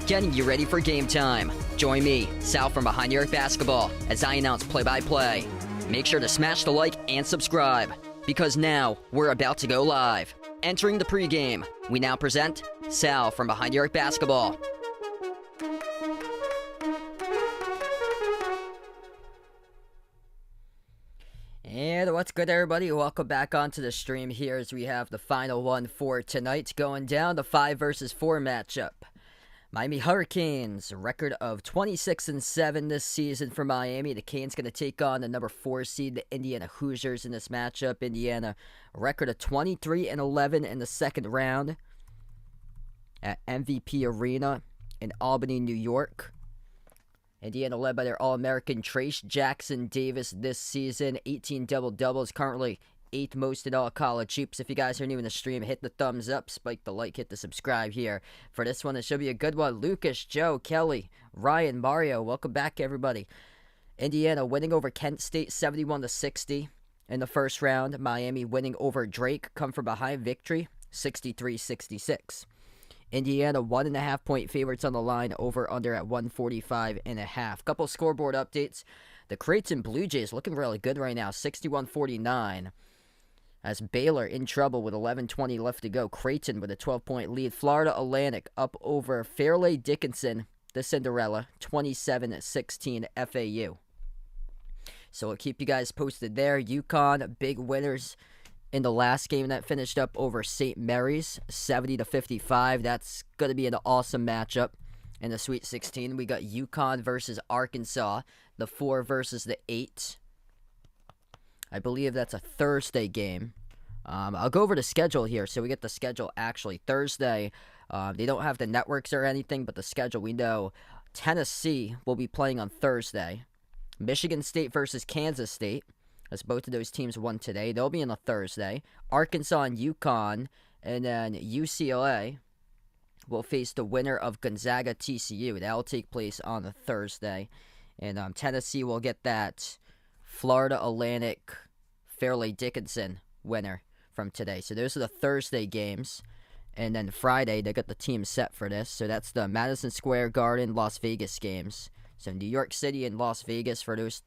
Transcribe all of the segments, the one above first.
getting you ready for game time. Join me, Sal from Behind the Arc Basketball, as I announce play-by-play. Make sure to smash the like and subscribe, because now we're about to go live. Entering the pregame, we now present Sal from Behind the Arc Basketball. And what's good, everybody? Welcome back onto the stream here as we have the final one for tonight going down, the 5 versus 4 matchup. Miami Hurricanes, a record of 26-7 this season for Miami. The Canes going to take on the number 4 seed, the Indiana Hoosiers, in this matchup. Indiana, a record of 23-11 in the second round at MVP Arena in Albany, New York. Indiana led by their All-American Trace Jackson Davis this season. 18 double-doubles, currently 8th most in all college hoops. If you guys are new in the stream, hit the thumbs up, spike the like, hit the subscribe here. For this one, it should be a good one. Lucas, Joe, Kelly, Ryan, Mario, welcome back, everybody. Indiana winning over Kent State 71-60 in the first round. Miami winning over Drake, come from behind victory 63-66. Indiana 1.5 point favorites on the line, over under at 145.5. Couple scoreboard updates. The Creighton Blue Jays looking really good right now, 61-49. As Baylor in trouble with 11:20 left to go. Creighton with a 12-point lead. Florida Atlantic up over Fairleigh Dickinson, the Cinderella, 27-16 FAU. So we'll keep you guys posted there. UConn, big winners in the last game that finished up over St. Mary's, 70-55. That's going to be an awesome matchup in the Sweet 16. We got UConn versus Arkansas, the 4 versus the 8. I believe that's a Thursday game. I'll go over the schedule here. So we get the schedule actually Thursday. They don't have the networks or anything, but the schedule we know. Tennessee will be playing on Thursday. Michigan State versus Kansas State, as both of those teams won today. They'll be on a Thursday. Arkansas and UConn, and then UCLA will face the winner of Gonzaga TCU. That will take place on a Thursday. And Tennessee will get that Florida Atlantic Fairleigh Dickinson winner from today. So those are the Thursday games. And then Friday, they got the team set for this. So that's the Madison Square Garden, Las Vegas games. So New York City and Las Vegas for those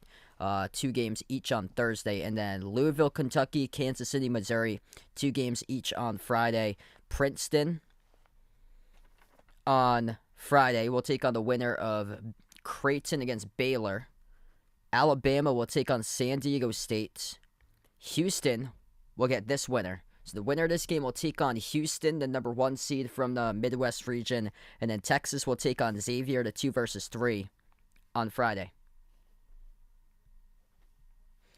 2 games each on Thursday. And then Louisville, Kentucky, Kansas City, Missouri, 2 games each on Friday. Princeton on Friday will take on the winner of Creighton against Baylor. Alabama will take on San Diego State. Houston will get this winner. So the winner of this game will take on Houston, the number 1 seed from the Midwest region. And then Texas will take on Xavier, the 2 versus 3 on Friday.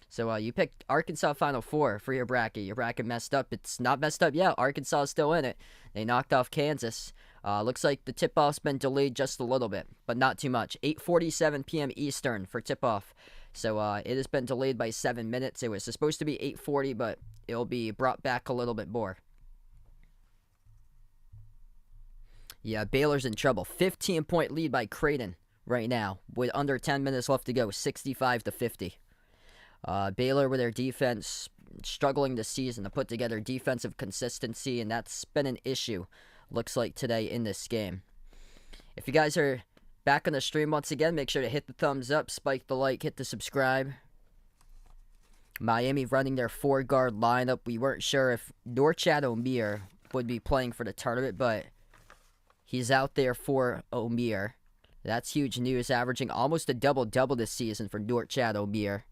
So you picked Arkansas Final Four for your bracket. Your bracket messed up. It's not messed up yet. Arkansas is still in it. They knocked off Kansas. Looks like the tip-off's been delayed just a little bit, but not too much. 8:47 p.m. Eastern for tip-off. So it has been delayed by 7 minutes. It was supposed to be 8:40, but it'll be brought back a little bit more. Yeah, Baylor's in trouble. 15-point lead by Creighton right now with under 10 minutes left to go, 65-50. Baylor with their defense struggling this season to put together defensive consistency, and that's been an issue, looks like, today in this game. If you guys are back on the stream once again, make sure to hit the thumbs up, spike the like, hit the subscribe. Miami running their 4-guard lineup. We weren't sure if Norchad Omier would be playing for the tournament, but he's out there for Omier. That's huge news, averaging almost a double-double this season for Norchad Omier.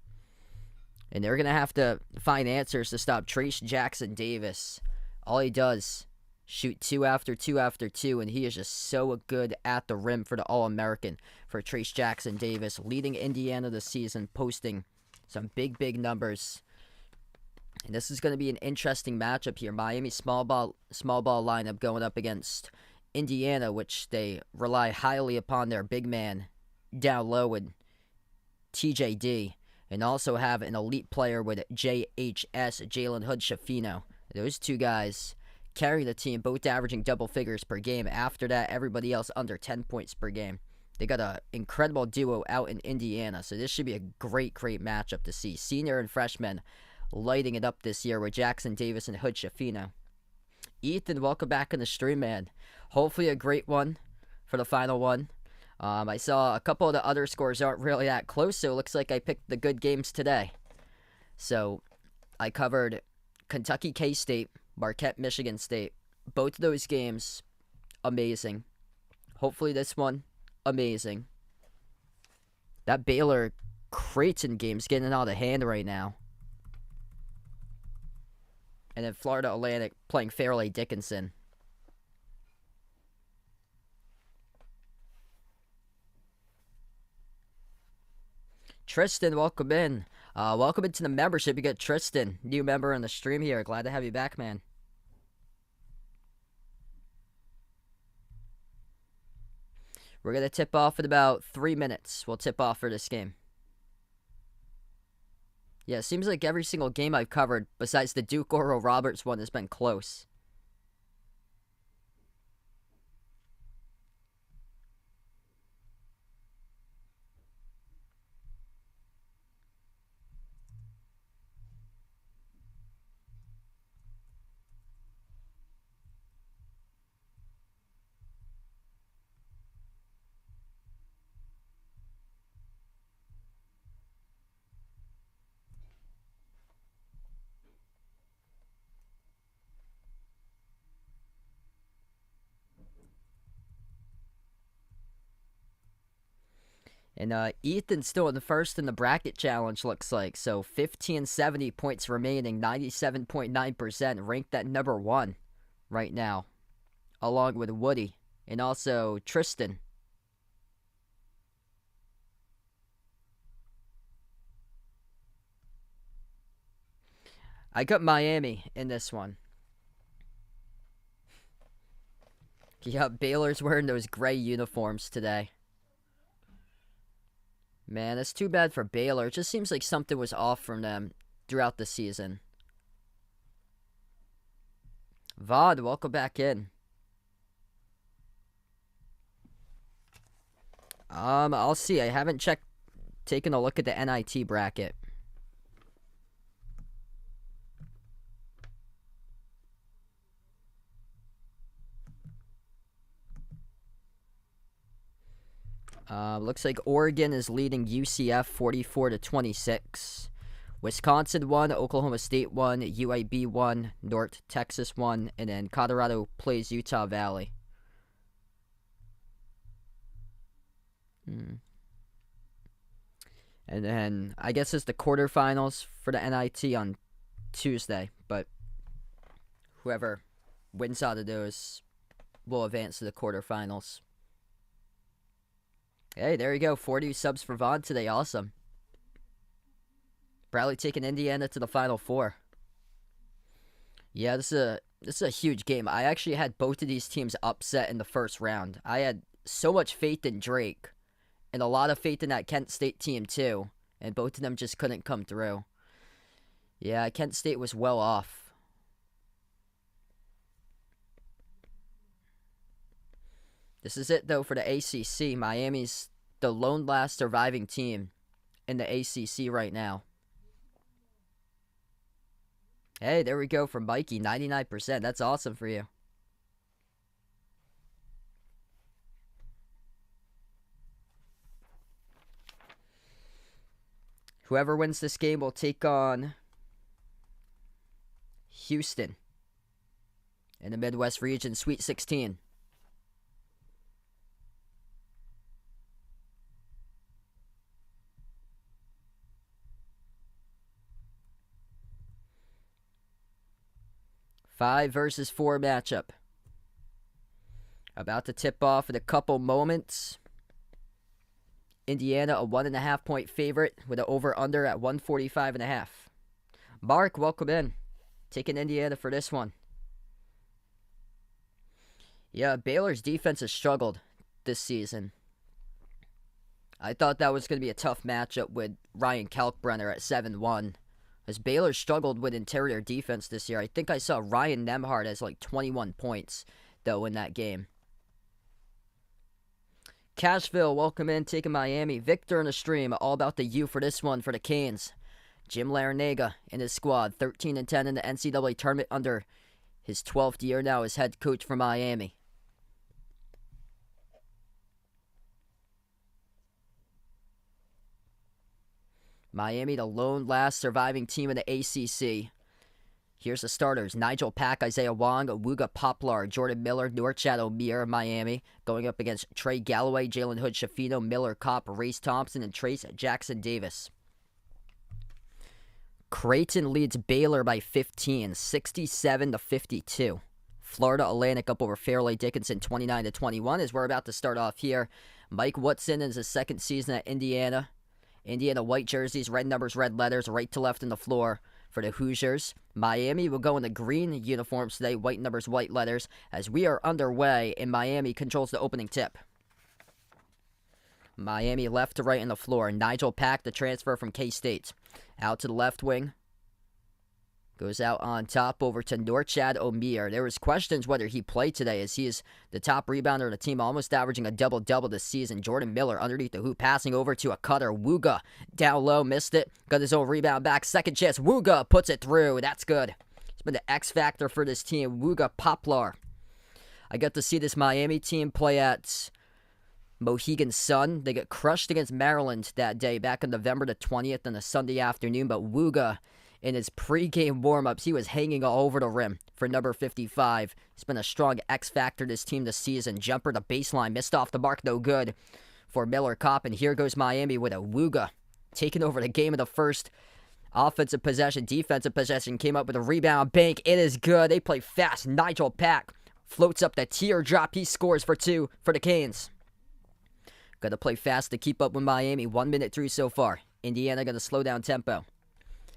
And they're going to have to find answers to stop Trace Jackson Davis. All he does, shoot 2 after 2 after 2, and he is just so good at the rim for the All-American for Trace Jackson Davis, leading Indiana this season, posting some big, big numbers. And this is going to be an interesting matchup here. Miami small ball lineup going up against Indiana, which they rely highly upon their big man down low with TJD. And also have an elite player with JHS, Jalen Hood-Schifino. Those 2 guys carry the team, both averaging double figures per game. After that, everybody else under 10 points per game. They got an incredible duo out in Indiana, so this should be a great, great matchup to see. Senior and freshman lighting it up this year with Jackson Davis and Hood-Schifino. Ethan, welcome back in the stream, man. Hopefully a great one for the final one. I saw a couple of the other scores aren't really that close, so it looks like I picked the good games today. So I covered Kentucky K-State, Marquette Michigan State. Both of those games, amazing. Hopefully this one, amazing. That Baylor Creighton game's getting out of hand right now. And then Florida Atlantic playing Fairleigh Dickinson. Tristan, welcome in. Welcome into the membership. You got Tristan, new member on the stream here. Glad to have you back, man. We're going to tip off in about 3 minutes. We'll tip off for this game. Yeah, it seems like every single game I've covered, besides the Duke Oral Roberts one, has been close. And Ethan's still in the first in the bracket challenge, looks like. So 1570 points remaining, 97.9%, ranked at number 1 right now, along with Woody and also Tristan. I got Miami in this one. Yeah, Baylor's wearing those gray uniforms today. Man, it's too bad for Baylor. It just seems like something was off from them throughout the season. Vod, welcome back in. I'll see. I haven't taken a look at the NIT bracket. Looks like Oregon is leading UCF 44-26. Wisconsin won, Oklahoma State won, UAB won, North Texas won, and then Colorado plays Utah Valley. And then I guess it's the quarterfinals for the NIT on Tuesday, but whoever wins out of those will advance to the quarterfinals. Hey, there you go. 40 subs for Vaughn today. Awesome. Bradley taking Indiana to the Final Four. Yeah, this is a huge game. I actually had both of these teams upset in the first round. I had so much faith in Drake and a lot of faith in that Kent State team too, and both of them just couldn't come through. Yeah, Kent State was well off. This is it, though, for the ACC. Miami's the lone last surviving team in the ACC right now. Hey, there we go from Mikey, 99%. That's awesome for you. Whoever wins this game will take on Houston in the Midwest region, Sweet 16. Five versus 4 matchup. About to tip off in a couple moments. Indiana, a 1.5 point favorite with an over-under at 145.5. Mark, welcome in. Taking Indiana for this one. Yeah, Baylor's defense has struggled this season. I thought that was going to be a tough matchup with Ryan Kalkbrenner at 7-1. As Baylor struggled with interior defense this year. I think I saw Ryan Nemhard as like 21 points, though, in that game. Cashville, welcome in, taking Miami. Victor in the stream, all about the U for this one for the Canes. Jim Larinaga and his squad, 13-10 in the NCAA tournament under his 12th year now as head coach for Miami. Miami, the lone last surviving team in the ACC. Here's the starters. Nigel Pack, Isaiah Wong, Wooga Poplar, Jordan Miller, Norchad O'Meara, Miami. Going up against Trey Galloway, Jalen Hood, Shafino, Miller, Kopp, Race Thompson, and Trace Jackson Davis. Creighton leads Baylor by 15, 67-52. Florida Atlantic up over Fairleigh Dickinson, 29-21, as we're about to start off here. Mike Woodson is his second season at Indiana. Indiana white jerseys, red numbers, red letters, right to left on the floor for the Hoosiers. Miami will go in the green uniforms today, white numbers, white letters, as we are underway, and Miami controls the opening tip. Miami left to right on the floor. Nigel Pack, the transfer from K-State. Out to the left wing. Goes out on top over to Norchad O'Meara. There was questions whether he played today, as he is the top rebounder of the team, almost averaging a double-double this season. Jordan Miller underneath the hoop, passing over to a cutter. Wooga down low, missed it. Got his own rebound back. Second chance. Wooga puts it through. That's good. He's been the X factor for this team. Wooga Poplar. I got to see this Miami team play at Mohegan Sun. They got crushed against Maryland that day back on November the 20th on a Sunday afternoon, but Wooga, in his pregame warm-ups, he was hanging all over the rim for number 55. He's been a strong X factor this team this season. Jumper to baseline, missed off the mark, no good for Miller Kopp. And here goes Miami with a Wooga taking over the game of the first. Offensive possession, defensive possession, came up with a rebound bank. It is good. They play fast. Nigel Pack floats up the teardrop. He scores for two for the Canes. Got to play fast to keep up with Miami. 1 minute through so far. Indiana going to slow down tempo.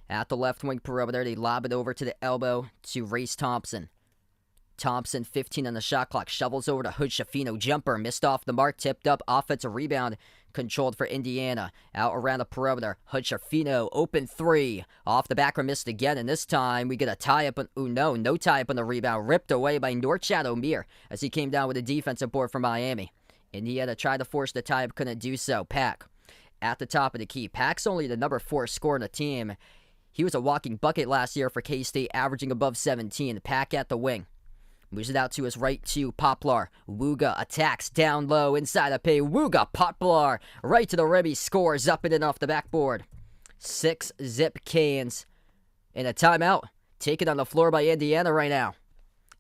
At the left wing perimeter, they lob it over to the elbow to Race Thompson. Thompson, 15 on the shot clock, shovels over to Hood Shafino. Jumper, missed off the mark, tipped up. Offensive rebound controlled for Indiana. Out around the perimeter, Hood Shafino, open three. Off the back, missed again, and this time we get a tie-up. No tie-up on the rebound. Ripped away by Norchad O'Meara as he came down with a defensive board for Miami. Indiana tried to force the tie-up, couldn't do so. Pack at the top of the key. Pack's only the number 4 scorer in the team. He was a walking bucket last year for K-State, averaging above 17. Pack at the wing. Moves it out to his right to Poplar. Wooga attacks down low inside the paint. Wooga Poplar right to the rim. He scores up and in off the backboard. 6-zip Canes. And a timeout taken on the floor by Indiana right now.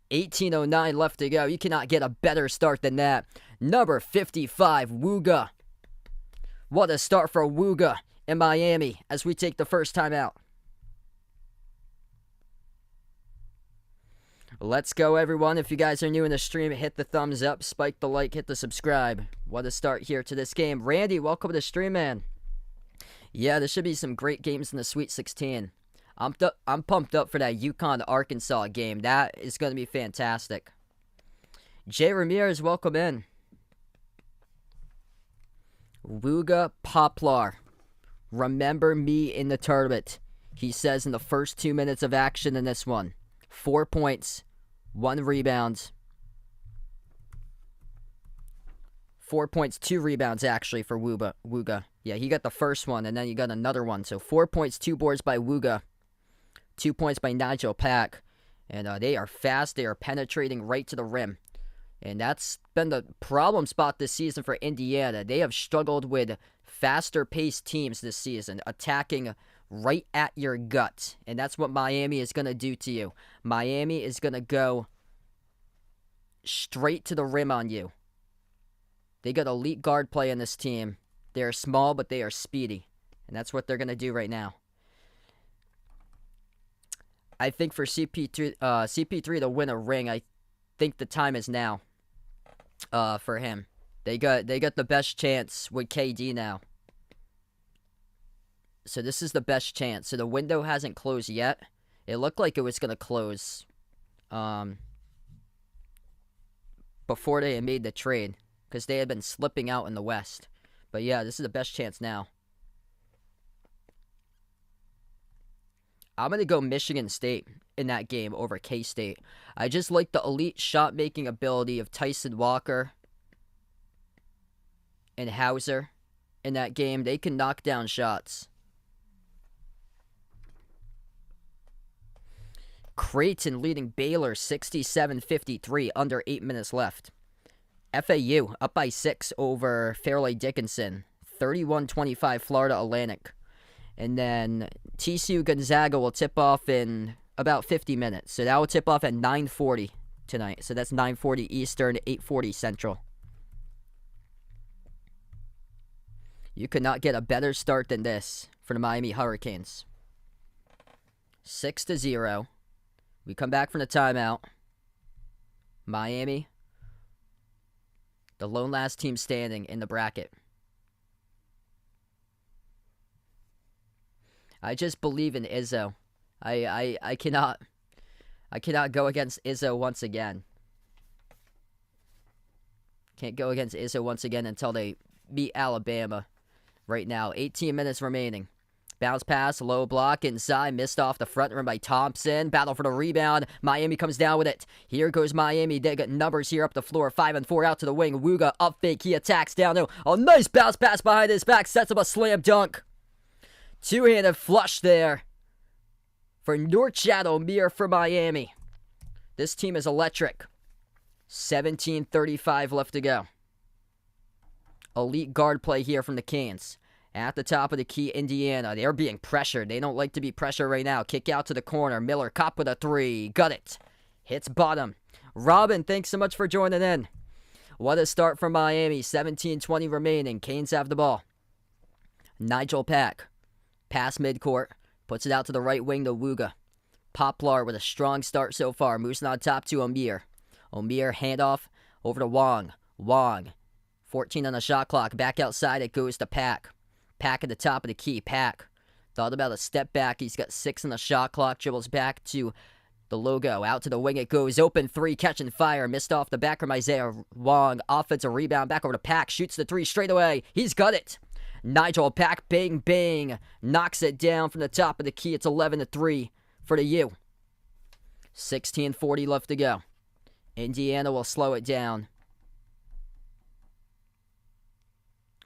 18:09 left to go. You cannot get a better start than that. Number 55, Wooga. What a start for Wooga in Miami as we take the first timeout. Let's go, everyone. If you guys are new in the stream, hit the thumbs up, spike the like, hit the subscribe. What a start here to this game. Randy, welcome to the stream, man. Yeah, there should be some great games in the Sweet 16. I'm pumped up for that UConn-Arkansas game. That is going to be fantastic. Jay Ramirez, welcome in. Wooga Poplar. Remember me in the tournament, he says in the first 2 minutes of action in this one. 4 points, 1 rebound. 4 points, 2 rebounds actually for Wooga. Yeah, he got the first one and then he got another one. So 4 points, 2 boards by Wooga. 2 points by Nigel Pack. And they are fast. They are penetrating right to the rim. And that's been the problem spot this season for Indiana. They have struggled with faster-paced teams this season, attacking right at your gut. And that's what Miami is going to do to you. Miami is going to go straight to the rim on you. They got elite guard play in this team. They are small, but they are speedy. And that's what they're going to do right now. I think for CP3 to win a ring, I think the time is now for him. They got the best chance with KD now. So this is the best chance. So the window hasn't closed yet. It looked like it was going to close before they had made the trade because they had been slipping out in the West. But yeah, this is the best chance now. I'm going to go Michigan State in that game over K-State. I just like the elite shot-making ability of Tyson Walker and Hauser in that game. They can knock down shots. Creighton leading Baylor 67-53, under 8 minutes left. FAU up by 6 over Fairleigh Dickinson, 31-25 Florida Atlantic. And then TCU Gonzaga will tip off in about 50 minutes. So that will tip off at 9:40 tonight. So that's 9:40 Eastern, 8:40 Central. You could not get a better start than this for the Miami Hurricanes. 6-0. We come back from the timeout. Miami, the lone last team standing in the bracket. I just believe in Izzo. I cannot go against Izzo once again. Can't go against Izzo once again until they beat Alabama. Right now, 18 minutes remaining. Bounce pass, low block inside, missed off the front rim by Thompson. Battle for the rebound. Miami comes down with it. Here goes Miami. They got numbers here up the floor. 5-4 out to the wing. Wooga up fake. He attacks down low. A nice bounce pass behind his back. Sets up a slam dunk. Two-handed flush there for Norchad Omier for Miami. This team is electric. 17:35 left to go. Elite guard play here from the Canes. At the top of the key, Indiana. They're being pressured. They don't like to be pressured right now. Kick out to the corner. Miller, cop with a three. Got it. Hits bottom. Robin, thanks so much for joining in. What a start for Miami. 17:20 remaining. Canes have the ball. Nigel Pack. Pass midcourt. Puts it out to the right wing to Wooga. Poplar with a strong start so far. Moves on top to Omier. Omier handoff over to Wong. Wong. 14 on the shot clock. Back outside it goes to Pack. Pack at the top of the key. Pack thought about a step back. He's got 6 on the shot clock. Dribbles back to the logo. Out to the wing it goes. Open 3. Catch and fire. Missed off the back from Isaiah Wong. Offensive rebound. Back over to Pack. Shoots the 3 straight away. He's got it. Nigel Pack. Bang, bang. Knocks it down from the top of the key. It's 11-3 for the U. 16:40 left to go. Indiana will slow it down.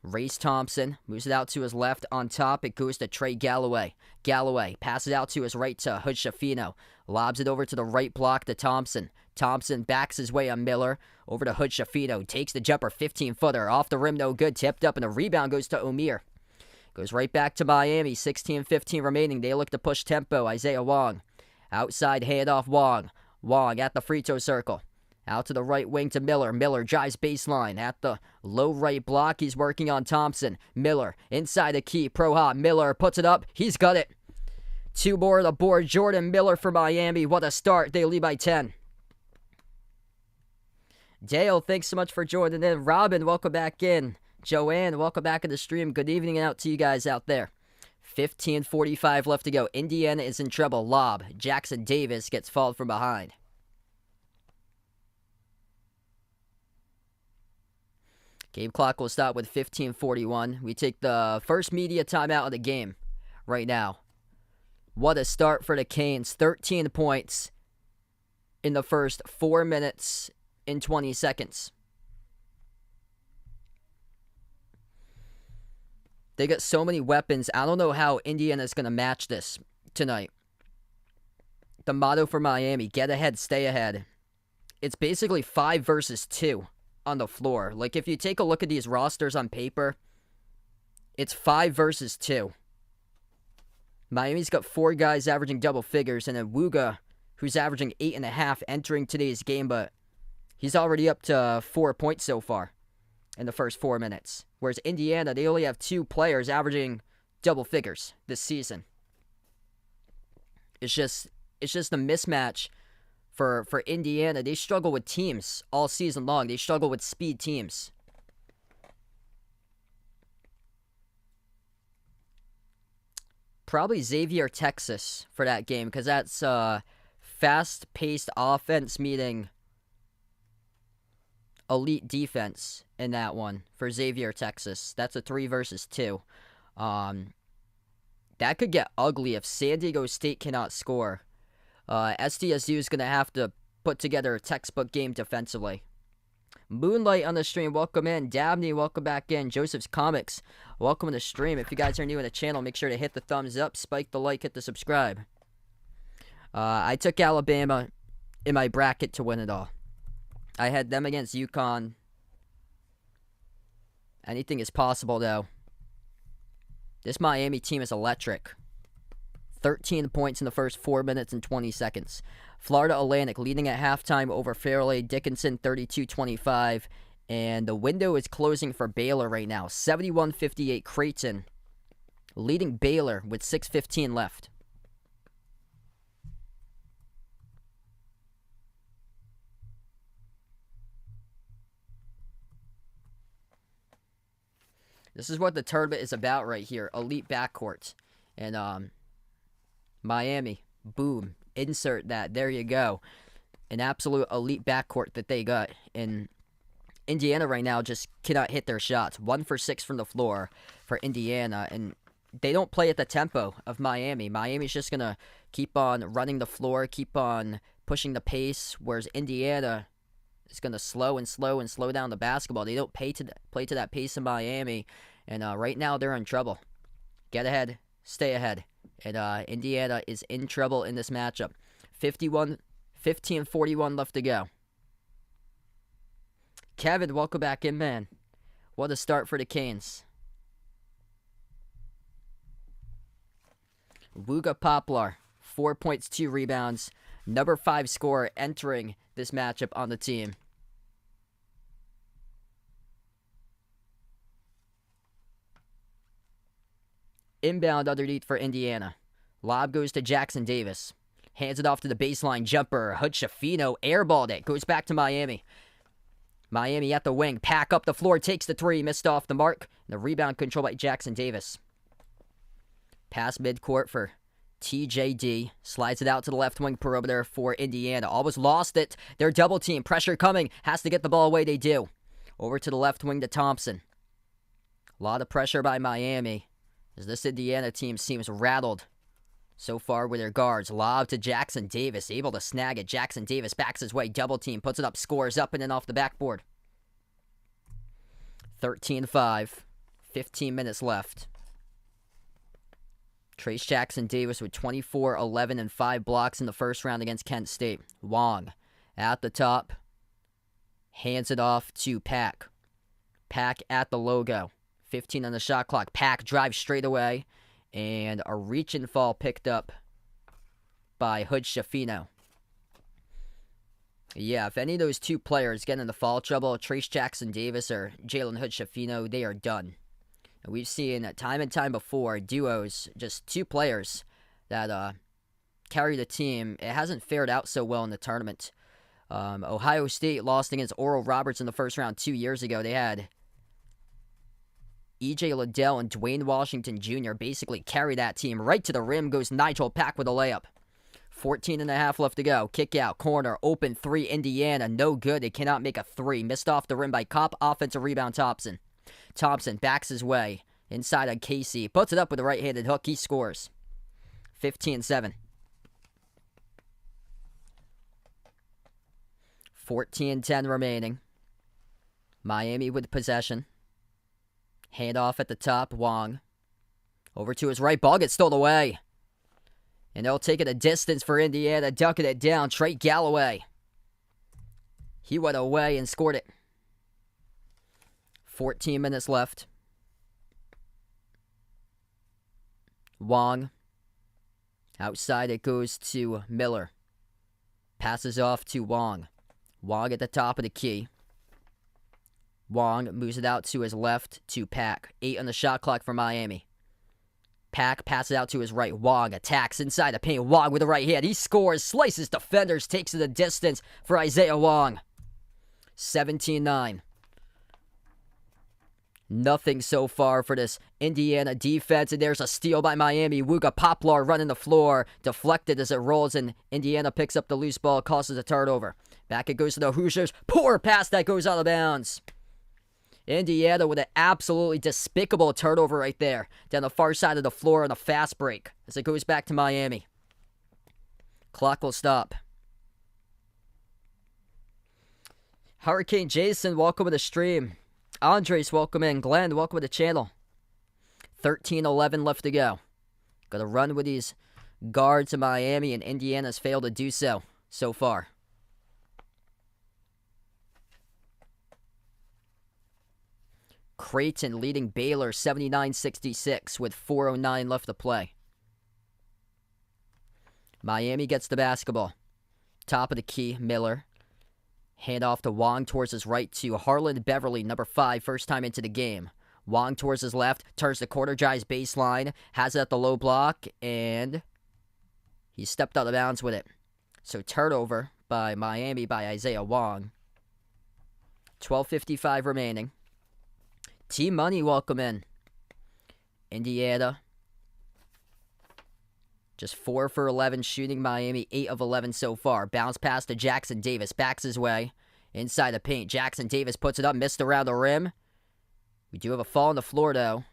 Race Thompson moves it out to his left on top. It goes to Trey Galloway. Galloway passes out to his right to Hood Shafino. Lobs it over to the right block to Thompson. Thompson backs his way on Miller. Over to Hood Shafino. Takes the jumper, 15-footer. Off the rim, no good. Tipped up, and the rebound goes to Omier. Goes right back to Miami. 16:15 remaining. They look to push tempo. Isaiah Wong. Outside handoff Wong. Wong at the free throw circle. Out to the right wing to Miller. Miller drives baseline. At the low right block, he's working on Thompson. Miller inside the key. Pro hop. Miller puts it up. He's got it. 2 more on the board. Jordan Miller for Miami. What a start. They lead by 10. Dale, thanks so much for joining in. Robin, welcome back in. Joanne, welcome back in the stream. Good evening out to you guys out there. 15:45 left to go. Indiana is in trouble. Lob. Jackson Davis gets fouled from behind. Game clock will stop with 15:41. We take the first media timeout of the game right now. What a start for the Canes. 13 points in the first 4 minutes and 20 seconds. They got so many weapons. I don't know how Indiana's going to match this tonight. The motto for Miami, get ahead, stay ahead. It's basically 5 versus 2. On the floor. Like, if you take a look at these rosters on paper, it's 5 versus 2. Miami's got 4 guys averaging double figures, and then Wooga, who's averaging 8.5 entering today's game, but he's already up to 4 points so far in the first 4 minutes. Whereas Indiana, they only have 2 players averaging double figures this season. It's just a mismatch. For Indiana, they struggle with teams all season long. They struggle with speed teams. Probably Xavier, Texas for that game, because that's fast-paced offense meeting elite defense in that one for Xavier, Texas. That's a 3 versus 2. That could get ugly if San Diego State cannot score. SDSU is going to have to put together a textbook game defensively. Moonlight on the stream, welcome in. Dabney, welcome back in. Joseph's Comics, welcome to the stream. If you guys are new in the channel, make sure to hit the thumbs up, spike the like, hit the subscribe. I took Alabama in my bracket to win it all. I had them against UConn. Anything is possible, though. This Miami team is electric. 13 points in the first 4 minutes and 20 seconds. Florida Atlantic leading at halftime over Fairleigh Dickinson 32-25. And the window is closing for Baylor right now. 71-58 Creighton leading Baylor with 6:15 left. This is what the tournament is about right here. Elite backcourt. And Miami, boom, insert that. There you go. An absolute elite backcourt that they got. And Indiana right now just cannot hit their shots. 1 for 6 from the floor for Indiana. And they don't play at the tempo of Miami. Miami's just going to keep on running the floor, keep on pushing the pace, whereas Indiana is going to slow down the basketball. They don't play to that pace in Miami. And right now they're in trouble. Get ahead, stay ahead. And Indiana is in trouble in this matchup. 15-41 left to go. Kevin, welcome back in, man. What a start for the Canes. Wooga Poplar, 4 points, 2 rebounds. Number 5 scorer entering this matchup on the team. Inbound underneath for Indiana. Lob goes to Jackson Davis. Hands it off to the baseline jumper. Hood-Schifino airballed it. Goes back to Miami. Miami at the wing. Pack up the floor. Takes the 3. Missed off the mark. The rebound controlled by Jackson Davis. Pass midcourt for TJD. Slides it out to the left wing perimeter for Indiana. Almost lost it. Their double team. Pressure coming. Has to get the ball away. They do. Over to the left wing to Thompson. A lot of pressure by Miami, as this Indiana team seems rattled so far with their guards. Lob to Jackson Davis. Able to snag it. Jackson Davis backs his way. Double team. Puts it up. Scores up and in off the backboard. 13-5. 15 minutes left. Trace Jackson Davis with 24, 11, and 5 blocks in the first round against Kent State. Wong at the top. Hands it off to Pack. Pack at the logo. 15 on the shot clock. Pack drives straight away. And a reach and fall picked up by Hood-Schifino. Yeah, if any of those two players get into foul trouble, Trace Jackson Davis or Jalen Hood-Schifino, they are done. And we've seen time and time before duos, just two players that carry the team. It hasn't fared out so well in the tournament. Ohio State lost against Oral Roberts in the first round 2 years ago. They had E.J. Liddell and Dwayne Washington Jr. basically carry that team. Right to the rim goes Nigel Pack with a layup. 14.5 left to go. Kick out, corner, open 3, Indiana. No good. They cannot make a 3. Missed off the rim by Kopp. Offensive rebound, Thompson. Thompson backs his way inside on Casey. Puts it up with a right-handed hook. He scores. 15-7. 14-10 remaining. Miami with possession. Handoff at the top. Wong. Over to his right. Ball gets stolen away. And they'll take it a distance for Indiana. Ducking it down. Trey Galloway. He went away and scored it. 14 minutes left. Wong. Outside it goes to Miller. Passes off to Wong. Wong at the top of the key. Wong moves it out to his left to Pack. 8 on the shot clock for Miami. Pack passes out to his right. Wong attacks inside the paint. Wong with the right hand. He scores, slices defenders, takes it a distance for Isaiah Wong. 17-9. Nothing so far for this Indiana defense, and there's a steal by Miami. Wooga Poplar running the floor, deflected as it rolls, and Indiana picks up the loose ball, causes a turnover. Back it goes to the Hoosiers. Poor pass that goes out of bounds. Indiana with an absolutely despicable turnover right there, down the far side of the floor on a fast break, as it goes back to Miami. Clock will stop. Hurricane Jason, welcome to the stream. Andres, welcome in. Glenn, welcome to the channel. 13-11 left to go. Got to run with these guards in Miami, and Indiana's failed to do so far. Creighton leading Baylor 79-66 with 4:09 left to play. Miami gets the basketball. Top of the key, Miller. Hand off to Wong towards his right to Harlan Beverly, number 5, first time into the game. Wong towards his left, turns the corner, drives baseline, has it at the low block, and he stepped out of bounds with it. So turnover by Miami by Isaiah Wong. 12:55 remaining. Team Money, welcome in. Indiana. Just 4 for 11 shooting. Miami, 8 of 11 so far. Bounce pass to Jackson Davis. Backs his way. Inside the paint. Jackson Davis puts it up. Missed around the rim. We do have a fall on the floor, though.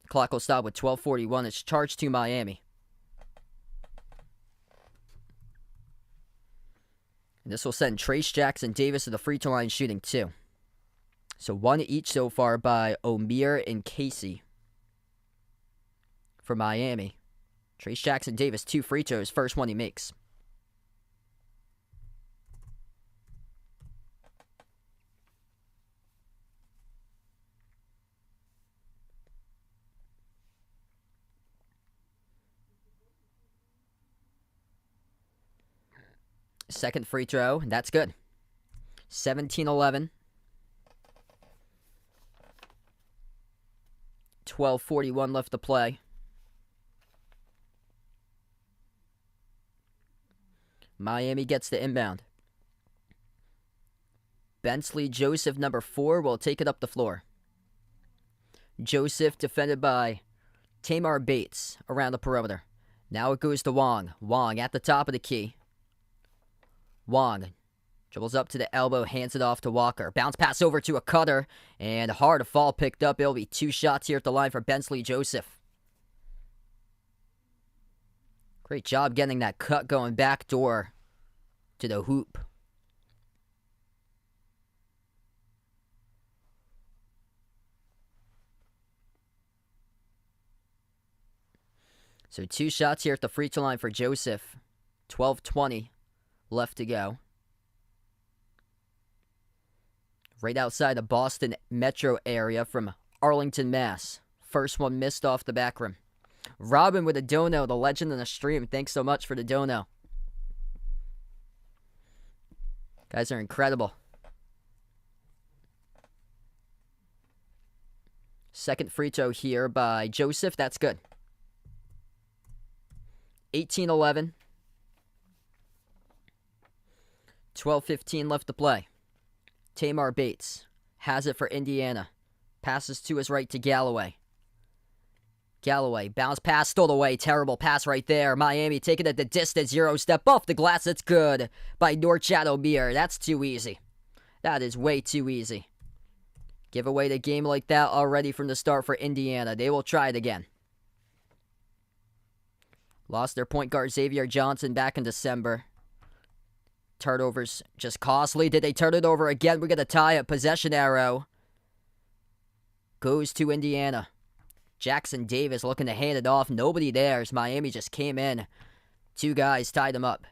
The clock will stop with 12:41. It's charged to Miami. And this will send Trace Jackson Davis to the free throw line shooting 2. So 1 each so far by O'Meara and Casey for Miami. Trace Jackson Davis, 2 free throws, first one he makes. Second free throw, that's good. 17-11. 12:41 left to play. Miami gets the inbound. Bensley Joseph, number 4, will take it up the floor. Joseph defended by Tamar Bates around the perimeter. Now it goes to Wong. Wong at the top of the key. Wong dribbles up to the elbow, hands it off to Walker. Bounce pass over to a cutter, and hard fall picked up. It'll be 2 shots here at the line for Bensley Joseph. Great job getting that cut going back door to the hoop. So 2 shots here at the free throw line for Joseph. 12:20 left to go. Right outside the Boston metro area from Arlington, Mass. First one missed off the back rim. Robin with a dono, the legend in the stream. Thanks so much for the dono. Guys are incredible. Second free throw here by Joseph. That's good. 18-11. 12:15 left to play. Tamar Bates has it for Indiana. Passes to his right to Galloway. Galloway, bounce pass, stole away. Terrible pass right there. Miami taking it the distance. 0 step off the glass. It's good by Norchad O'Meara. That's too easy. That is way too easy. Give away the game like that already from the start for Indiana. They will try it again. Lost their point guard Xavier Johnson back in December. Turnovers just costly. Did they turn it over again? We got a tie up. Possession arrow goes to Indiana. Jackson Davis looking to hand it off. Nobody there as Miami just came in. 2 guys tied them up.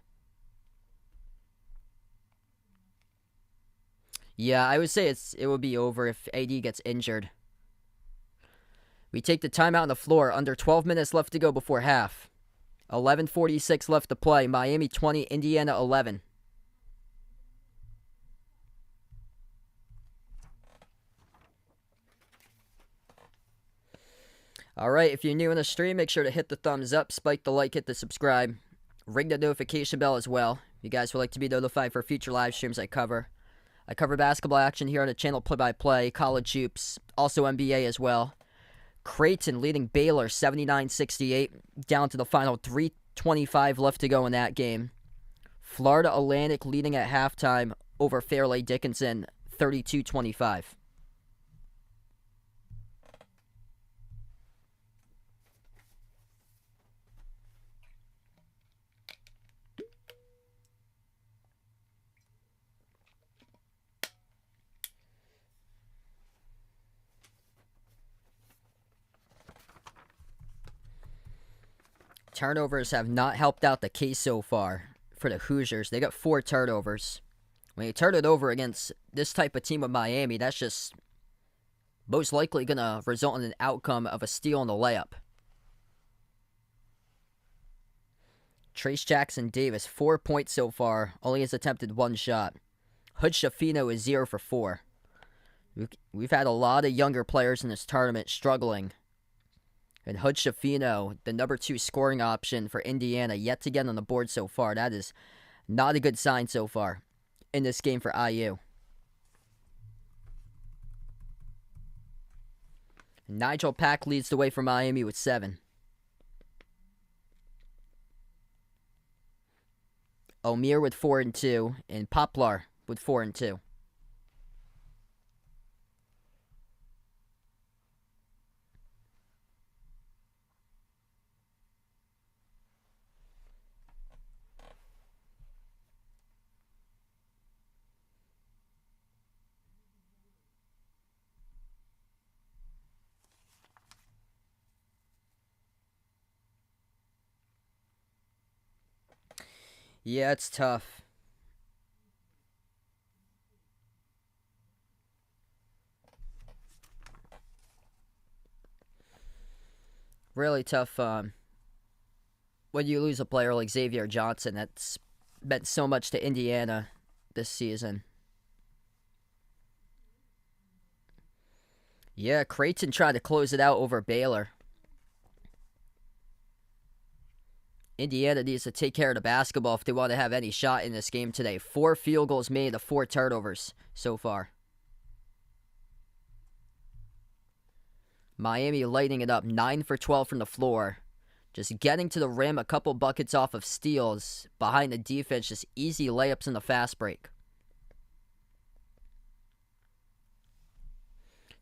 Yeah, I would say it would be over if AD gets injured. We take the timeout on the floor. Under 12 minutes left to go before half. 11:46 left to play. Miami 20, Indiana 11. Alright, if you're new in the stream, make sure to hit the thumbs up, spike the like, hit the subscribe. Ring the notification bell as well. If you guys would like to be notified for future live streams I cover. I cover basketball action here on the channel play-by-play, college hoops, also NBA as well. Creighton leading Baylor 79-68, down to the final 3:25 left to go in that game. Florida Atlantic leading at halftime over Fairleigh Dickinson 32-25. Turnovers have not helped out the case so far for the Hoosiers. They got 4 turnovers. When you turn it over against this type of team with Miami, that's just Most likely going to result in an outcome of a steal and a layup. Trace Jackson Davis, 4 points so far. Only has attempted one shot. Hood Schifino is 0 for 4. We've had a lot of younger players in this tournament struggling. And Hood Schifino, the number 2 scoring option for Indiana, yet to get on the board so far. That is not a good sign so far in this game for IU. Nigel Pack leads the way for Miami with 7. Omir with 4 and 2, and Poplar with 4 and 2. Yeah, it's tough. Really tough when you lose a player like Xavier Johnson that's meant so much to Indiana this season. Yeah, Creighton tried to close it out over Baylor. Indiana needs to take care of the basketball if they want to have any shot in this game today. 4 field goals made to 4 turnovers so far. Miami lighting it up, 9 for 12 from the floor. Just getting to the rim, a couple buckets off of steals. Behind the defense, just easy layups in the fast break.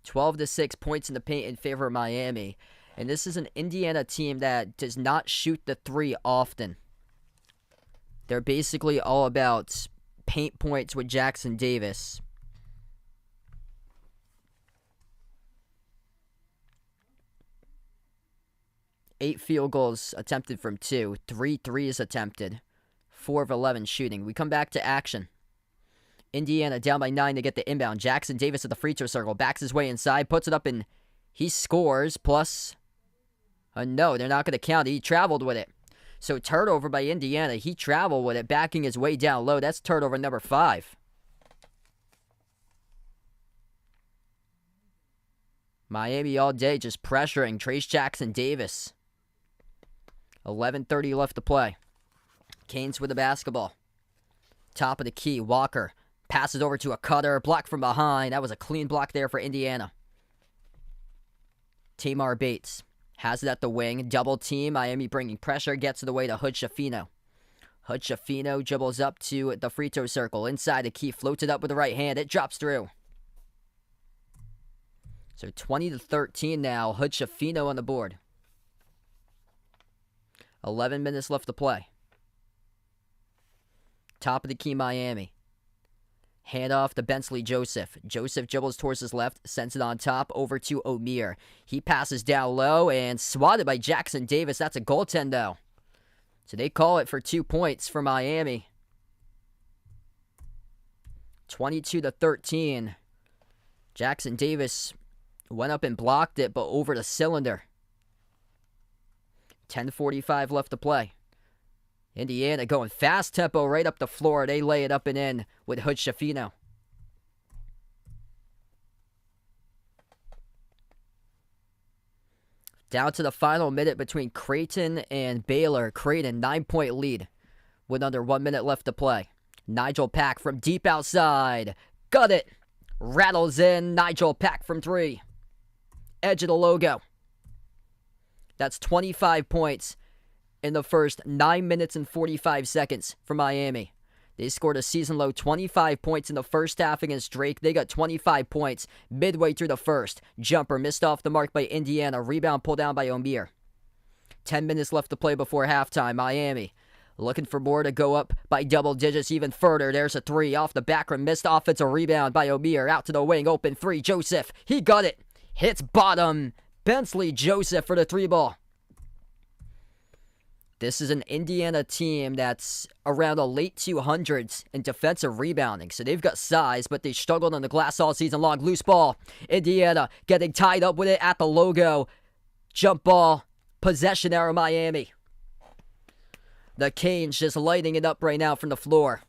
12-6 points in the paint in favor of Miami. And this is an Indiana team that does not shoot the 3 often. They're basically all about paint points with Jackson Davis. Eight field goals attempted from 2. 3 threes attempted. 4 of 11 shooting. We come back to action. Indiana down by 9 to get the inbound. Jackson Davis at the free throw circle. Backs his way inside. Puts it up and he scores. Plus, no, they're not going to count it. He traveled with it. So turnover by Indiana. He traveled with it. Backing his way down low. That's turnover number 5. Miami all day just pressuring Trace Jackson Davis. 11:30 left to play. Canes with the basketball. Top of the key. Walker passes over to a cutter. Block from behind. That was a clean block there for Indiana. Tamar Bates has it at the wing. Double team. Miami bringing pressure. Gets it away to Hood Schifino. Hood Schifino dribbles up to the free throw circle. Inside the key. Floats it up with the right hand. It drops through. So 20-13 now. Hood Schifino on the board. 11 minutes left to play. Top of the key, Miami. Hand off to Bensley Joseph. Joseph dribbles towards his left, sends it on top over to Omir. He passes down low and swatted by Jackson Davis. That's a goaltend, though. So they call it for 2 points for Miami. 22-13. Jackson Davis went up and blocked it, but over the cylinder. 10:45 left to play. Indiana going fast tempo right up the floor. They lay it up and in with Hood Schifino. Down to the final minute between Creighton and Baylor. Creighton, 9-point lead with under 1 minute left to play. Nigel Pack from deep outside. Got it. Rattles in. Nigel Pack from 3. Edge of the logo. That's 25 points in the first 9 minutes and 45 seconds for Miami. They scored a season-low 25 points in the first half against Drake. They got 25 points midway through the first. Jumper missed off the mark by Indiana. Rebound pulled down by Omir. 10 minutes left to play before halftime. Miami looking for more to go up by double digits even further. There's a 3 off the back rim. Missed offensive rebound by Omir. Out to the wing. Open 3. Joseph. He got it. Hits bottom. Bensley Joseph for the 3 ball. This is an Indiana team that's around the late 200s in defensive rebounding. So they've got size, but they struggled on the glass all season long. Loose ball. Indiana getting tied up with it at the logo. Jump ball. Possession error, Miami. The Canes just lighting it up right now from the floor.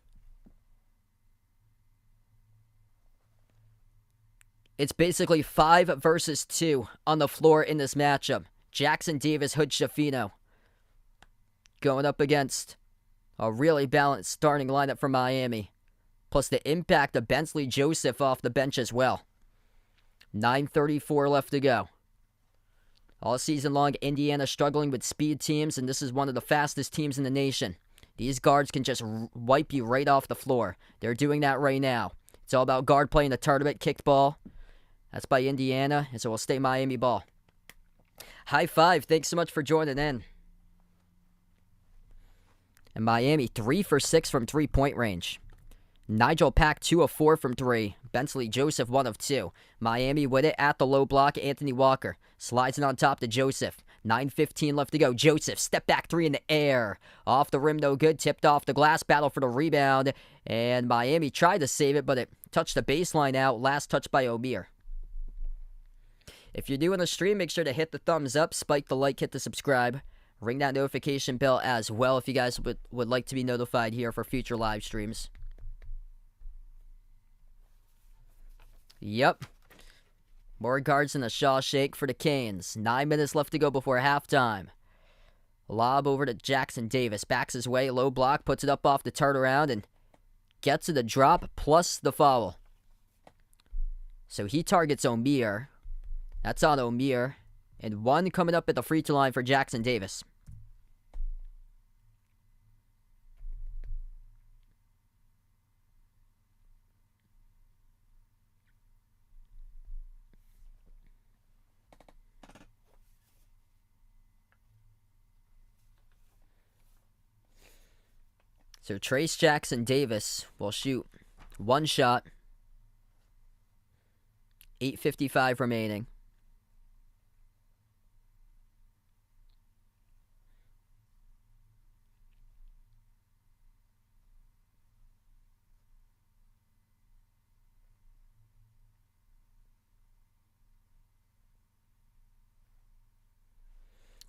It's basically 5 versus 2 on the floor in this matchup. Jackson Davis, Hood Schifino going up against a really balanced starting lineup for Miami. Plus the impact of Bensley Joseph off the bench as well. 9:34 left to go. All season long, Indiana struggling with speed teams, and this is one of the fastest teams in the nation. These guards can just wipe you right off the floor. They're doing that right now. It's all about guard playing the tournament, kicked ball. That's by Indiana, and so we'll stay Miami ball. High five. Thanks so much for joining in. And Miami, 3 for 6 from three-point range. Nigel Pack, 2 of 4 from 3. Bensley Joseph, 1 of 2. Miami with it at the low block. Anthony Walker slides it on top to Joseph. 9:15 left to go. Joseph, step back 3 in the air. Off the rim, no good. Tipped off the glass. Battle for the rebound. And Miami tried to save it, but it touched the baseline out. Last touch by Omir. If you're doing the stream, make sure to hit the thumbs up, spike the like, hit the subscribe. Ring that notification bell as well if you guys would like to be notified here for future live streams. Yep. More guards in the Shaw Shake for the Canes. 9 minutes left to go before halftime. Lob over to Jackson Davis. Backs his way, low block, puts it up off the turnaround, and gets to the drop plus the foul. So he targets Omir. That's on Omir. And 1 coming up at the free throw line for Jackson Davis. So Trace Jackson Davis will shoot 1 shot. 8:55 remaining.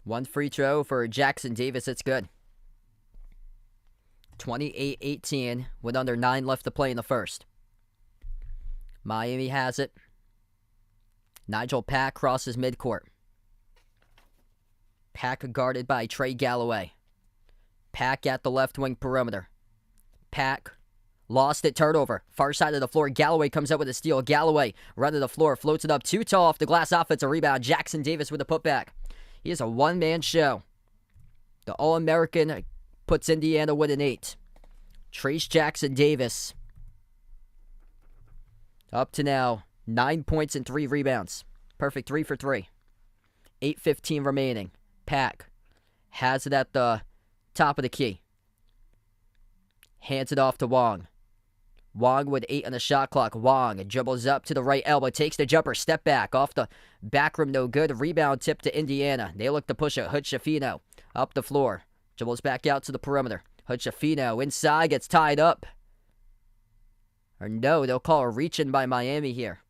One free throw for Jackson Davis. It's good. 28-18 with under 9 left to play in the first. Miami has it. Nigel Pack crosses midcourt. Pack guarded by Trey Galloway. Pack at the left wing perimeter. Pack lost it, turnover. Far side of the floor. Galloway comes up with a steal. Galloway run to the floor, floats it up too tall off the glass. Offensive rebound. Jackson Davis with a putback. He is a one-man show. The All-American puts Indiana with an 8. Trace Jackson Davis up to now 9 points and 3 rebounds. Perfect 3 for 3. 8:15 remaining. Pack has it at the top of the key. Hands it off to Wong. Wong with 8 on the shot clock. Wong dribbles up to the right elbow. Takes the jumper. Step back. Off the back rim. No good. Rebound tip to Indiana. They look to push it. Hood Schifino up the floor. Dribbles back out to the perimeter. Hood Schifino inside. Gets tied up. Or no, they'll call a reach-in by Miami here.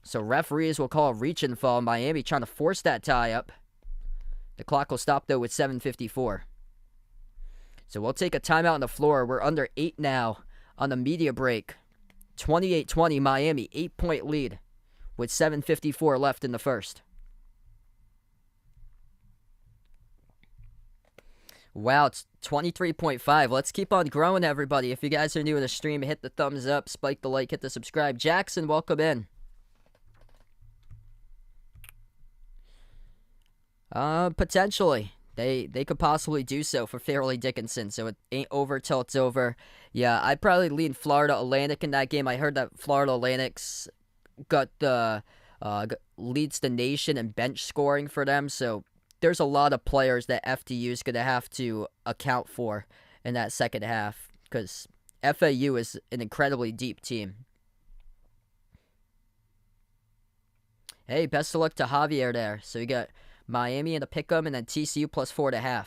So referees will call a reach-in foul. Miami trying to force that tie-up. The clock will stop, though, with 7:54. So we'll take a timeout on the floor. We're under 8 now on the media break. 28-20 Miami, 8-point lead with 7:54 left in the first. Wow, it's 23.5. Let's keep on growing, everybody. If you guys are new to the stream, hit the thumbs up, spike the like, hit the subscribe. Jackson, welcome in. Potentially. They could possibly do so for Fairleigh Dickinson, so it ain't over till it's over. Yeah, I'd probably lean Florida Atlantic in that game. I heard that Florida Atlantic's got the leads the nation in bench scoring for them, so there's a lot of players that FDU's going to have to account for in that second half, because FAU is an incredibly deep team. Hey, best of luck to Javier there. So you got Miami in the pick'em, and then TCU plus 4.5.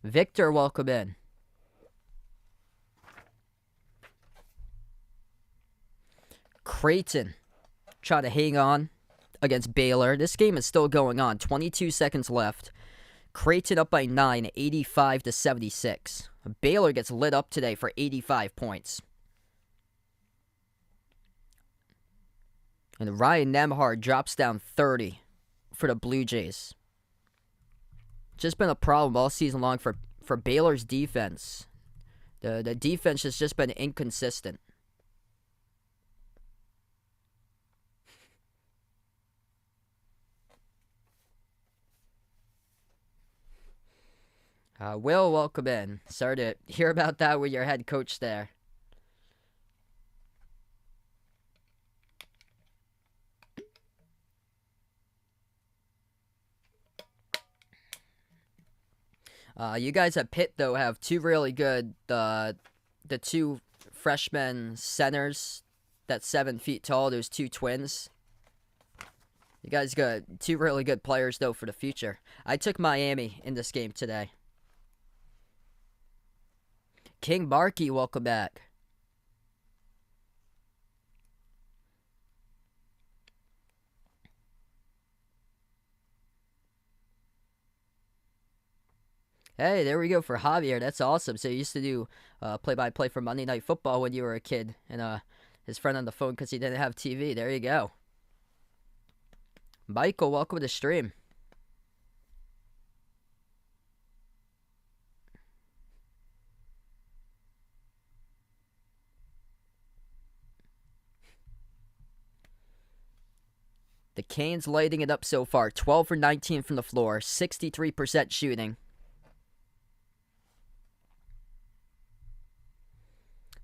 Victor, welcome in. Creighton trying to hang on against Baylor. This game is still going on. 22 seconds left. Creighton up by 9, 85-76. Baylor gets lit up today for 85 points. And Ryan Nembhard drops down 30 for the Blue Jays. Just been a problem all season long for Baylor's defense. The defense has just been inconsistent. Will, welcome in. Sorry to hear about that with your head coach there. You guys at Pitt, though, have two really good, the two freshman centers that's 7 feet tall. Those two twins. You guys got two really good players, though, for the future. I took Miami in this game today. King Barkey, welcome back. Hey, there we go for Javier. That's awesome. So you used to do play-by-play for Monday Night Football when you were a kid, and his friend on the phone because he didn't have TV. There you go. Michael, welcome to the stream. The Canes lighting it up so far. 12 for 19 from the floor. 63% shooting.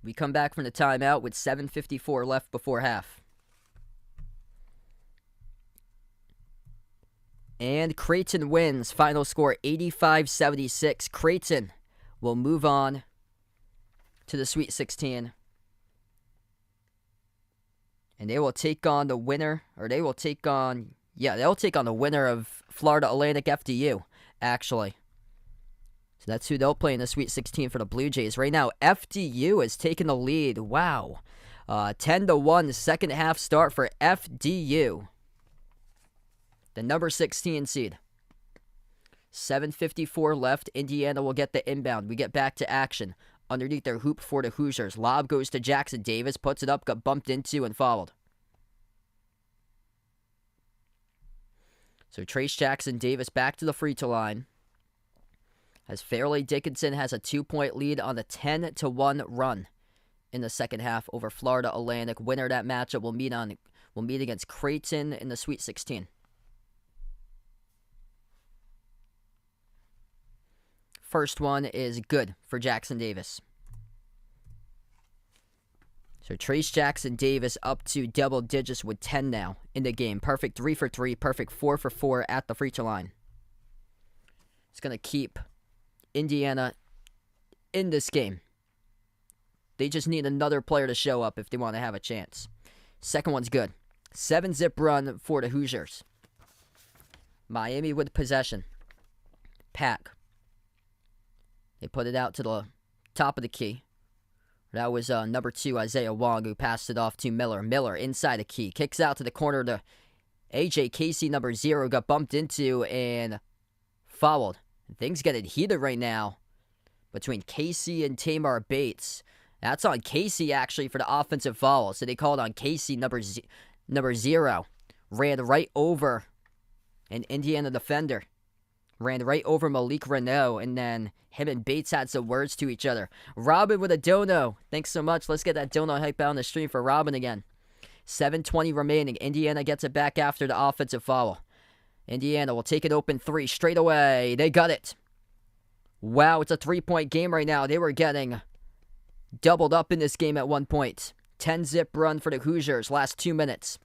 We come back from the timeout with 7:54 left before half. And Creighton wins. Final score 85-76. Creighton will move on to the Sweet 16. And they will take on the winner, or they'll take on the winner of Florida Atlantic FDU, actually. So that's who they'll play in the Sweet 16 for the Blue Jays. Right now, FDU is taking the lead. Wow. 10-1 second half start for FDU. The number 16 seed. 7:54 left. Indiana will get the inbound. We get back to action. Underneath their hoop for the Hoosiers. Lob goes to Jackson Davis. Puts it up, got bumped into, and fouled. So Trace Jackson Davis back to the free throw line. As Fairleigh Dickinson has a 2-point lead on the 10-1 run in the second half over Florida Atlantic. Winner of that matchup will meet against Creighton in the Sweet 16. First one is good for Jackson Davis. So Trace Jackson Davis up to double digits with 10 now in the game. Perfect 3 for 3, perfect 4 for 4 at the free throw line. It's going to keep Indiana in this game. They just need another player to show up if they want to have a chance. Second one's good. 7-zip run for the Hoosiers. Miami with possession. Pack. They put it out to the top of the key. That was number 2, Isaiah Wong, who passed it off to Miller. Miller inside the key. Kicks out to the corner to AJ Casey, number 0, got bumped into and fouled. Things getting heated right now between Casey and Tamar Bates. That's on Casey, actually, for the offensive foul. So they called on Casey, number 0. Ran right over an Indiana defender. Ran right over Malik Renault, and then him and Bates had some words to each other. Robin with a dono. Thanks so much. Let's get that dono hype out on the stream for Robin again. 7:20 remaining. Indiana gets it back after the offensive foul. Indiana will take an open 3 straight away. They got it. Wow, it's a 3-point game right now. They were getting doubled up in this game at one point. 10-zip run for the Hoosiers. Last 2 minutes.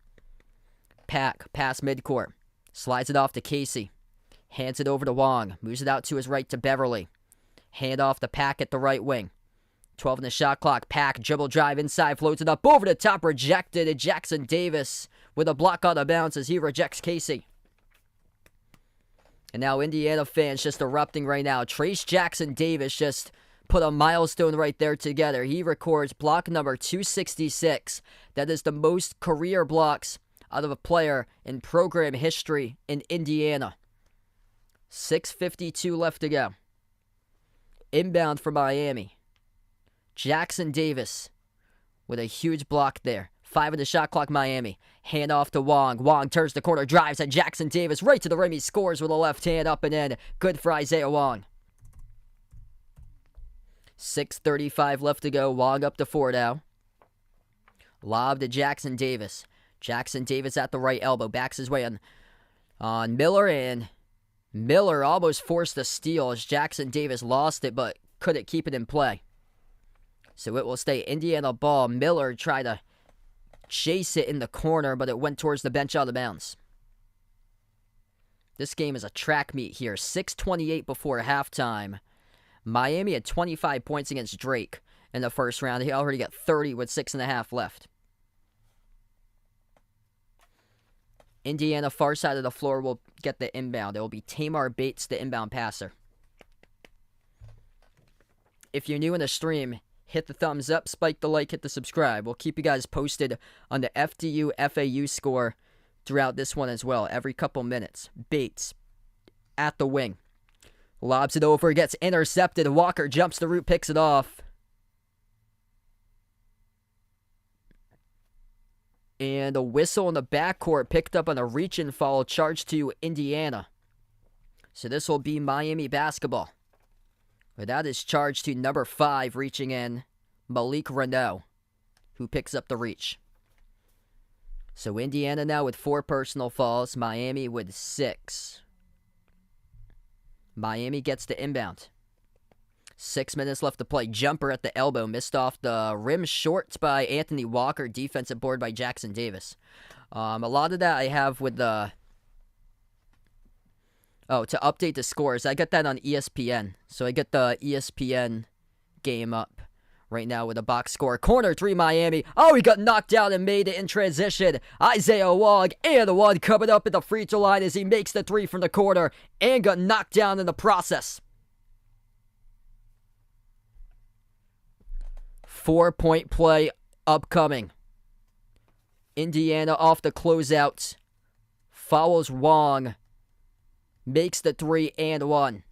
Pack, pass midcourt. Slides it off to Casey. Hands it over to Wong. Moves it out to his right to Beverly. Hand off to Pack at the right wing. 12 in the shot clock. Pack, dribble drive inside. Floats it up over the top. Rejected. And Jackson Davis with a block on the bounce as he rejects Casey. And now Indiana fans just erupting right now. Trace Jackson Davis just put a milestone right there together. He records block number 266. That is the most career blocks out of a player in program history in Indiana. 6:52 left to go. Inbound for Miami. Jackson Davis with a huge block there. 5 in the shot clock, Miami. Hand off to Wong. Wong turns the corner, drives at Jackson Davis. Right to the rim. He scores with a left hand up and in. Good for Isaiah Wong. 6:35 left to go. Wong up to 4 now. Lob to Jackson Davis. Jackson Davis at the right elbow. Backs his way on Miller, and Miller almost forced a steal as Jackson Davis lost it but couldn't keep it in play. So it will stay Indiana ball. Miller tried to chase it in the corner, but it went towards the bench out of bounds. This game is a track meet here. 6:28 before halftime. Miami had 25 points against Drake in the first round. He already got 30 with 6.5 left. Indiana, far side of the floor, will get the inbound. It will be Tamar Bates, the inbound passer. If you're new in the stream, hit the thumbs up, spike the like, hit the subscribe. We'll keep you guys posted on the FDU, FAU score throughout this one as well, every couple minutes. Bates at the wing. Lobs it over, gets intercepted. Walker jumps the route, picks it off. And a whistle in the backcourt picked up on a reach-in foul charged to Indiana. So this will be Miami basketball. But that is charged to number 5 reaching in, Malik Renault, who picks up the reach. So Indiana now with 4 personal fouls, Miami with 6. Miami gets the inbound. 6 minutes left to play. Jumper at the elbow. Missed off the rim short by Anthony Walker. Defensive board by Jackson Davis. A lot of that I have with the... Oh, to update the scores. I got that on ESPN. So I get the ESPN game up right now with a box score. Corner 3 Miami. Oh, he got knocked down and made it in transition. Isaiah Wong and the one coming up at the free throw line as he makes the 3 from the corner and got knocked down in the process. 4-point play upcoming. Indiana off the closeout. Follows Wong. Makes the 3 and 1.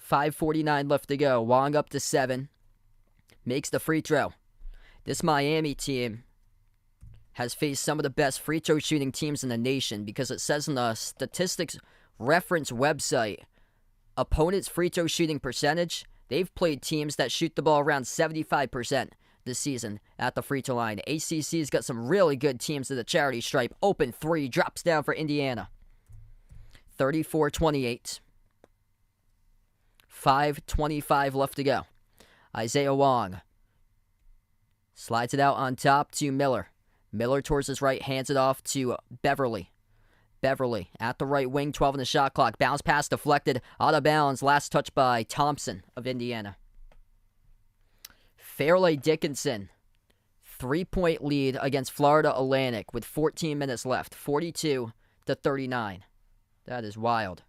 $5:49 left to go. Wong up to 7. Makes the free throw. This Miami team has faced some of the best free throw shooting teams in the nation because it says on the statistics reference website, opponents' free throw shooting percentage, they've played teams that shoot the ball around 75% this season at the free throw line. ACC's got some really good teams at the charity stripe. Open 3, drops down for Indiana. 34-28. 5:25 left to go. Isaiah Wong slides it out on top to Miller. Miller towards his right, hands it off to Beverly. Beverly at the right wing, 12 in the shot clock. Bounce pass deflected, out of bounds. Last touch by Thompson of Indiana. Fairleigh Dickinson, 3-point lead against Florida Atlantic with 14 minutes left, 42-39. That is wild.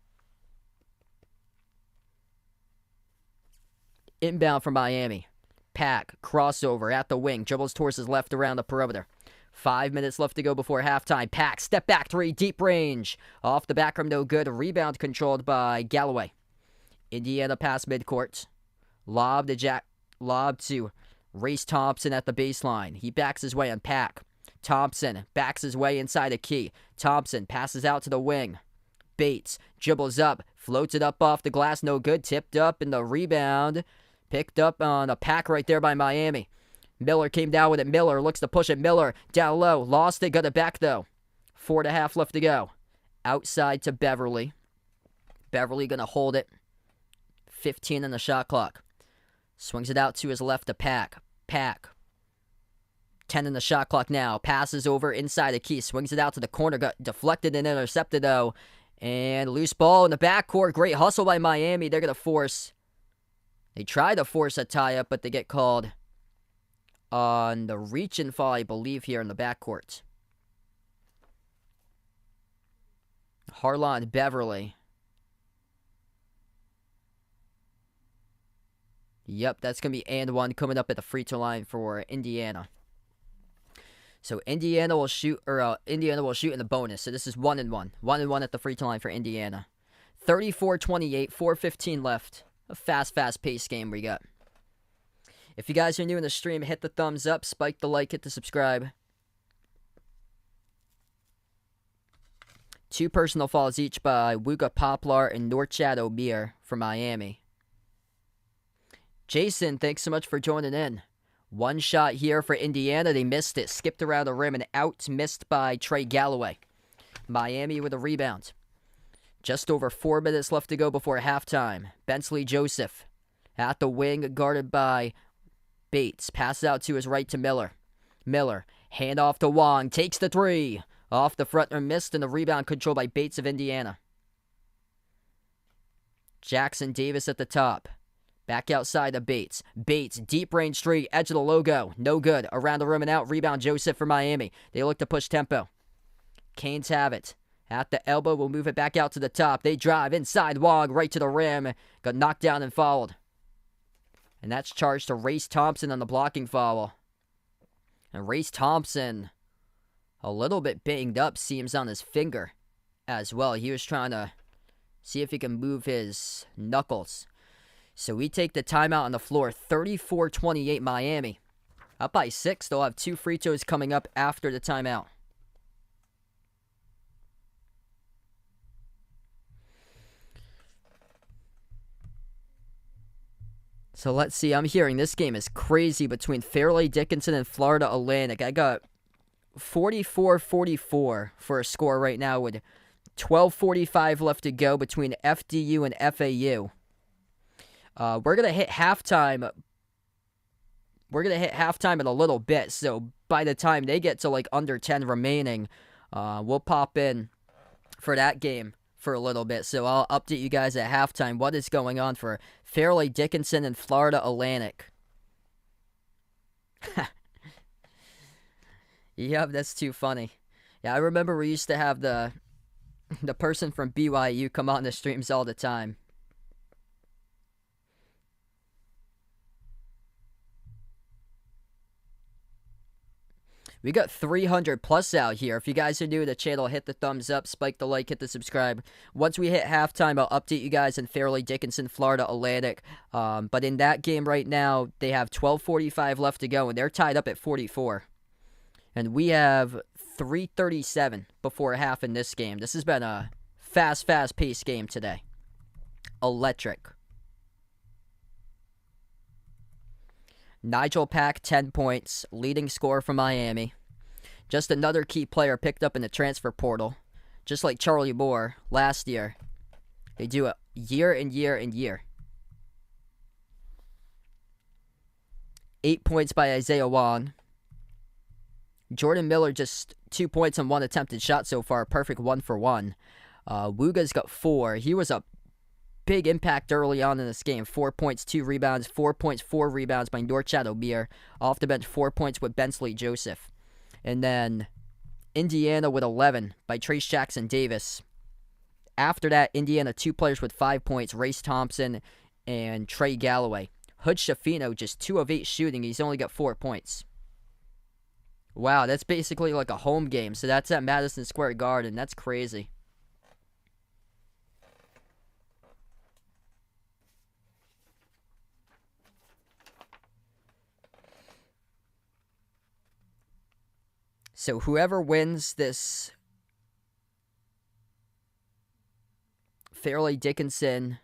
Inbound from Miami. Pack, crossover at the wing, dribbles towards his left around the perimeter. 5 minutes left to go before halftime. Pack, step back 3, deep range. Off the back rim, no good. Rebound controlled by Galloway. Indiana pass midcourt. Lob to Race Thompson at the baseline. He backs his way on Pack. Thompson backs his way inside a key. Thompson passes out to the wing. Bates dribbles up, floats it up off the glass, no good. Tipped up in the rebound. Picked up on a Pack right there by Miami. Miller came down with it. Miller looks to push it. Miller down low. Lost it. Got it back, though. 4.5 left to go. Outside to Beverly. Beverly going to hold it. 15 on the shot clock. Swings it out to his left to Pack. Pack. 10 in the shot clock now. Passes over inside the key. Swings it out to the corner. Got deflected and intercepted, though. And loose ball in the backcourt. Great hustle by Miami. They're going to force. They try to force a tie-up, but they get called on the reach and fall, I believe, here in the backcourt. Harlon Beverly. Yep, that's going to be and one coming up at the free throw line for Indiana. So Indiana will shoot in the bonus. So this is 1-1. 1-1 at the free throw line for Indiana. 34-28, 4:15 left. A fast paced game we got. If you guys are new in the stream, hit the thumbs up, spike the like, hit the subscribe. 2 personal fouls each by Wooga Poplar and Norchad O'Meara from Miami. Jason, thanks so much for joining in. 1 shot here for Indiana. They missed it. Skipped around the rim and out. Missed by Trey Galloway. Miami with a rebound. Just over 4 minutes left to go before halftime. Bensley Joseph at the wing, guarded by Bates. Passes out to his right to Miller. Miller, hand off to Wong. Takes the 3. Off the front or missed, and the rebound controlled by Bates of Indiana. Jackson Davis at the top. Back outside to Bates. Bates, deep range 3, edge of the logo. No good. Around the rim and out. Rebound Joseph for Miami. They look to push tempo. Canes have it. At the elbow, will move it back out to the top. They drive inside Wong, right to the rim. Got knocked down and fouled. And that's charged to Race Thompson on the blocking foul. And Race Thompson, a little bit banged up, seems on his finger as well. He was trying to see if he can move his knuckles. So we take the timeout on the floor. 34-28 Miami. Up by 6. They'll have 2 free throws coming up after the timeout. So let's see. I'm hearing this game is crazy between Fairleigh Dickinson and Florida Atlantic. I got 44-44 for a score right now with 12:45 left to go between FDU and FAU. We're going to hit halftime. We're going to hit halftime in a little bit. So by the time they get to like under 10 remaining, we'll pop in for that game for a little bit. So I'll update you guys at halftime what is going on for Fairleigh Dickinson and Florida Atlantic. Yeah, that's too funny. Yeah, I remember we used to have the person from BYU come on the streams all the time. We got 300 plus out here. If you guys are new to the channel, hit the thumbs up, spike the like, hit the subscribe. Once we hit halftime, I'll update you guys in Fairleigh Dickinson, Florida Atlantic. But in that game right now, they have 12:45 left to go, and they're tied up at 44. And we have 3:37 before half in this game. This has been a fast-paced game today. Electric. Nigel Pack, 10 points, leading scorer for Miami. Just another key player picked up in the transfer portal. Just like Charlie Moore last year. They do it year and year and year. 8 points by Isaiah Wong. Jordan Miller just 2 points on 1 attempted shot so far. Perfect 1 for 1. Wooga's got 4. He was a big impact early on in this game. 4 points, 2 rebounds, 4 points, 4 rebounds by Norchad O'Meara. Off the bench, 4 points with Bensley Joseph. And then Indiana with 11 by Trace Jackson Davis. After that, Indiana 2 players with 5 points, Race Thompson and Trey Galloway. Hood Shafino just 2 of 8 shooting. He's only got 4 points. Wow, that's basically like a home game. So that's at Madison Square Garden. That's crazy. So whoever wins this Fairleigh Dickinson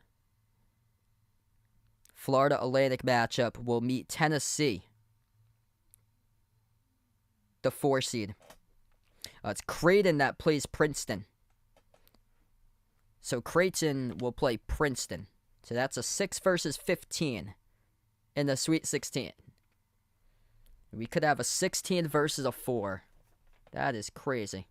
Florida Atlantic matchup will meet Tennessee, the 4 seed. It's Creighton that plays Princeton. So Creighton will play Princeton. So that's a 6 versus 15 in the Sweet 16. We could have a 16 versus a 4. That is crazy.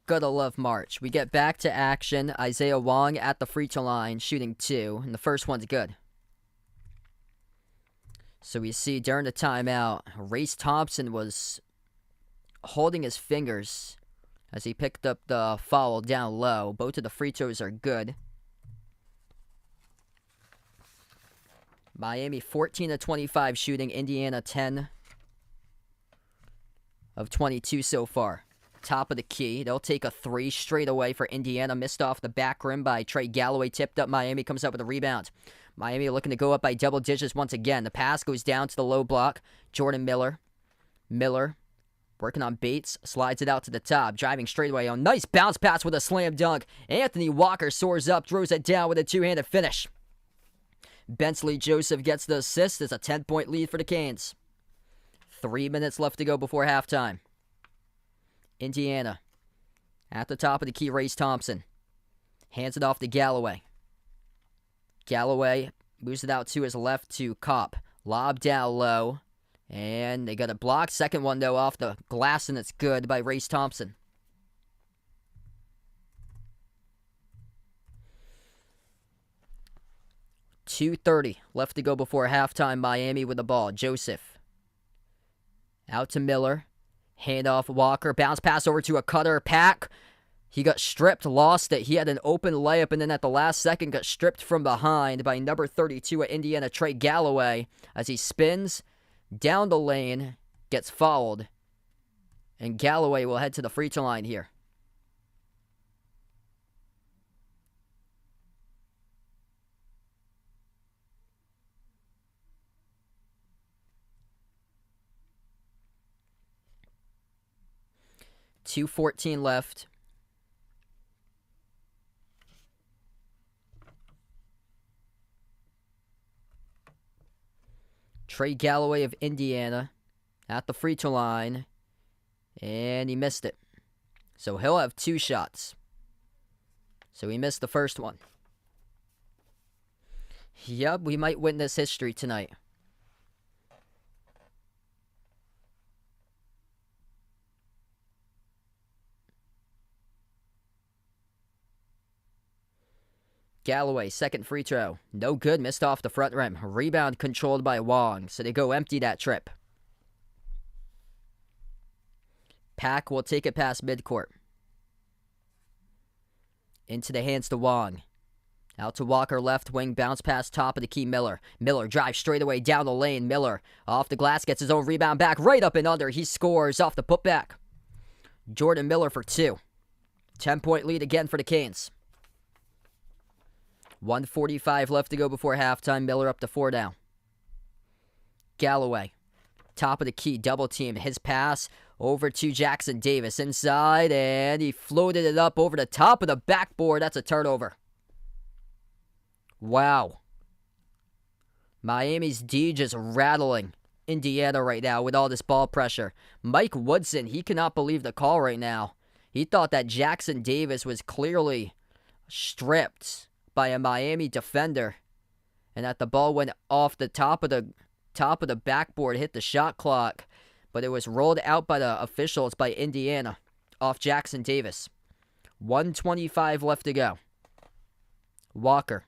Gotta love March. We get back to action. Isaiah Wong at the free throw line, shooting 2, and the first one's good. So we see during the timeout, Race Thompson was holding his fingers as he picked up the foul down low. Both of the free throws are good. Miami 14 of 25 shooting. Indiana 10 of 22 so far. Top of the key. They'll take a three straight away for Indiana. Missed off the back rim by Trey Galloway. Tipped up. Miami comes up with a rebound. Miami looking to go up by double digits once again. The pass goes down to the low block. Jordan Miller. Miller working on Bates. Slides it out to the top. Driving straight away. Oh, nice bounce pass with a slam dunk. Anthony Walker soars up. Throws it down with a two-handed finish. Bensley Joseph gets the assist. It's a 10-point lead for the Canes. 3 minutes left to go before halftime. Indiana. At the top of the key, Race Thompson. Hands it off to Galloway. Galloway moves it out to his left to Kopp. Lob down low. And they got a block. Second one, though, off the glass, and it's good by Race Thompson. .230 left to go before halftime. Miami with the ball. Joseph. Out to Miller. Handoff Walker. Bounce pass over to a cutter. Pack. He got stripped. Lost it. He had an open layup, and then at the last second got stripped from behind by number 32 at Indiana, Trey Galloway, as he spins down the lane. Gets fouled. And Galloway will head to the free throw line here. .214 left. Trey Galloway of Indiana at the free throw line. And he missed it. So he'll have two shots. So he missed the first one. Yep, we might witness history tonight. Galloway, second free throw. No good, missed off the front rim. Rebound controlled by Wong, so they go empty that trip. Pack will take it past midcourt. Into the hands to Wong. Out to Walker, left wing, bounce pass, top of the key, Miller. Miller drives straight away down the lane. Miller off the glass, gets his own rebound back, right up and under. He scores off the putback. Jordan Miller for two. 10-point lead again for the Canes. 1:45 left to go before halftime. Miller up to 4 down. Galloway, top of the key, double team. His pass over to Jackson Davis inside, and he floated it up over the top of the backboard. That's a turnover. Wow. Miami's D just rattling Indiana right now with all this ball pressure. Mike Woodson, he cannot believe the call right now. He thought that Jackson Davis was clearly stripped by a Miami defender, and that the ball went off the top of the backboard, hit the shot clock, but it was rolled out by the officials by Indiana off Jackson Davis. 1:25 left to go. Walker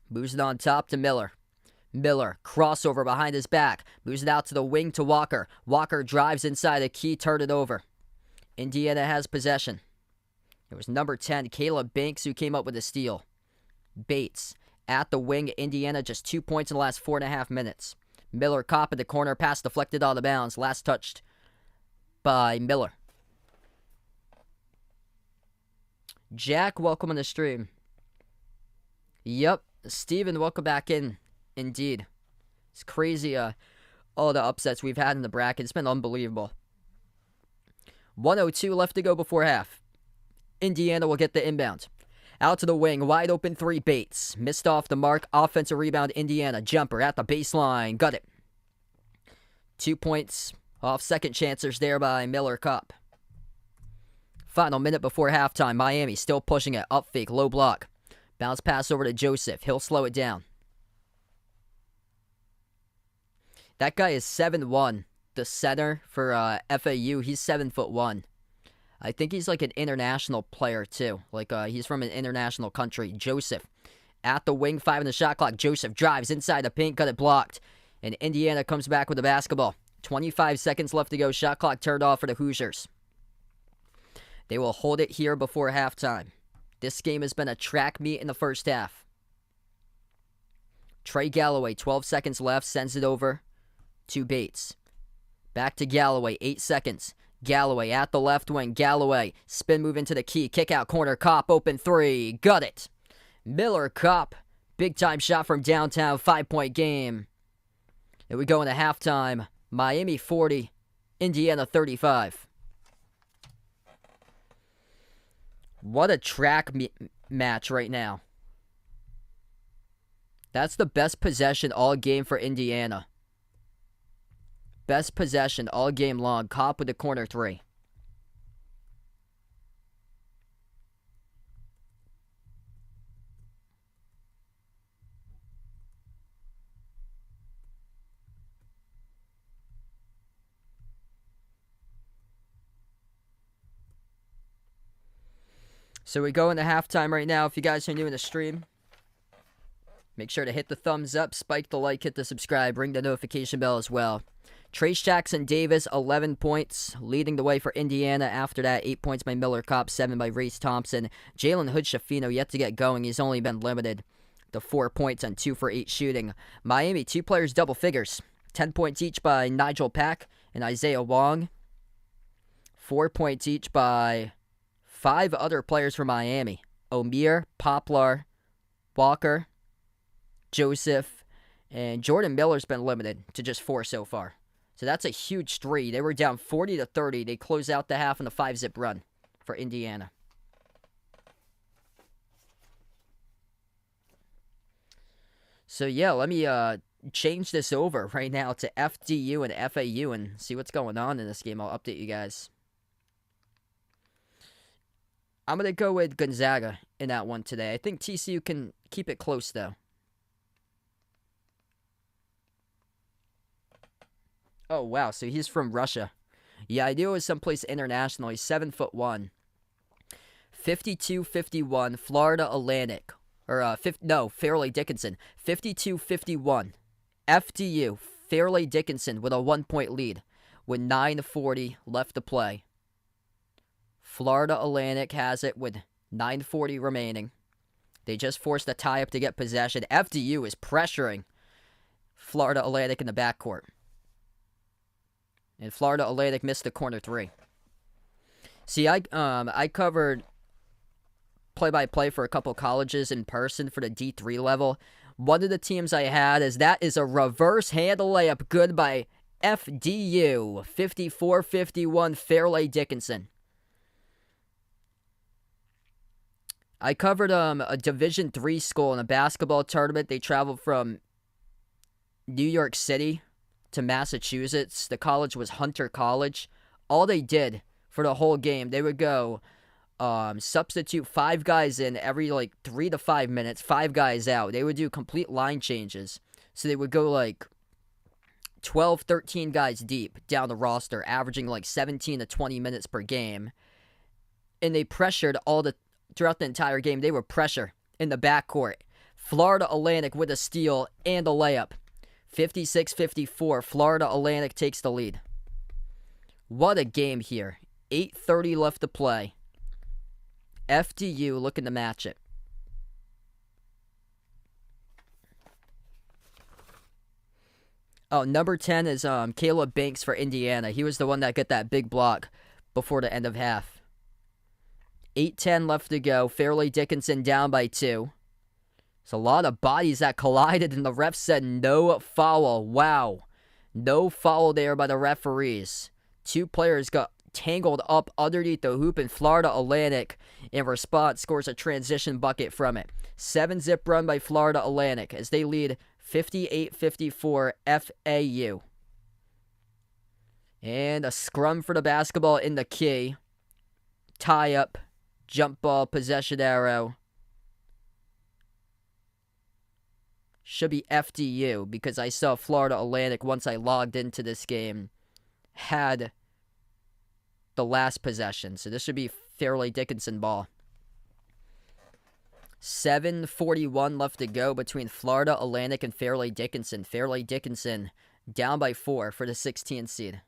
moves it on top to Miller. Miller, crossover behind his back, moves it out to the wing to Walker. Walker drives inside the key, turn it over. Indiana has possession. It was number 10, Caleb Banks, who came up with a steal. Bates at the wing. Indiana just 2 points in the last 4.5 minutes. Miller, Kopp in the corner, pass deflected out of bounds. Last touched by Miller. Jack, welcome on the stream. Yep, Steven, welcome back in. Indeed. It's crazy, all the upsets we've had in the bracket. It's been unbelievable. 1:02 left to go before half. Indiana will get the inbound. Out to the wing, wide open three, Bates. Missed off the mark, offensive rebound, Indiana. Jumper at the baseline, got it. 2 points off second chancers there by Miller, Kopp. Final minute before halftime, Miami still pushing it, up fake, low block. Bounce pass over to Joseph, he'll slow it down. That guy is 7'1", the center for FAU, he's 7'1". I think he's like an international player too. Like he's from an international country. Joseph at the wing, 5 in the shot clock. Joseph drives inside the paint, got it blocked. And Indiana comes back with the basketball. 25 seconds left to go. Shot clock turned off for the Hoosiers. They will hold it here before halftime. This game has been a track meet in the first half. Trey Galloway, 12 seconds left, sends it over to Bates. Back to Galloway, 8 seconds. Galloway at the left wing. Galloway, spin move into the key. Kick out corner. Kopp, open three. Got it. Miller Kopp, big time shot from downtown. 5-point game. And we go into halftime. Miami 40, Indiana 35. What a track match right now. That's the best possession all game for Indiana. Best possession all game long. Kopp with the corner three. So we go into halftime right now. If you guys are new in the stream, make sure to hit the thumbs up, spike the like, hit the subscribe, ring the notification bell as well. Trace Jackson Davis, 11 points, leading the way for Indiana. After that, 8 points by Miller Kopp, 7 by Reese Thompson. Jalen Hood-Schifino yet to get going. He's only been limited to 4 points on 2 for 8 shooting. Miami, 2 players double figures. 10 points each by Nigel Pack and Isaiah Wong. 4 points each by 5 other players from Miami. Omir, Poplar, Walker, Joseph, and Jordan Miller's been limited to just 4 so far. So that's a huge 3. They were down 40-30. They close out the half in the 5-zip run for Indiana. So yeah, let me change this over right now to FDU and FAU and see what's going on in this game. I'll update you guys. I'm going to go with Gonzaga in that one today. I think TCU can keep it close, though. Oh, wow. So he's from Russia. Yeah, I knew it was someplace international. He's 7'1". 52-51, Florida Atlantic. Fairleigh Dickinson. 52-51. FDU, Fairleigh Dickinson with a 1-point lead with 9:40 left to play. Florida Atlantic has it with 9:40 remaining. They just forced a tie-up to get possession. FDU is pressuring Florida Atlantic in the backcourt. And Florida Atlantic missed the corner 3. See, I covered play-by-play for a couple colleges in person for the D3 level. One of the teams I had is a reverse handle layup good by FDU. 54-51, Fairleigh Dickinson. I covered a Division III school in a basketball tournament. They traveled from New York City to Massachusetts. The college was Hunter College. All they did for the whole game, they would go substitute 5 guys in every 3 to 5 minutes, 5 guys out. They would do complete line changes. So they would go 12, 13 guys deep down the roster, averaging 17 to 20 minutes per game. And they pressured throughout the entire game. They were pressure in the backcourt. Florida Atlantic with a steal and a layup. 56-54, Florida Atlantic takes the lead. What a game here. 8:30 left to play. FDU looking to match it. Oh, number 10 is Caleb Banks for Indiana. He was the one that got that big block before the end of half. 8:10 left to go. Fairleigh Dickinson down by 2. It's a lot of bodies that collided, and the ref said no foul. Wow. No foul there by the referees. 2 players got tangled up underneath the hoop, and Florida Atlantic, in response, scores a transition bucket from it. 7-zip run by Florida Atlantic as they lead 58-54 FAU. And a scrum for the basketball in the key. Tie up, jump ball, possession arrow. Should be FDU because I saw Florida Atlantic once I logged into this game had the last possession. So this should be Fairleigh Dickinson ball. 7:41 left to go between Florida Atlantic and Fairleigh Dickinson. Fairleigh Dickinson down by 4 for the 16th seed.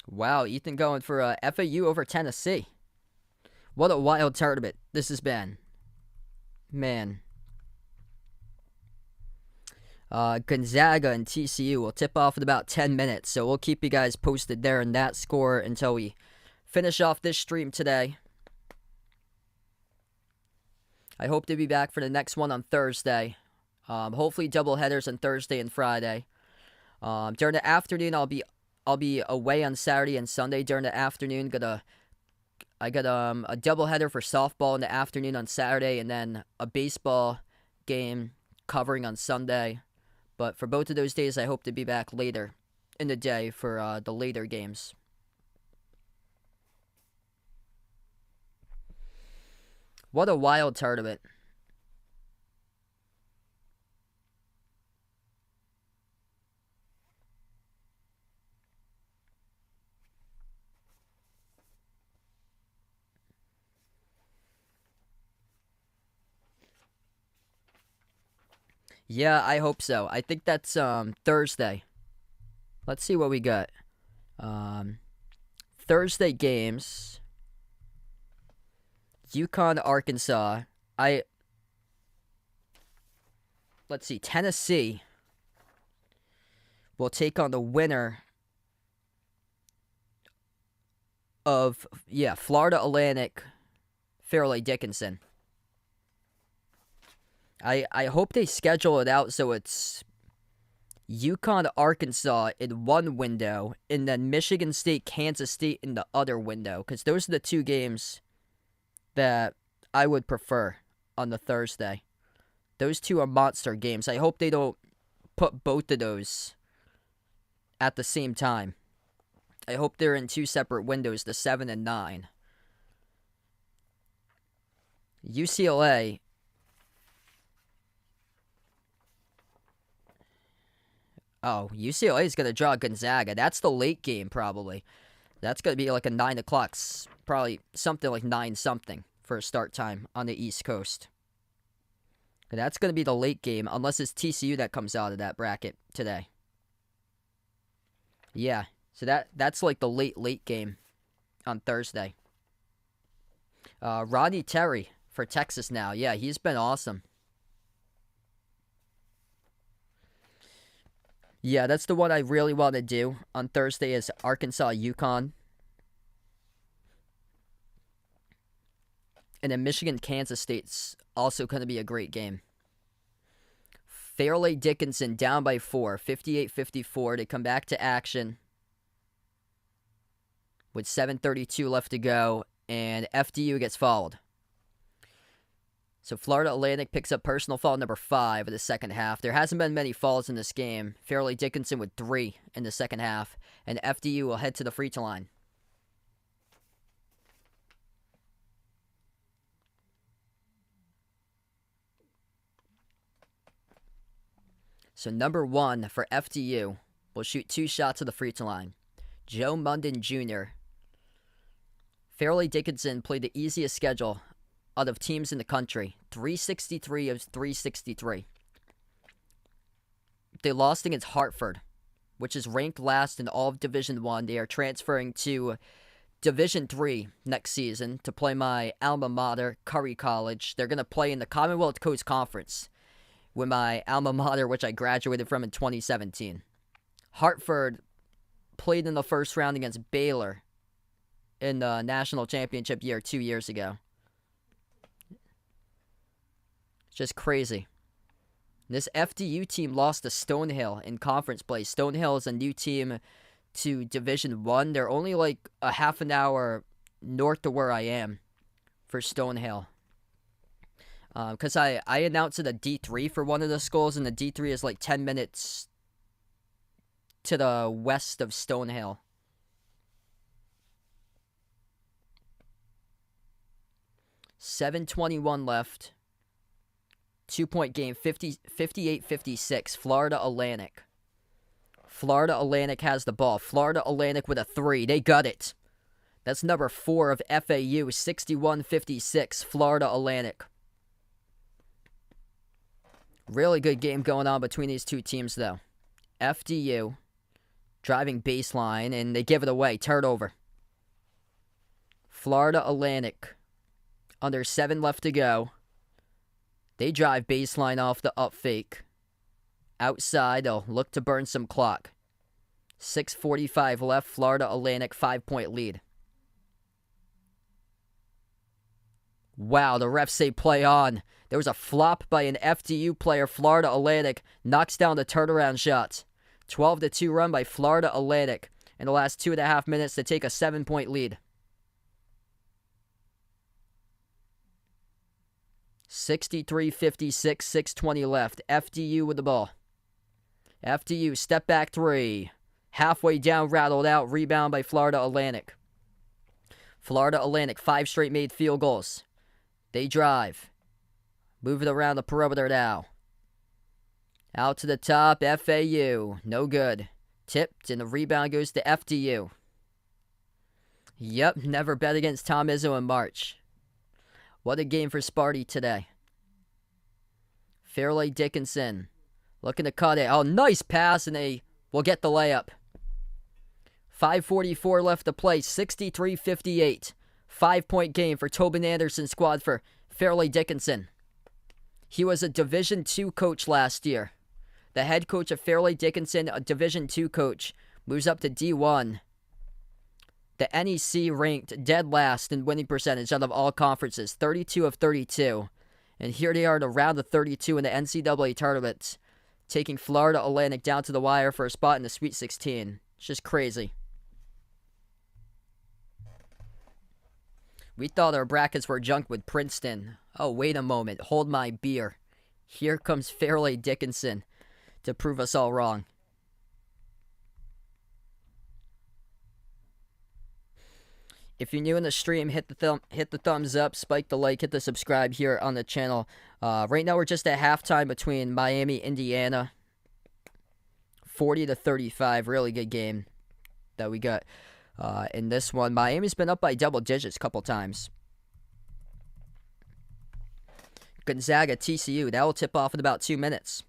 Wow, Ethan going for FAU over Tennessee. What a wild tournament this has been. Man. Gonzaga and TCU will tip off in about 10 minutes, so we'll keep you guys posted there in that score until we finish off this stream today. I hope to be back for the next one on Thursday. Hopefully double headers on Thursday and Friday. During the afternoon, I'll be away on Saturday and Sunday. During the afternoon, I got a doubleheader for softball in the afternoon on Saturday, and then a baseball game covering on Sunday. But for both of those days, I hope to be back later in the day for the later games. What a wild tournament. Yeah, I hope so. I think that's Thursday. Let's see what we got. Thursday games. UConn, Arkansas. Let's see. Tennessee will take on the winner of Florida Atlantic, Fairleigh Dickinson. I hope they schedule it out so it's UConn, Arkansas in one window, and then Michigan State, Kansas State in the other window, because those are the two games that I would prefer on the Thursday. Those two are monster games. I hope they don't put both of those at the same time. I hope they're in two separate windows, the 7 and 9. UCLA... Oh, UCLA is going to draw Gonzaga. That's the late game, probably. That's going to be like a 9 o'clock, probably something like 9-something for a start time on the East Coast. And that's going to be the late game, unless it's TCU that comes out of that bracket today. Yeah, so that's like the late game on Thursday. Rodney Terry for Texas now. Yeah, he's been awesome. Yeah, that's the one I really want to do on Thursday is Arkansas, UConn. And then Michigan, Kansas State's also going to be a great game. Fairleigh Dickinson down by 4, 58-54 to come back to action with 7:32 left to go, and FDU gets fouled. So Florida Atlantic picks up personal foul number 5 in the second half. There hasn't been many fouls in this game. Fairleigh Dickinson with 3 in the second half. And FDU will head to the free throw line. So number 1 for FDU will shoot 2 shots at the free throw line. Joe Munden Jr. Fairleigh Dickinson played the easiest schedule out of teams in the country. 363 of 363. They lost against Hartford, which is ranked last in all of Division I. They are transferring to Division III next season to play my alma mater, Curry College. They're going to play in the Commonwealth Coast Conference with my alma mater, which I graduated from in 2017. Hartford played in the first round against Baylor in the national championship year 2 years ago. Just crazy. This FDU team lost to Stonehill in conference play. Stonehill is a new team to Division I. They're only like a half an hour north of where I am for Stonehill. Because I announced it a D3 for one of the schools, and the D3 is like 10 minutes to the west of Stonehill. $7:21 left. 2-point game, 58-56, Florida Atlantic. Florida Atlantic has the ball. Florida Atlantic with a 3. They got it. That's number 4 of FAU, 61-56, Florida Atlantic. Really good game going on between these two teams, though. FDU driving baseline, and they give it away. Turnover. Florida Atlantic, under 7 left to go. They drive baseline off the up fake. Outside, they'll look to burn some clock. 6:45 left, Florida Atlantic 5-point lead. Wow, the refs say play on. There was a flop by an FDU player. Florida Atlantic knocks down the turnaround shot. 12-2 run by Florida Atlantic in the last 2.5 minutes to take a 7-point lead. 63-56, 6:20 left. FDU with the ball. FDU step back 3. Halfway down, rattled out. Rebound by Florida Atlantic. Florida Atlantic, 5 straight made field goals. They drive. Move it around the perimeter now. Out to the top, FAU. No good. Tipped, and the rebound goes to FDU. Yep, never bet against Tom Izzo in March. What a game for Sparty today. Fairleigh Dickinson looking to cut it. Oh, nice pass, and they will get the layup. 5:44 left to play, 63-58. 5-point game for Tobin Anderson's squad for Fairleigh Dickinson. He was a Division II coach last year. The head coach of Fairleigh Dickinson, a Division II coach, moves up to D1. The NEC ranked dead last in winning percentage out of all conferences, 32 of 32. And here they are to round of 32 in the NCAA tournament, taking Florida Atlantic down to the wire for a spot in the Sweet 16. It's just crazy. We thought our brackets were junk with Princeton. Oh, wait a moment. Hold my beer. Here comes Fairleigh Dickinson to prove us all wrong. If you're new in the stream, hit the thumbs up, spike the like, hit the subscribe here on the channel. Right now we're just at halftime between Miami, Indiana. 40-35, really good game that we got in this one. Miami's been up by double digits a couple times. Gonzaga, TCU, that will tip off in about 2 minutes.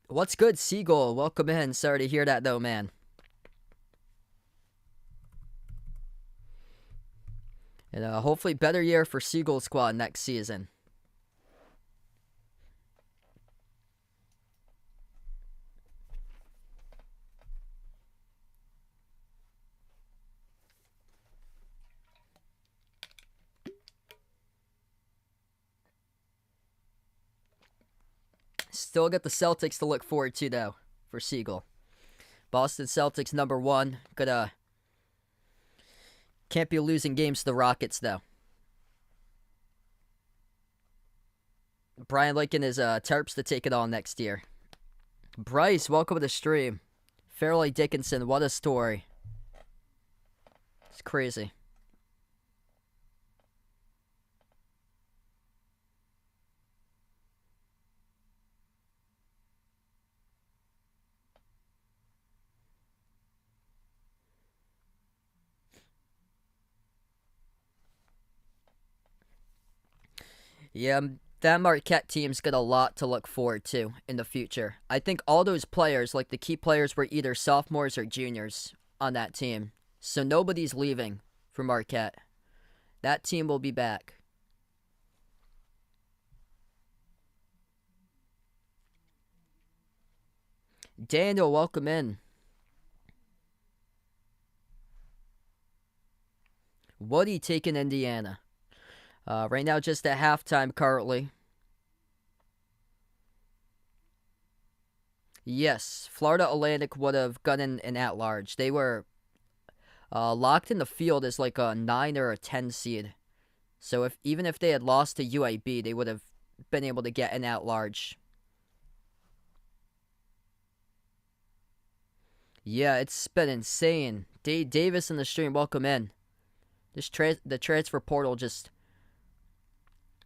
What's good, Seagull? Welcome in. Sorry to hear that, though, man. And hopefully better year for Seagull squad next season. Still got the Celtics to look forward to, though, for Seagull. Boston Celtics #1. Can't be losing games to the Rockets, though. Brian Lincoln is Terps to take it on next year. Bryce, welcome to the stream. Fairleigh Dickinson, what a story. It's crazy. Yeah, that Marquette team's got a lot to look forward to in the future. I think all those players, like the key players, were either sophomores or juniors on that team. So nobody's leaving for Marquette. That team will be back. Daniel, welcome in. Woody taking Indiana. Right now, just at halftime currently. Yes, Florida Atlantic would have gotten an at-large. They were locked in the field as like a 9 or a 10 seed. So even if they had lost to UAB, they would have been able to get an at-large. Yeah, it's been insane. Davis in the stream, welcome in. The transfer portal just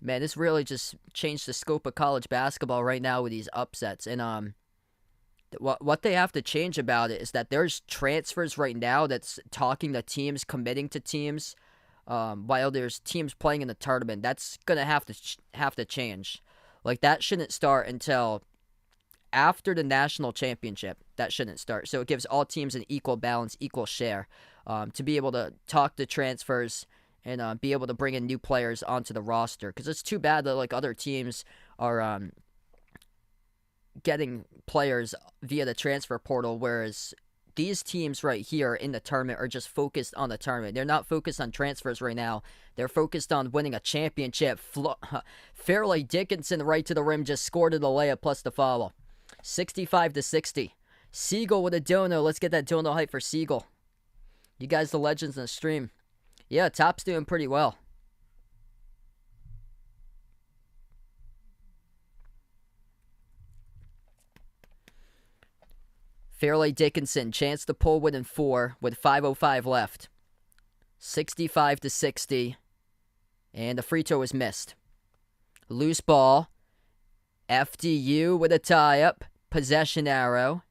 Man, this really just changed the scope of college basketball right now with these upsets. And what they have to change about it is that there's transfers right now that's talking to teams, committing to teams, while there's teams playing in the tournament. That's gonna have to change. Like, that shouldn't start until after the national championship. That shouldn't start. So it gives all teams an equal balance, equal share, to be able to talk to transfers and be able to bring in new players onto the roster. Because it's too bad that like other teams are getting players via the transfer portal, whereas these teams right here in the tournament are just focused on the tournament. They're not focused on transfers right now. They're focused on winning a championship. Fairleigh Dickinson right to the rim, just scored in the layup plus the foul. 65-60. Siegel with a dono. Let's get that dono hype for Siegel. You guys, the legends in the stream. Yeah, Top's doing pretty well. Fairleigh Dickinson, chance to pull within 4 with 5:05 left. 65-60. And the free throw is missed. Loose ball. FDU with a tie-up. Possession arrow.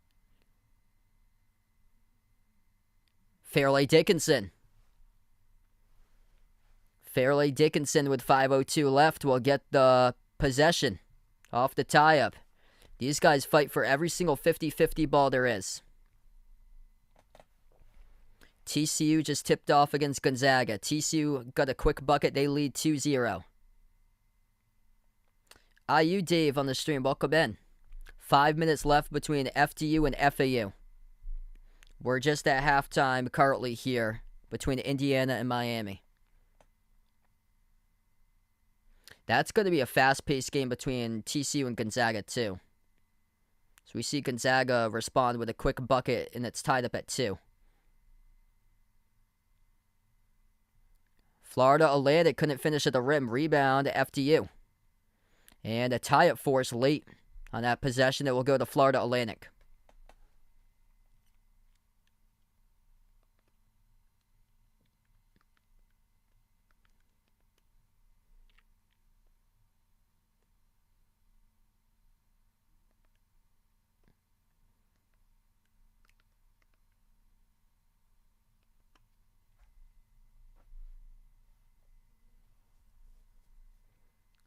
Fairleigh Dickinson. Fairleigh Dickinson with 5:02 left will get the possession off the tie-up. These guys fight for every single 50-50 ball there is. TCU just tipped off against Gonzaga. TCU got a quick bucket. They lead 2-0. IU Dave on the stream. Welcome in. 5 minutes left between FDU and FAU. We're just at halftime currently here between Indiana and Miami. That's going to be a fast-paced game between TCU and Gonzaga, too. So we see Gonzaga respond with a quick bucket, and it's tied up at 2. Florida Atlantic couldn't finish at the rim. Rebound to FDU. And a tie-up force late on that possession. It will go to Florida Atlantic.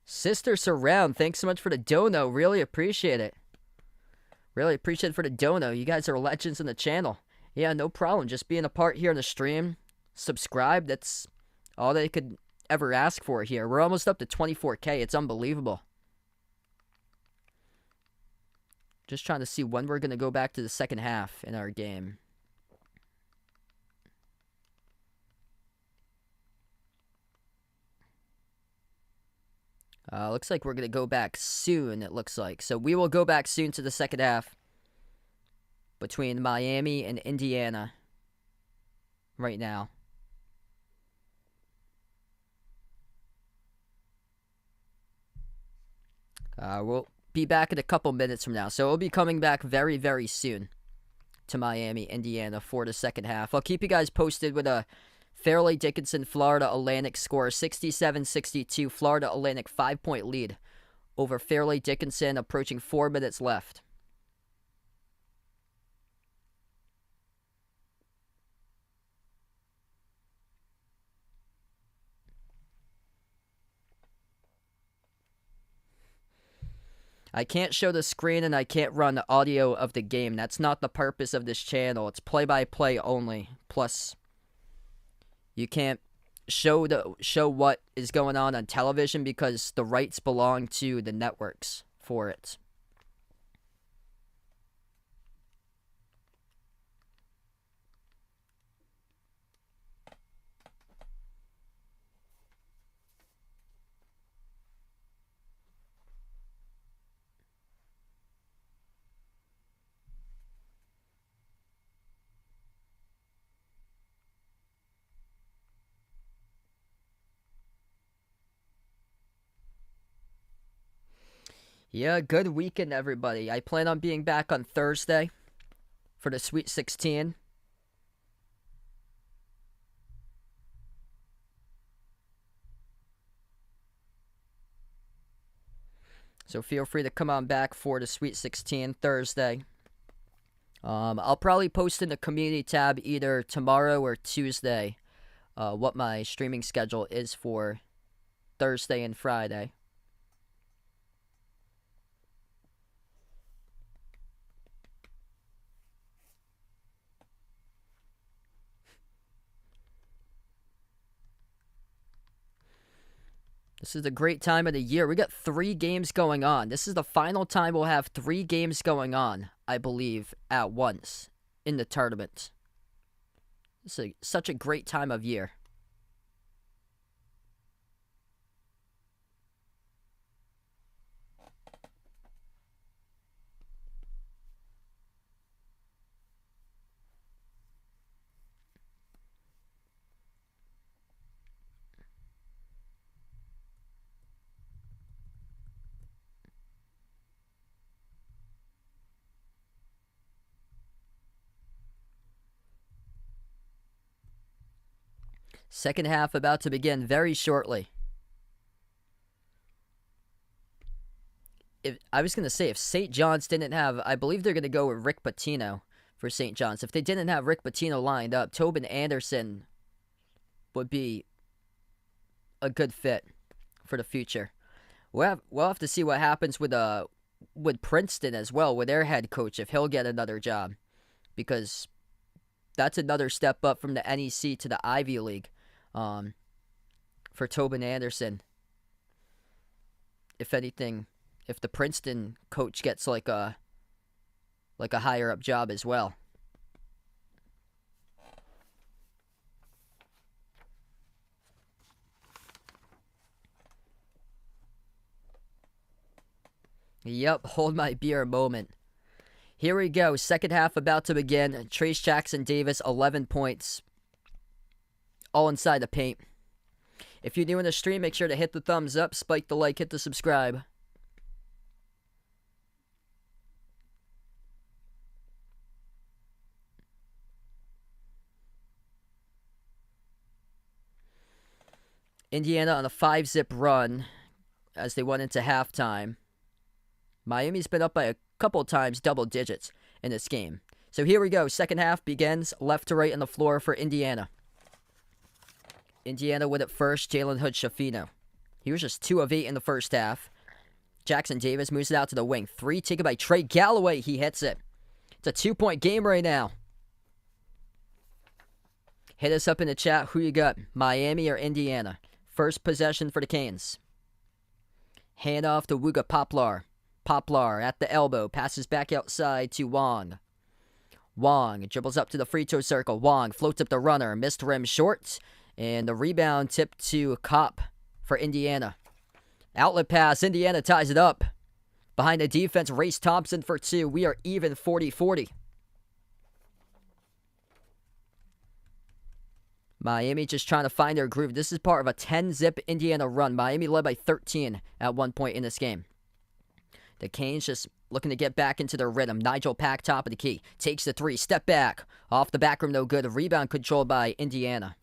Sister Surround, thanks so much for the dono. Really appreciate it. Really appreciate it for the dono. You guys are legends in the channel. Yeah, no problem. Just being a part here on the stream. Subscribe. That's all they could ever ask for here. We're almost up to 24K. It's unbelievable. Just trying to see when we're going to go back to the second half in our game. Looks like we're going to go back soon, it looks like. So we will go back soon to the second half between Miami and Indiana right now. We'll be back in a couple minutes from now. So we'll be coming back very, very soon to Miami, Indiana for the second half. I'll keep you guys posted with a Fairleigh Dickinson, Florida Atlantic score, 67-62. Florida Atlantic 5-point lead over Fairleigh Dickinson, approaching 4 minutes left. I can't show the screen and I can't run the audio of the game. That's not the purpose of this channel. It's play-by-play only. Plus, you can't show what is going on television because the rights belong to the networks for it. Yeah, good weekend, everybody. I plan on being back on Thursday for the Sweet 16. So feel free to come on back for the Sweet 16 Thursday. I'll probably post in the community tab either tomorrow or Tuesday what my streaming schedule is for Thursday and Friday. This is a great time of the year. We got 3 games going on. This is the final time we'll have 3 games going on, I believe, at once in the tournament. This is such a great time of year. Second half about to begin very shortly. I was going to say, if St. John's didn't have, I believe they're going to go with Rick Pitino for St. John's. If they didn't have Rick Pitino lined up, Tobin Anderson would be a good fit for the future. We'll have to see what happens with Princeton as well, with their head coach, if he'll get another job. Because that's another step up from the NEC to the Ivy League. For Tobin Anderson. If anything, if the Princeton coach gets like a higher up job as well. Yep, hold my beer moment. Here we go, second half about to begin. Trace Jackson Davis, 11 points. All inside the paint. If you're new in the stream, make sure to hit the thumbs up, spike the like, hit the subscribe. Indiana on a 5-zip run as they went into halftime. Miami's been up by a couple times, double digits in this game. So here we go. Second half begins left to right on the floor for Indiana. Indiana with it first, Jalen Hood-Schifino. He was just 2 of 8 in the first half. Jackson Davis moves it out to the wing. 3 taken by Trey Galloway. He hits it. It's a 2-point game right now. Hit us up in the chat. Who you got, Miami or Indiana? First possession for the Canes. Hand off to Wooga Poplar. Poplar at the elbow. Passes back outside to Wong. Wong dribbles up to the free throw circle. Wong floats up the runner. Missed rim short. And the rebound tipped to Kopp for Indiana. Outlet pass. Indiana ties it up. Behind the defense, Race Thompson for 2. We are even 40-40. Miami just trying to find their groove. This is part of a 10-zip Indiana run. Miami led by 13 at one point in this game. The Canes just looking to get back into their rhythm. Nigel Pack, top of the key. Takes the 3. Step back. Off the back rim, no good. Rebound controlled by Indiana.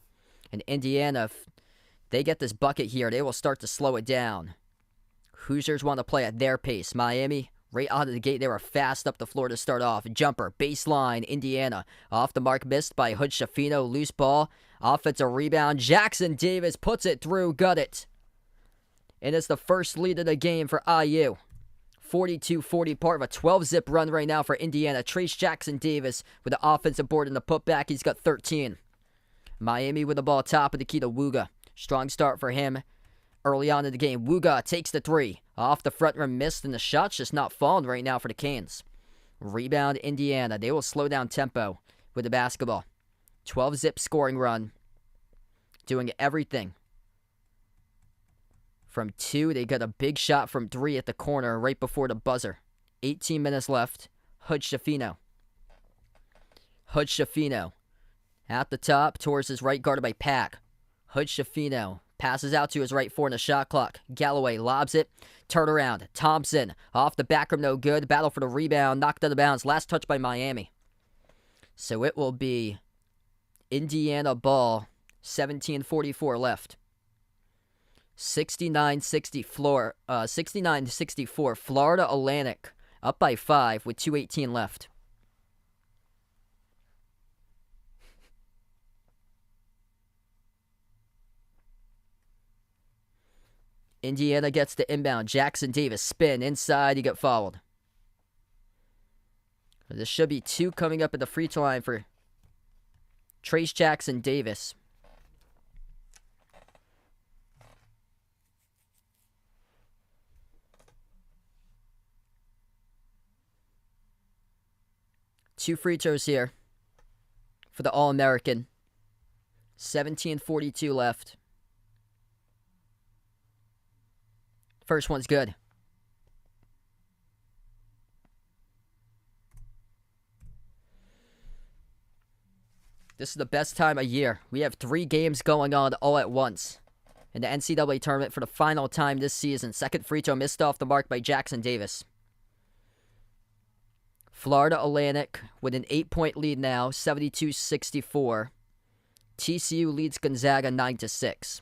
And Indiana, if they get this bucket here, they will start to slow it down. Hoosiers want to play at their pace. Miami, right out of the gate, they were fast up the floor to start off. Jumper, baseline, Indiana. Off the mark, missed by Hood-Schifino. Loose ball. Offensive rebound. Jackson Davis puts it through. Got it. And it's the first lead of the game for IU. 42-40, part of a 12-zip run right now for Indiana. Trace Jackson Davis with the offensive board and the putback. He's got 13. Miami with the ball top of the key to Wooga. Strong start for him early on in the game. Wooga takes the 3. Off the front rim, missed, and the shot's just not falling right now for the Canes. Rebound Indiana. They will slow down tempo with the basketball. 12-zip scoring run. Doing everything. From 2, they got a big shot from 3 at the corner right before the buzzer. 18 minutes left. Hood-Schifino. Hood-Schifino. At the top, towards his right, guarded by Pack. Hood-Schifino passes out to his right 4 in the shot clock. Galloway lobs it. Turn around. Thompson off the back rim, no good. Battle for the rebound. Knocked out of bounds. Last touch by Miami. So it will be Indiana ball. 17:44 left. 69-64. Florida Atlantic up by 5 with 2:18 left. Indiana gets the inbound. Jackson Davis spin inside. You get fouled. This should be 2 coming up at the free throw line for Trace Jackson Davis. Two free throws here for the All-American. 17:42 left. First one's good. This is the best time of year. We have 3 games going on all at once in the NCAA tournament for the final time this season. Second free throw missed off the mark by Jackson Davis. Florida Atlantic with an 8-point lead now, 72-64. TCU leads Gonzaga 9-6.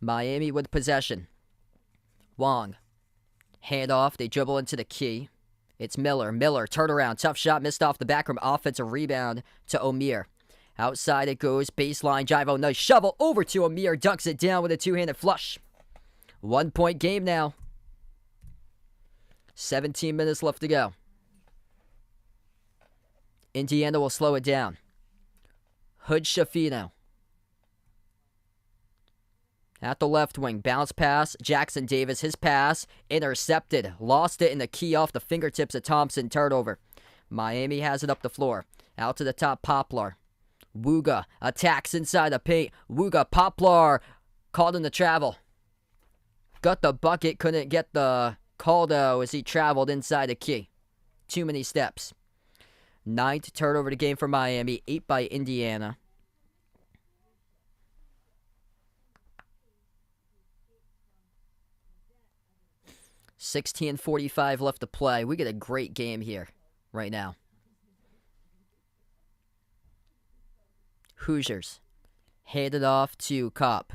Miami with possession. Wong. Handoff. They dribble into the key. It's Miller. Miller, turnaround. Tough shot. Missed off the back rim. Offensive rebound to O'Meara. Outside it goes. Baseline. Jivo. Nice shovel over to O'Meara. Dunks it down with a two-handed flush. 1-point game now. 17 minutes left to go. Indiana will slow it down. Hood Shafino. At the left wing. Bounce pass. Jackson Davis. His pass. Intercepted. Lost it in the key off the fingertips of Thompson. Turnover. Miami has it up the floor. Out to the top. Poplar. Wooga attacks inside the paint. Wooga. Poplar. Called in the travel. Got the bucket. Couldn't get the call though as he traveled inside the key. Too many steps. 9th turnover to game for Miami. 8 by Indiana. $16:45 left to play. We get a great game here right now. Hoosiers. Handed off to Kopp.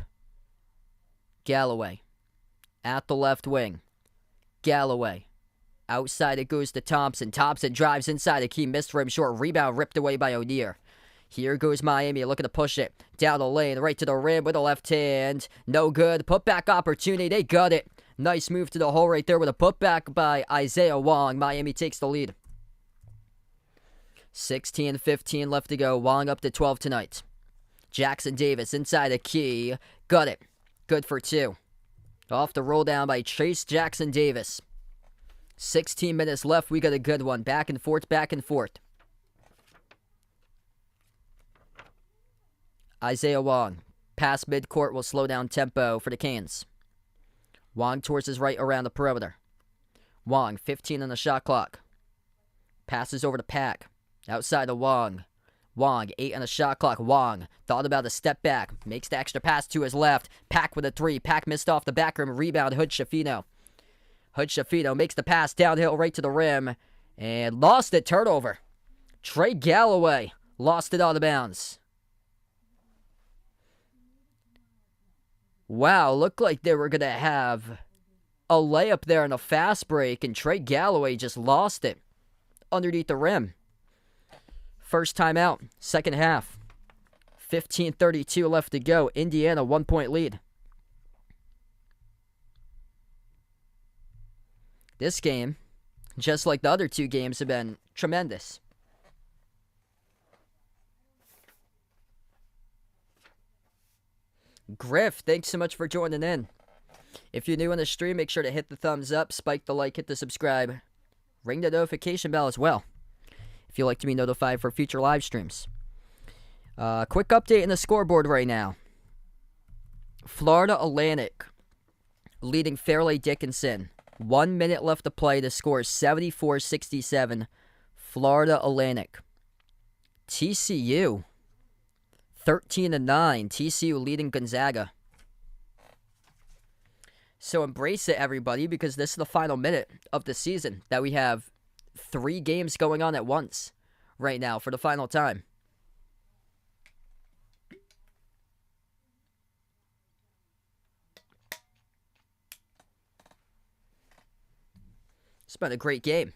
Galloway. At the left wing. Galloway. Outside it goes to Thompson. Thompson drives inside the key. Missed rim short. Rebound ripped away by O'Near. Here goes Miami looking to push it. Down the lane. Right to the rim with the left hand. No good. Putback opportunity. They got it. Nice move to the hole right there with a putback by Isaiah Wong. Miami takes the lead. 16:15 left to go. Wong up to 12 tonight. Jackson Davis inside the key. Got it. Good for 2. Off the roll down by Trace Jackson Davis. 16 minutes left. We got a good one. Back and forth, back and forth. Isaiah Wong. Pass midcourt will slow down tempo for the Canes. Wong towards his right around the perimeter. Wong, 15 on the shot clock. Passes over to Pack. Outside to Wong. Wong, 8 on the shot clock. Wong thought about a step back. Makes the extra pass to his left. Pack with a 3. Pack missed off the back rim. Rebound, Hood Shafino. Hood Shafino makes the pass downhill right to the rim. And lost it. Turnover. Trey Galloway lost it out of bounds. Wow, looked like they were going to have a layup there in a fast break. And Trey Galloway just lost it underneath the rim. First time out. Second half. 15:32 left to go. Indiana 1-point lead. This game, just like the other 2 games, have been tremendous. Griff, thanks so much for joining in. If you're new on the stream, make sure to hit the thumbs up, spike the like, hit the subscribe. Ring the notification bell as well if you'd like to be notified for future live streams. Quick update in the scoreboard right now. Florida Atlantic leading Fairleigh Dickinson. 1 minute left to play. The score is 74-67. Florida Atlantic. TCU 13-9. TCU leading Gonzaga. So embrace it, everybody, because this is the final minute of the season that we have 3 games going on at once right now for the final time. been a great game.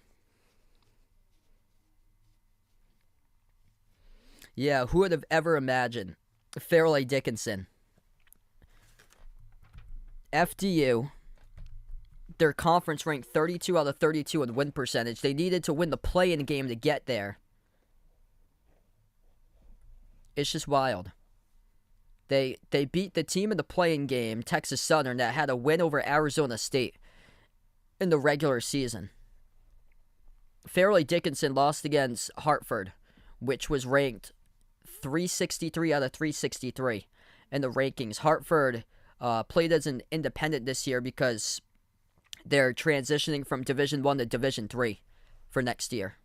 Yeah, who would have ever imagined? Fairleigh Dickinson. FDU. Their conference ranked 32 out of 32 in win percentage. They needed to win the play-in game to get there. It's just wild. They beat the team in the play-in game, Texas Southern, that had a win over Arizona State in the regular season. Fairleigh Dickinson lost against Hartford, which was ranked 363 out of 363 in the rankings. Hartford played as an independent this year because they're transitioning from Division I to Division III for next year.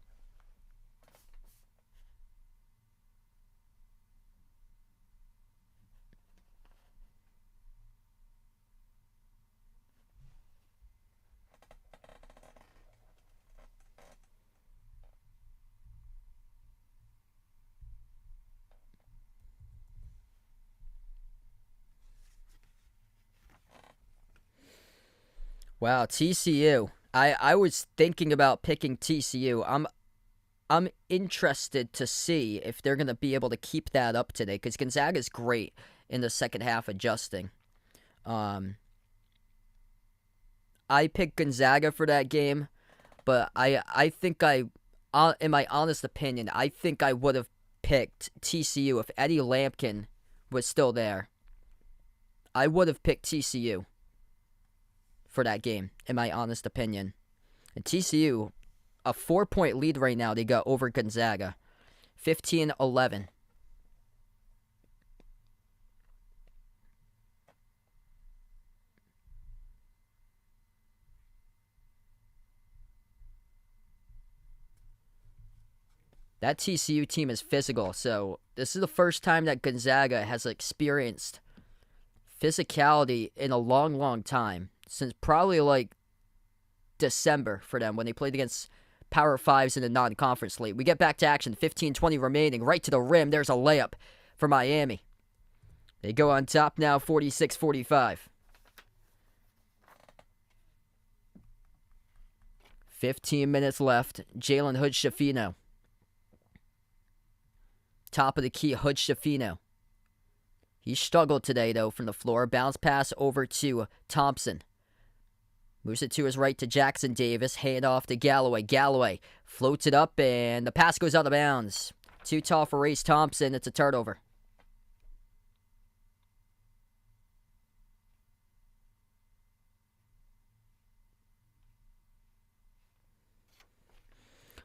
Wow, TCU. I was thinking about picking TCU. I'm interested to see if they're going to be able to keep that up today because Gonzaga's great in the second half adjusting. I picked Gonzaga for that game, but I think in my honest opinion, I think I would have picked TCU if Eddie Lampkin was still there. I would have picked TCU for that game, in my honest opinion. And TCU, a 4-point lead right now they got over Gonzaga. 15-11. That TCU team is physical, so this is the first time that Gonzaga has experienced physicality in a long, long time. Since probably like December for them when they played against Power 5s in the non-conference league. We get back to action, 15-20 remaining, right to the rim. There's a layup for Miami. They go on top now, 46-45. 15 minutes left. Jalen Hood-Schifino. Top of the key, Hood-Schifino. He struggled today, though, from the floor. Bounce pass over to Thompson. Moves it to his right to Jackson Davis. Hand off to Galloway. Galloway floats it up, and the pass goes out of bounds. Too tall for Race Thompson. It's a turnover.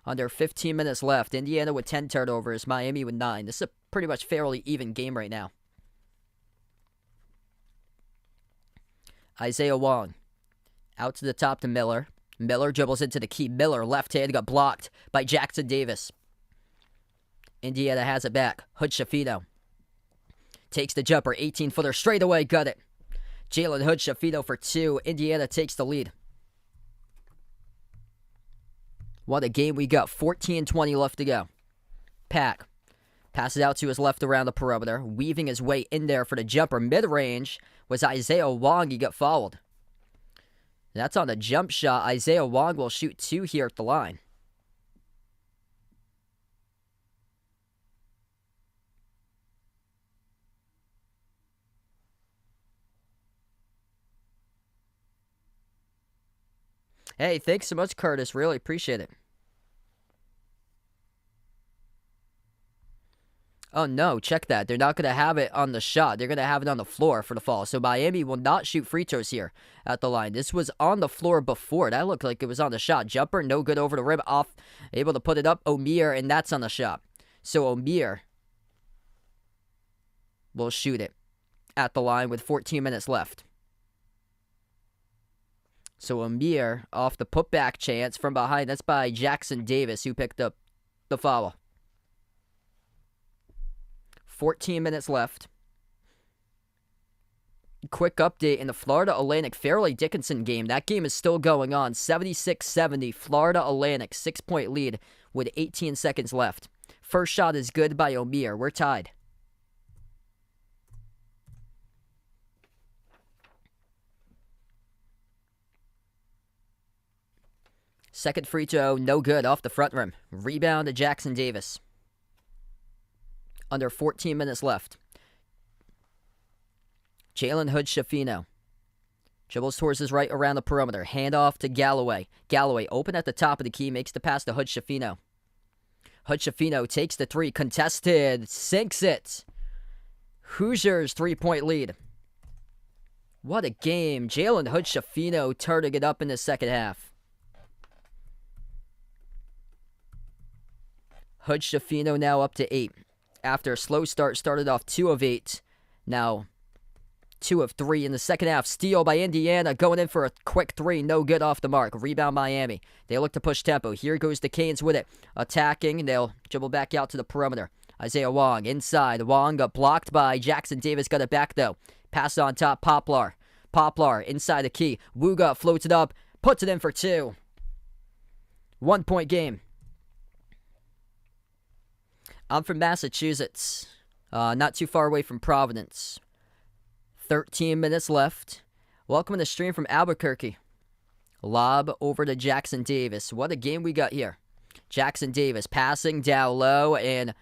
Under 15 minutes left. Indiana with 10 turnovers. Miami with 9. This is a pretty much fairly even game right now. Isaiah Wong. Out to the top to Miller. Miller dribbles into the key. Miller, left hand, got blocked by Jackson Davis. Indiana has it back. Hood-Schifino. Takes the jumper. 18-footer straight away. Got it. Jalen Hood-Schifino for 2. Indiana takes the lead. What a game we got. 14-20 left to go. Pack. Passes out to his left around the perimeter. Weaving his way in there for the jumper. Mid-range was Isaiah Wong. He got fouled. That's on the jump shot. Isaiah Wong will shoot 2 here at the line. Hey, thanks so much, Curtis. Really appreciate it. Oh, no, check that. They're not going to have it on the shot. They're going to have it on the floor for the fall. So Miami will not shoot free throws here at the line. This was on the floor before. That looked like it was on the shot. Jumper, no good over the rim. Off, able to put it up. Omir, and that's on the shot. So Omir will shoot it at the line with 14 minutes left. So Omir off the putback chance from behind. That's by Jackson Davis, who picked up the foul. 14 minutes left. Quick update in the Florida Atlantic Fairleigh Dickinson game. That game is still going on. 76-70. Florida Atlantic, 6-point lead with 18 seconds left. First shot is good by Omir. We're tied. Second free throw, no good, off the front rim. Rebound to Jackson Davis. Under 14 minutes left. Jalen Hood-Schifino. Dribbles towards his right around the perimeter. Handoff to Galloway. Galloway open at the top of the key. Makes the pass to Hood-Schifino. Hood-Schifino takes the three. Contested. Sinks it. Hoosiers 3-point lead. What a game. Jalen Hood-Schifino turning it up in the second half. Hood-Schifino now up to 8. After a slow start, started off 2 of 8. Now 2 of 3 in the second half. Steal by Indiana, going in for a quick 3. No good, off the mark. Rebound Miami. They look to push tempo. Here goes the Canes with it. Attacking. They'll dribble back out to the perimeter. Isaiah Wong inside. Wong got blocked by Jackson Davis. Got it back though. Pass on top. Poplar. Poplar inside the key. Wuga floats it up. Puts it in for 2. 1-point game. I'm from Massachusetts. Not too far away from Providence. 13 minutes left. Welcome to the stream from Albuquerque. Lob over to Jackson Davis. What a game we got here. Jackson Davis passing down low and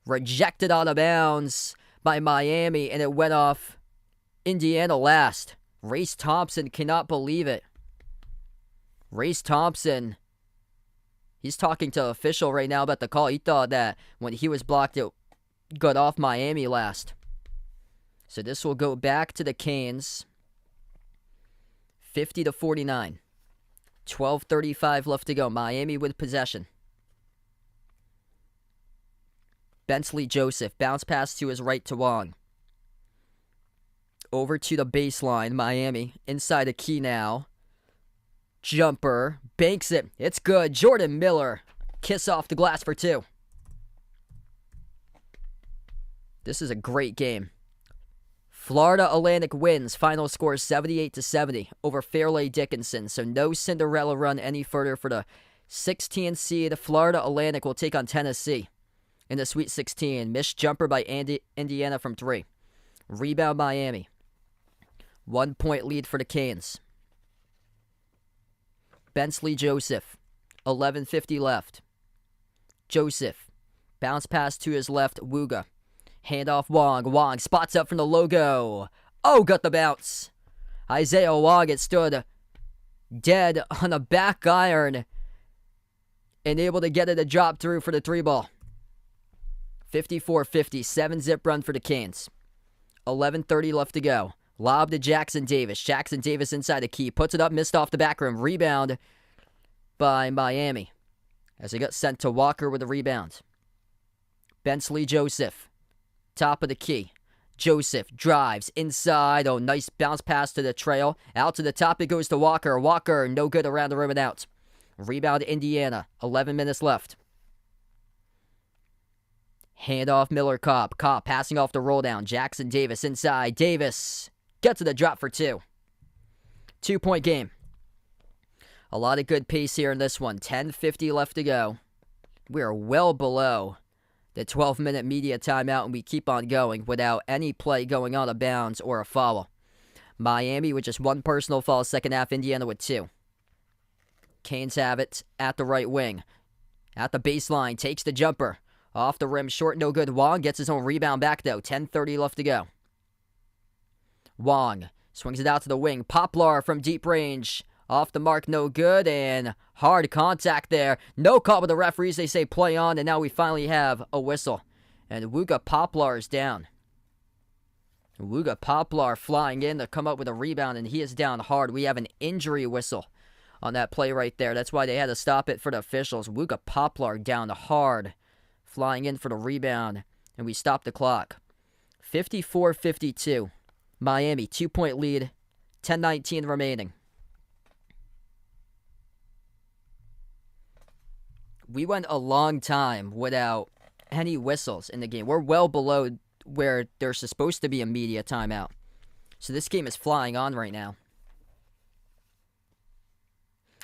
rejected out of bounds by Miami, and it went off Indiana last. Race Thompson cannot believe it. Race Thompson, he's talking to the official right now about the call. He thought that when he was blocked, it got off Miami last. So this will go back to the Canes. 50-49. 12:35 left to go. Miami with possession. Bensley Joseph. Bounce pass to his right to Wong. Over to the baseline. Miami. Inside the key now. Jumper. Banks it. It's good. Jordan Miller. Kiss off the glass for 2. This is a great game. Florida Atlantic wins. Final score 78-70 over Fairleigh Dickinson. So no Cinderella run any further for the 16 seed. Florida Atlantic will take on Tennessee in the Sweet 16. Missed jumper by Indiana from 3. Rebound Miami. 1-point lead for the Canes. Bensley Joseph. 11:50 left. Joseph. Bounce pass to his left. Wuga. Handoff Wong. Wong spots up from the logo. Oh, got the bounce. Isaiah Wong, it stood dead on a back iron and able to get it to drop through for the 3 ball. 54-50. 7-zip run for the Canes. 11:30 left to go. Lob to Jackson Davis. Jackson Davis inside the key. Puts it up, missed off the back rim. Rebound by Miami as it got sent to Walker with a rebound. Bensley Joseph. Top of the key. Joseph drives inside. Oh, nice bounce pass to the trail. Out to the top it goes to Walker. Walker, no good around the rim and out. Rebound Indiana. 11 minutes left. Handoff Miller Cobb. Cobb passing off the roll down. Jackson Davis inside. Davis gets to the drop for 2. 2-point game. A lot of good pace here in this one. 10:50 left to go. We are well below the 12-minute media timeout, and we keep on going without any play going out of bounds or a foul. Miami with just 1 personal foul second half. Indiana with 2. Canes have it at the right wing. At the baseline, takes the jumper. Off the rim, short, no good. Wong gets his own rebound back, though. 10:30 left to go. Wong swings it out to the wing. Poplar from deep range. Off the mark, no good, and hard contact there. No call with the referees. They say play on, and now we finally have a whistle. And Wuga Poplar is down. Wuga Poplar flying in to come up with a rebound, and he is down hard. We have an injury whistle on that play right there. That's why they had to stop it for the officials. Wuga Poplar down hard, flying in for the rebound, and we stop the clock. 54-52. Miami, 2-point lead, 10:19 remaining. We went a long time without any whistles in the game. We're well below where there's supposed to be a media timeout. So this game is flying on right now.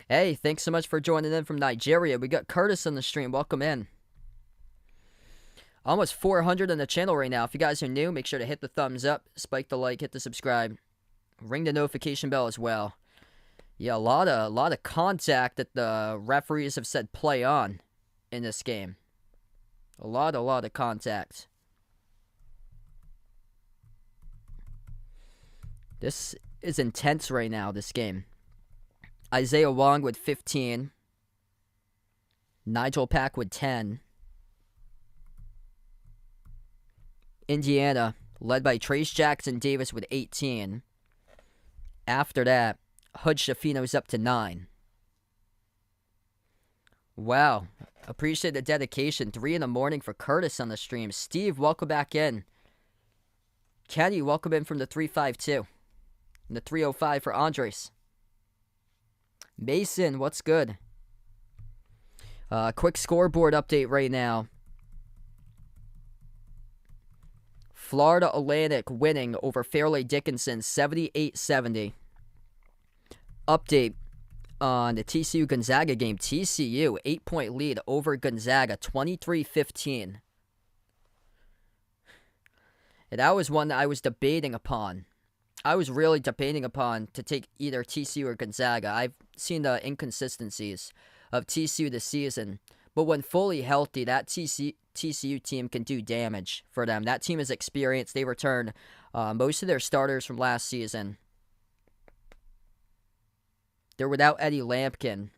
Hey, thanks so much for joining in from Nigeria. We got Curtis on the stream. Welcome in. Almost 400 on the channel right now. If you guys are new, make sure to hit the thumbs up, spike the like, hit the subscribe, ring the notification bell as well. Yeah, a lot of contact that the referees have said play on in this game. A lot of contact. This is intense right now, this game. Isaiah Wong with 15. Nigel Pack with 10. Indiana, led by Trace Jackson Davis with 18. After that, Hood Shafino's up to 9. Wow. Appreciate the dedication. 3 in the morning for Curtis on the stream. Steve, welcome back in. Kenny, welcome in from the 352. And the 305 for Andres. Mason, what's good? Quick scoreboard update right now. Florida Atlantic winning over Fairleigh Dickinson 78-70. Update on the TCU Gonzaga game. TCU 8-point lead over Gonzaga 23-15. And that was one that I was debating upon. I was really debating upon to take either TCU or Gonzaga. I've seen the inconsistencies of TCU this season. But when fully healthy, that TCU team can do damage for them. That team is experienced. They return most of their starters from last season. They're without Eddie Lampkin.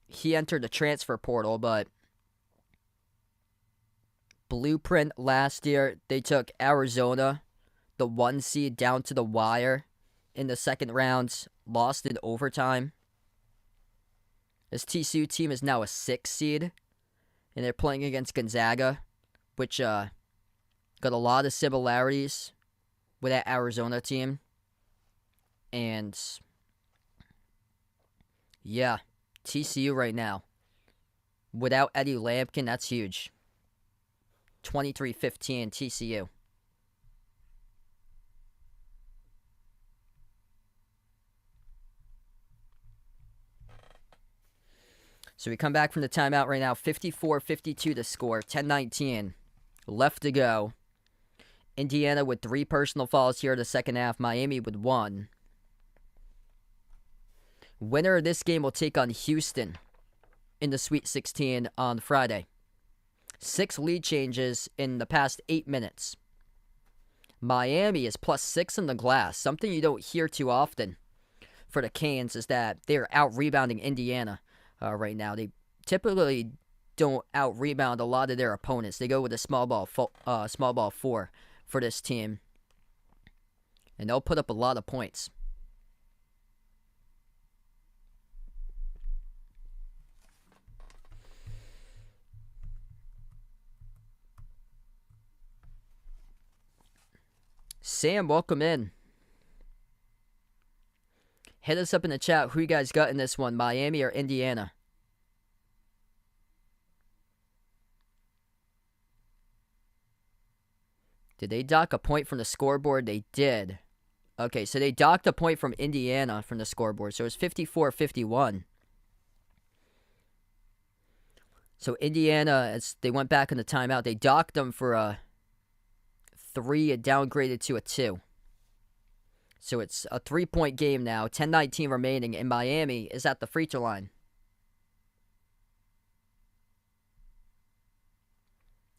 He entered the transfer portal, but Blueprint last year, they took Arizona, the 1 seed, down to the wire in the second round, lost in overtime. This TCU team is now a 6 seed, and they're playing against Gonzaga, which got a lot of similarities with that Arizona team. And yeah, TCU right now, without Eddie Lampkin, that's huge. 23-15 TCU. So we come back from the timeout right now. 54-52 to score. 10-19 left to go. Indiana with 3 personal fouls here in the second half. Miami with 1. Winner of this game will take on Houston in the Sweet 16 on Friday. 6 lead changes in the past 8 minutes. Miami is +6 in the glass. Something you don't hear too often for the Canes is that they're out-rebounding Indiana right now. They typically don't out-rebound a lot of their opponents. They go with a small ball 4 for this team. And they'll put up a lot of points. Sam, welcome in. Hit us up in the chat who you guys got in this one, Miami or Indiana. Did they dock a point from the scoreboard? They did. Okay, so they docked a point from Indiana from the scoreboard. So it was 54-51. So Indiana, as they went back in the timeout, they docked them for a 3 and downgraded to a 2. So it's a 3-point game now. 10-19 remaining, and Miami is at the free throw line.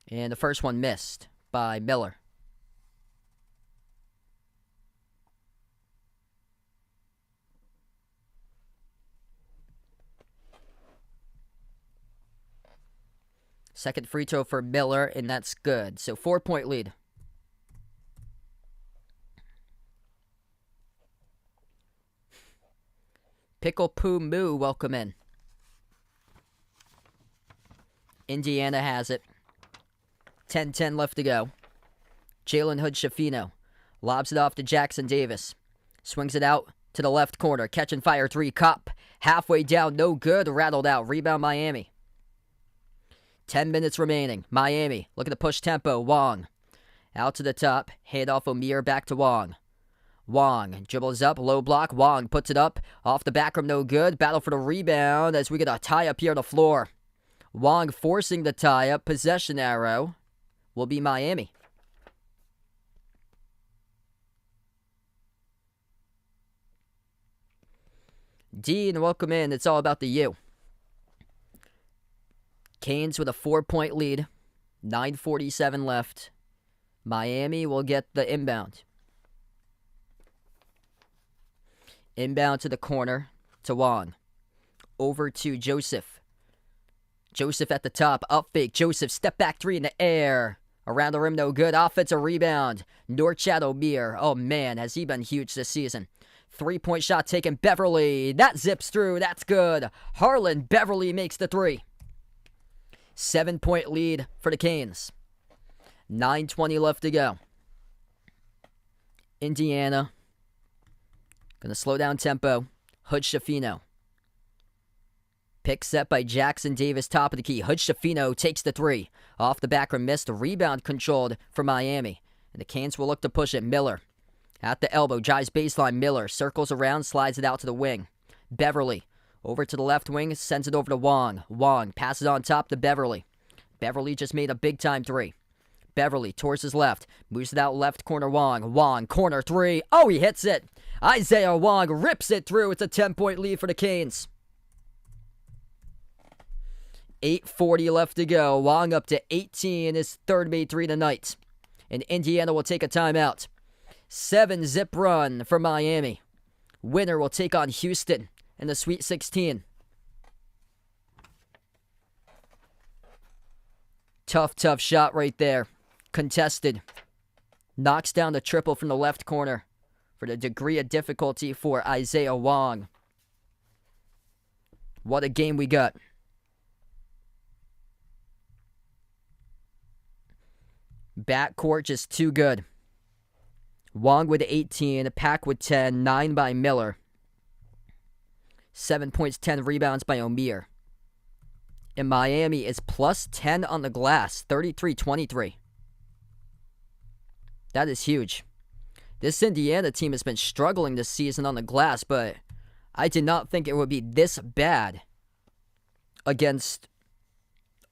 And the first one missed by Miller. Second free throw for Miller, and that's good. So 4-point lead. Pickle Poo Moo, welcome in. Indiana has it. 10-10 left to go. Jalen Hood Shafino lobs it off to Jackson Davis. Swings it out to the left corner. Catch and fire 3. Cup. Halfway down. No good. Rattled out. Rebound Miami. 10 minutes remaining. Miami looking to push tempo. Wong. Out to the top. Hand off O'Meara back to Wong. Wong dribbles up. Low block. Wong puts it up. Off the back room. No good. Battle for the rebound as we get a tie up here on the floor. Wong forcing the tie up. Possession arrow will be Miami. Dean, welcome in. It's all about the U. Canes with a 4-point lead. 9:47 left. Miami will get the inbound. Inbound to the corner to Wong. Over to Joseph. Joseph at the top. Up fake. Joseph step back three in the air. Around the rim, no good. Offensive rebound. Norchad O'Meara. Oh man, has he been huge this season. 3-point shot taken. Beverly. That zips through. That's good. Harlan Beverly makes the three. 7-point lead for the Canes. 9:20 left to go. Indiana. Gonna slow down tempo. Hood Schifino. Pick set by Jackson Davis, top of the key. Hood Schifino takes the three. Off the back rim, missed. Rebound controlled for Miami. And the Canes will look to push it. Miller. At the elbow, drives baseline. Miller circles around, slides it out to the wing. Beverly. Over to the left wing, sends it over to Wong. Wong passes on top to Beverly. Beverly just made a big-time three. Beverly towards his left. Moves it out left corner, Wong. Wong, corner three. Oh, he hits it. Isaiah Wong rips it through. It's a 10-point lead for the Canes. 8:40 left to go. Wong up to 18. His third made three tonight. And Indiana will take a timeout. 7-zip run for Miami. Winner will take on Houston in the Sweet 16. Tough shot right there. Contested. Knocks down the triple from the left corner for the degree of difficulty for Isaiah Wong. What a game we got. Backcourt just too good. Wong with 18, Pack with 10, 9 by Miller. 7 points, 10 rebounds by O'Meara. And Miami is plus 10 on the glass, 33-23. That is huge. This Indiana team has been struggling this season on the glass, but I did not think it would be this bad against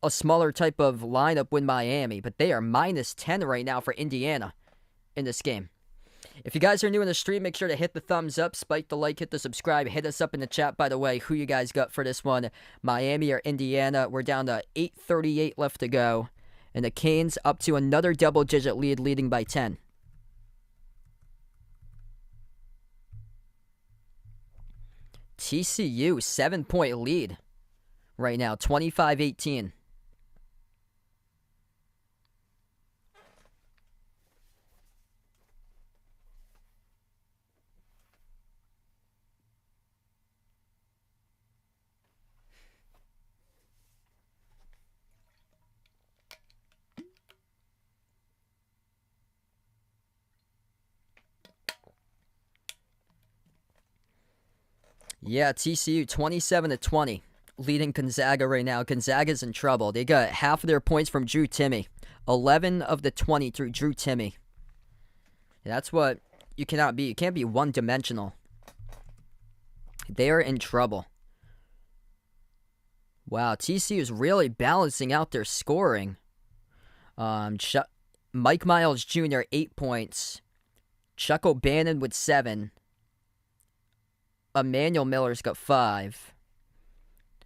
a smaller type of lineup with Miami. But they are minus 10 right now for Indiana in this game. If you guys are new in the stream, make sure to hit the thumbs up, spike the like, hit the subscribe. Hit us up in the chat, by the way, who you guys got for this one, Miami or Indiana. We're down to 8:38 left to go. And the Canes up to another double-digit lead, leading by 10. TCU, 7-point lead right now, 25-18. Yeah, TCU 27-20, leading Gonzaga right now. Gonzaga's in trouble. They got half of their points from Drew Timme. 11 of the 20 through Drew Timme. That's what you cannot be. You can't be one-dimensional. They are in trouble. Wow, TCU is really balancing out their scoring. Mike Miles Jr., 8 points. Chuck O'Bannon with 7. Emmanuel Miller's got 5.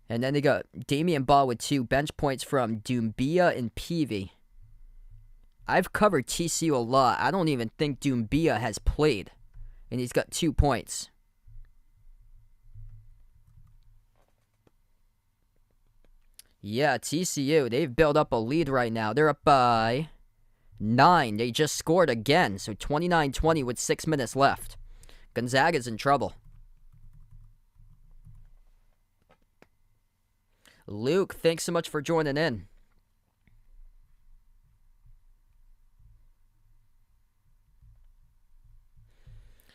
And then they got Damian Ball with 2. Bench points from Doumbia and Peavy. I've covered TCU a lot. I don't even think Doumbia has played. And he's got 2 points. Yeah, TCU, they've built up a lead right now. They're up by 9. They just scored again. So 29-20 with 6 minutes left. Gonzaga's in trouble. Luke, thanks so much for joining in.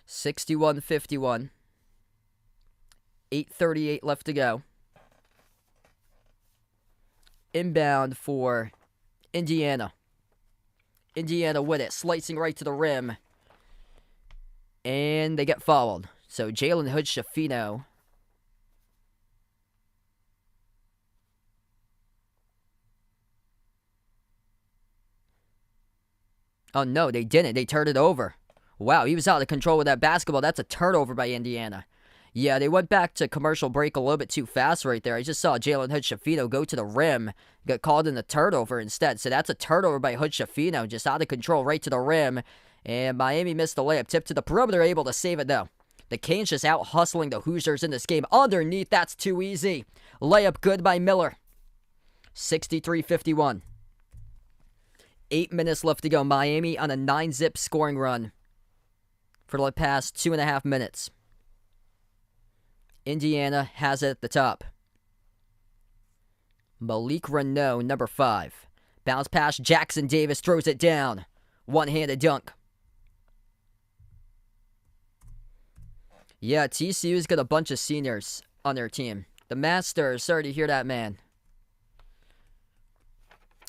$61-51. 8:38 left to go. Inbound for Indiana. Indiana with it, slicing right to the rim. And they get fouled. So Jalen Hood Schifino. Oh, no, they didn't. They turned it over. Wow, he was out of control with that basketball. That's a turnover by Indiana. Yeah, they went back to commercial break a little bit too fast right there. I just saw Jalen Hood-Schifino go to the rim, got called in the turnover instead. So that's a turnover by Hood-Schifino, just out of control right to the rim. And Miami missed the layup. Tip to the perimeter, able to save it though. The Canes just out hustling the Hoosiers in this game. Underneath, that's too easy. Layup good by Miller. 63-51. 8 minutes left to go. Miami on a 9-zip scoring run for the past 2.5 minutes. Indiana has it at the top. Malik Renaud, number 5. Bounce pass, Jackson Davis throws it down. One-handed dunk. Yeah, TCU's got a bunch of seniors on their team. The Masters, sorry to hear that, man.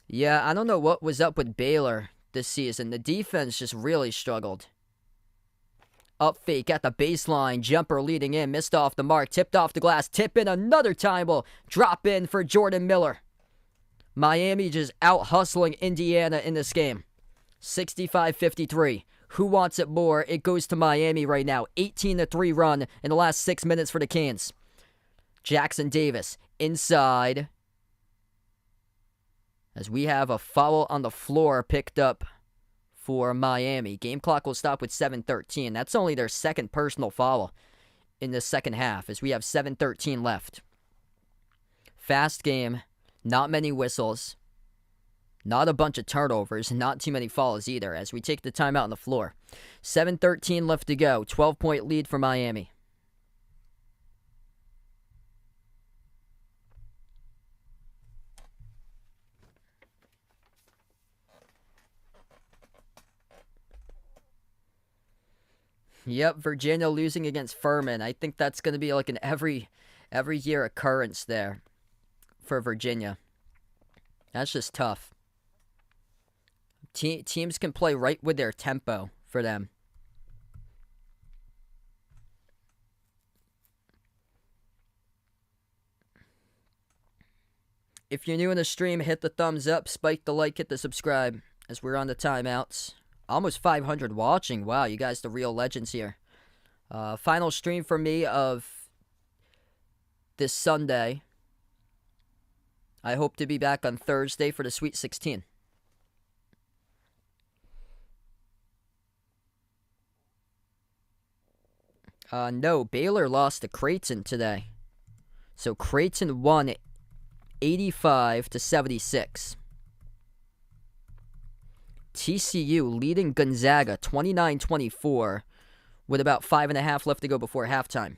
Yeah, I don't know what was up with Baylor this season. The defense just really struggled. Up fake at the baseline. Jumper leading in. Missed off the mark. Tipped off the glass. Tip in another time. Will drop in for Jordan Miller. Miami just out hustling Indiana in this game. 65-53. Who wants it more? It goes to Miami right now. 18-3 run in the last 6 minutes for the Canes. Jackson Davis inside. As we have a foul on the floor picked up for Miami. Game clock will stop with 7:13. That's only their second personal foul in the second half, as we have 7:13 left. Fast game, not many whistles, not a bunch of turnovers, not too many fouls either, as we take the timeout on the floor. 7:13 left to go, 12-point lead for Miami. Yep, Virginia losing against Furman. I think that's going to be like an every year occurrence there for Virginia. That's just tough. Teams can play right with their tempo for them. If you're new in the stream, hit the thumbs up, spike the like, hit the subscribe as we're on the timeouts. Almost 500 watching. Wow, you guys the real legends here. Final stream for me of this Sunday. I hope to be back on Thursday for the Sweet 16. No, Baylor lost to Creighton today. So Creighton won 85-76. TCU leading Gonzaga 29-24 with about 5.5 left to go before halftime.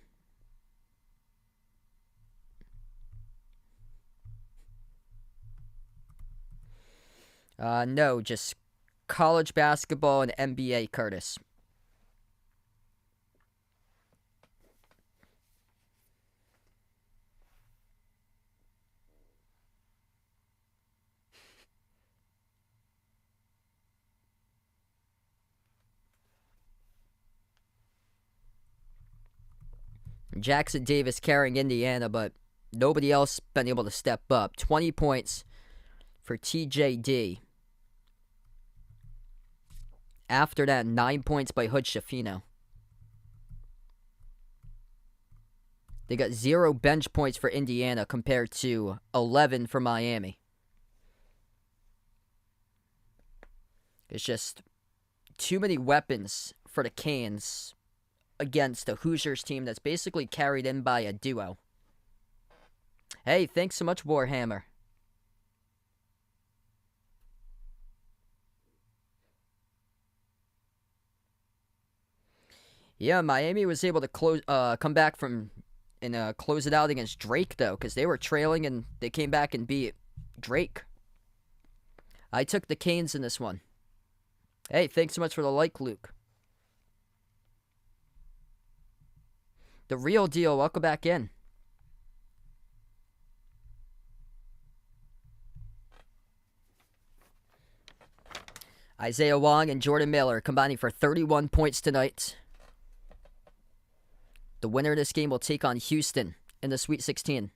No, just college basketball and NBA, Curtis. Jackson Davis carrying Indiana, but nobody else been able to step up. 20 points for TJD. After that, 9 points by Hood-Schifino. They got 0 bench points for Indiana compared to 11 for Miami. It's just too many weapons for the Canes against a Hoosiers team that's basically carried in by a duo. Hey, thanks so much, Warhammer. Yeah, Miami was able to come back from and close it out against Drake, though, because they were trailing and they came back and beat Drake. I took the Canes in this one. Hey, thanks so much for the like, Luke. The real deal, welcome back in. Isaiah Wong and Jordan Miller combining for 31 points tonight. The winner of this game will take on Houston in the Sweet 16.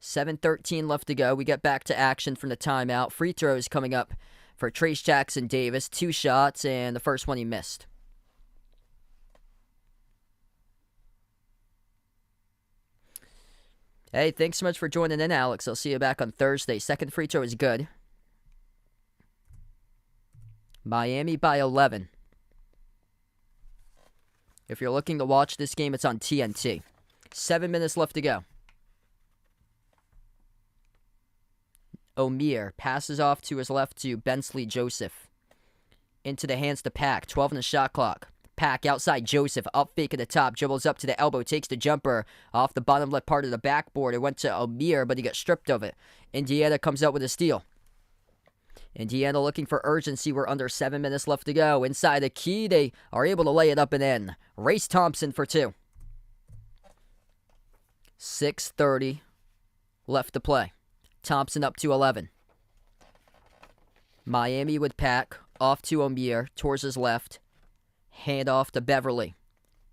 7:13 left to go. We get back to action from the timeout. Free throws coming up for Trace Jackson Davis. 2 shots, and the first one he missed. Hey, thanks so much for joining in, Alex. I'll see you back on Thursday. Second free throw is good. Miami by 11. If you're looking to watch this game, it's on TNT. 7 minutes left to go. Omir passes off to his left to Bensley Joseph. Into the hands to Pack. 12 on the shot clock. Pack outside Joseph. Up fake at the top. Dribbles up to the elbow. Takes the jumper off the bottom left part of the backboard. It went to Omir, but he got stripped of it. Indiana comes out with a steal. Indiana looking for urgency. We're under 7 minutes left to go. Inside the key, they are able to lay it up and in. Race Thompson for 2. 6:30 left to play. Thompson up to 11. Miami with Pack. Off to Omir. Towards his left. Hand off to Beverly.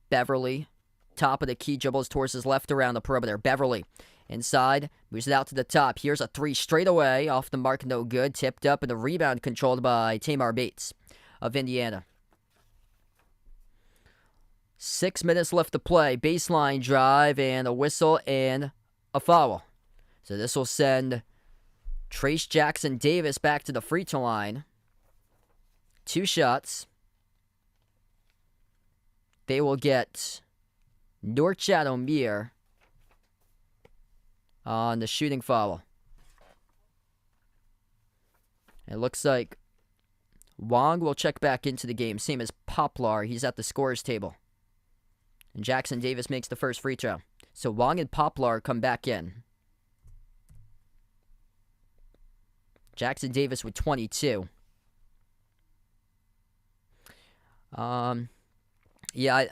Beverly. Top of the key, dribbles towards his left around the perimeter. Beverly. Inside. Moves it out to the top. Here's a 3 straight away. Off the mark, no good. Tipped up, and the rebound controlled by Tamar Bates of Indiana. 6 minutes left to play. Baseline drive and a whistle and a foul. So this will send Trace Jackson Davis back to the free throw line. 2 shots. They will get Norchad Omir on the shooting foul. It looks like Wong will check back into the game, same as Poplar. He's at the scorer's table. And Jackson Davis makes the first free throw. So Wong and Poplar come back in. Jackson Davis with 22. Yeah,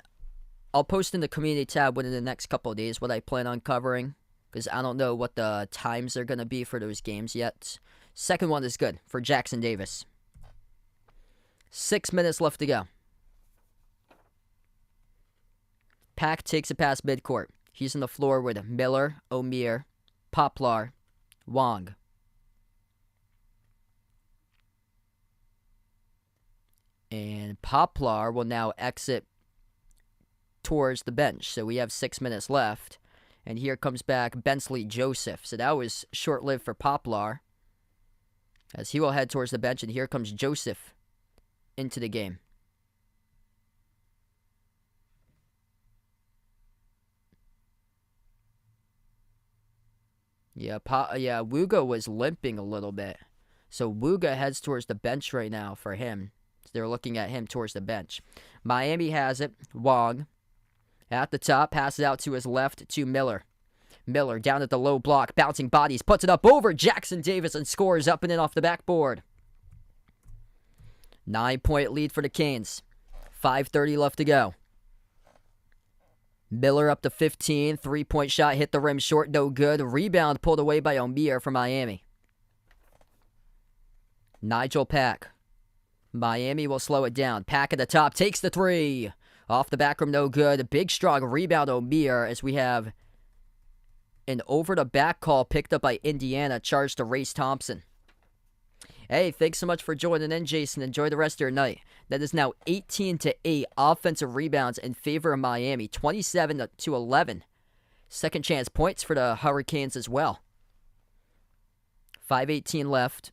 I'll post in the community tab within the next couple of days what I plan on covering, because I don't know what the times are going to be for those games yet. Second one is good for Jackson Davis. 6 minutes left to go. Pack takes it past midcourt. He's on the floor with Miller, Omir, Poplar, Wong. And Poplar will now exit towards the bench. So we have 6 minutes left. And here comes back Bensley Joseph. So that was short-lived for Poplar, as he will head towards the bench. And here comes Joseph into the game. Yeah, Wuga was limping a little bit. So Wuga heads towards the bench right now for him. They're looking at him towards the bench. Miami has it. Wong at the top. Passes out to his left to Miller. Miller down at the low block. Bouncing bodies. Puts it up over Jackson Davis and scores up and in off the backboard. 9-point lead for the Canes. 5:30 left to go. Miller up to 15. 3-point shot hit the rim short. No good. Rebound pulled away by Omir for Miami. Nigel Pack. Miami will slow it down. Pack at the top. Takes the 3. Off the back rim, no good. Big, strong rebound, Omir, as we have an over-the-back call picked up by Indiana, charged to Race Thompson. Hey, thanks so much for joining in, Jason. Enjoy the rest of your night. That is now 18-8 offensive rebounds in favor of Miami. 27-11. Second chance points for the Hurricanes as well. 5:18 left.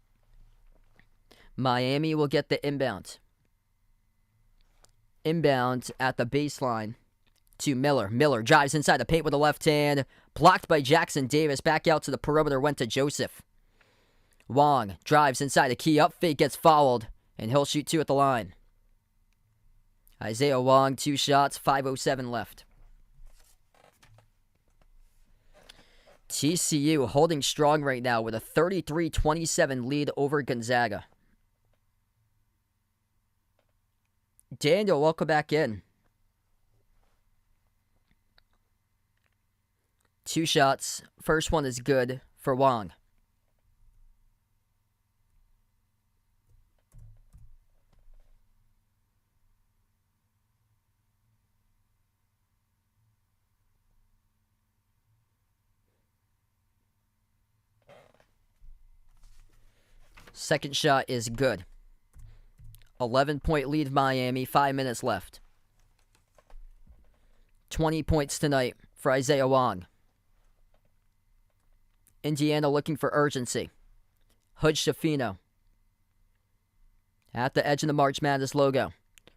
Miami will get the inbound. Inbound at the baseline to Miller. Miller drives inside the paint with the left hand. Blocked by Jackson Davis. Back out to the perimeter. Went to Joseph. Wong drives inside the key. Up fake, gets fouled. And he'll shoot 2 at the line. Isaiah Wong, 2 shots. 5:07 left. TCU holding strong right now with a 33-27 lead over Gonzaga. Daniel, welcome back in. 2 shots. First one is good for Wong. Second shot is good. 11-point lead Miami, 5 minutes left. 20 points tonight for Isaiah Wong. Indiana looking for urgency. Hood Schifino. At the edge of the March Madness logo.